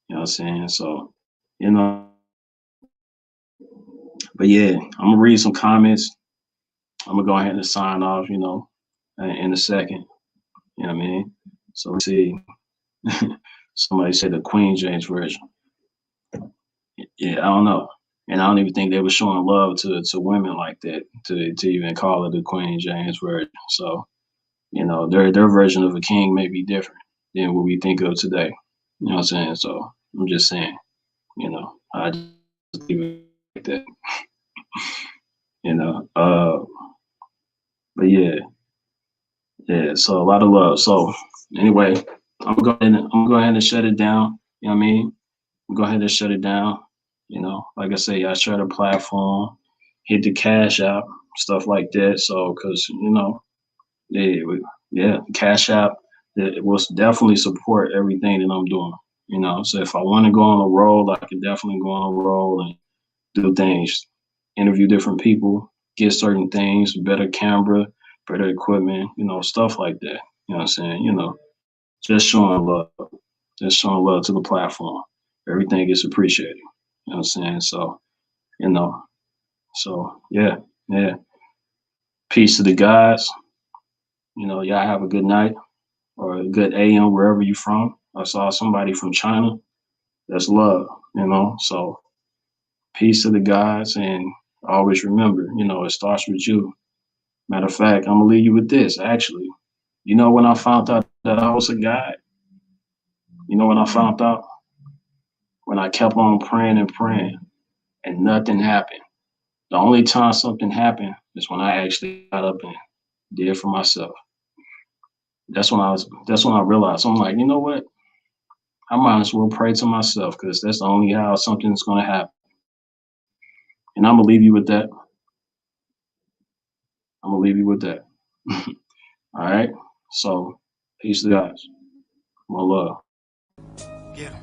You know what I'm saying? So, you know, but yeah, I'm gonna read some comments. I'm gonna go ahead and sign off, you know, in a second. You know what I mean? So let's see. Somebody said the Queen James version. Yeah, I don't know. And I don't even think they were showing love to women like that to even call it the Queen James version. So, you know, their version of a king may be different than what we think of today. You know what I'm saying? So I'm just saying, you know, I just leave it like that. You know. But yeah. Yeah, so a lot of love. So anyway, I'm going to go ahead and shut it down. You know what I mean? Go ahead and shut it down. You know, like I say, I share the platform, hit the cash app, stuff like that. So, because, you know, cash app, it will definitely support everything that I'm doing. You know, so if I want to go on a roll, I can definitely go on a roll and do things, interview different people, get certain things, better camera, better equipment, you know, stuff like that. You know what I'm saying? You know, just showing love to the platform. Everything is appreciated. You know what I'm saying? So, you know, so yeah. Peace to the Godz. You know, y'all have a good night or a good AM wherever you from. I saw somebody from China. That's love, you know. So peace to the Godz, and always remember, you know, it starts with you. Matter of fact, I'm gonna leave you with this. Actually, you know, when I found out that I was a God, you know when I found out? When I kept on praying and nothing happened. The only time something happened is when I actually got up and did for myself. That's when I realized, I'm like, you know what? I might as well pray to myself, because that's the only how something's gonna happen. And I'm gonna leave you with that. All right. So peace to the guys. More love. Yeah.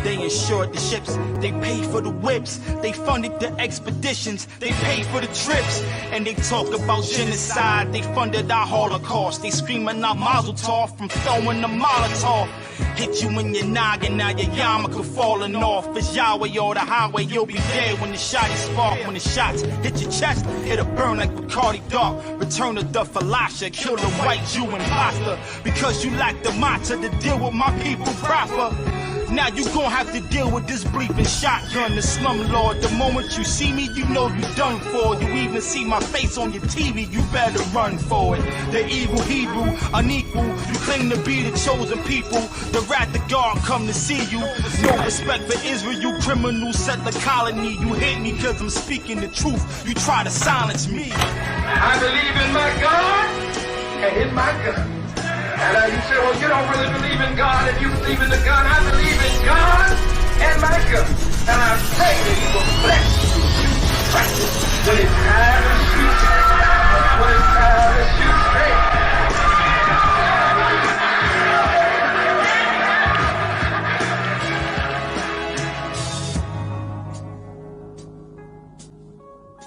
They insured the ships, they paid for the whips, they funded the expeditions, they paid for the trips, and they talk about genocide, they funded our Holocaust, they screaming out Mazel Tov from throwing the Molotov. Hit you in your noggin, now your yarmulke falling off. It's Yahweh or the highway, you'll be dead when the shotties spark. When the shots hit your chest, it'll burn like Bacardi Dark. Return of the Falasha, kill the white Jew imposter, because you lack the matzah to deal with my people proper. Now you gon' have to deal with this bleeping shotgun, the slumlord. The moment you see me, you know you done for. You even see my face on your TV, you better run for it. The evil Hebrew, unequal, you claim to be the chosen people. The wrath of God come to see you. No respect for Israel, you criminal, set the colony. You hate me cause I'm speaking the truth, you try to silence me. I believe in my God and in my gun. And you say, well, you don't really believe in God. If you believe in the gun, I believe in God and my gun. And I pray that He will bless you. When it's time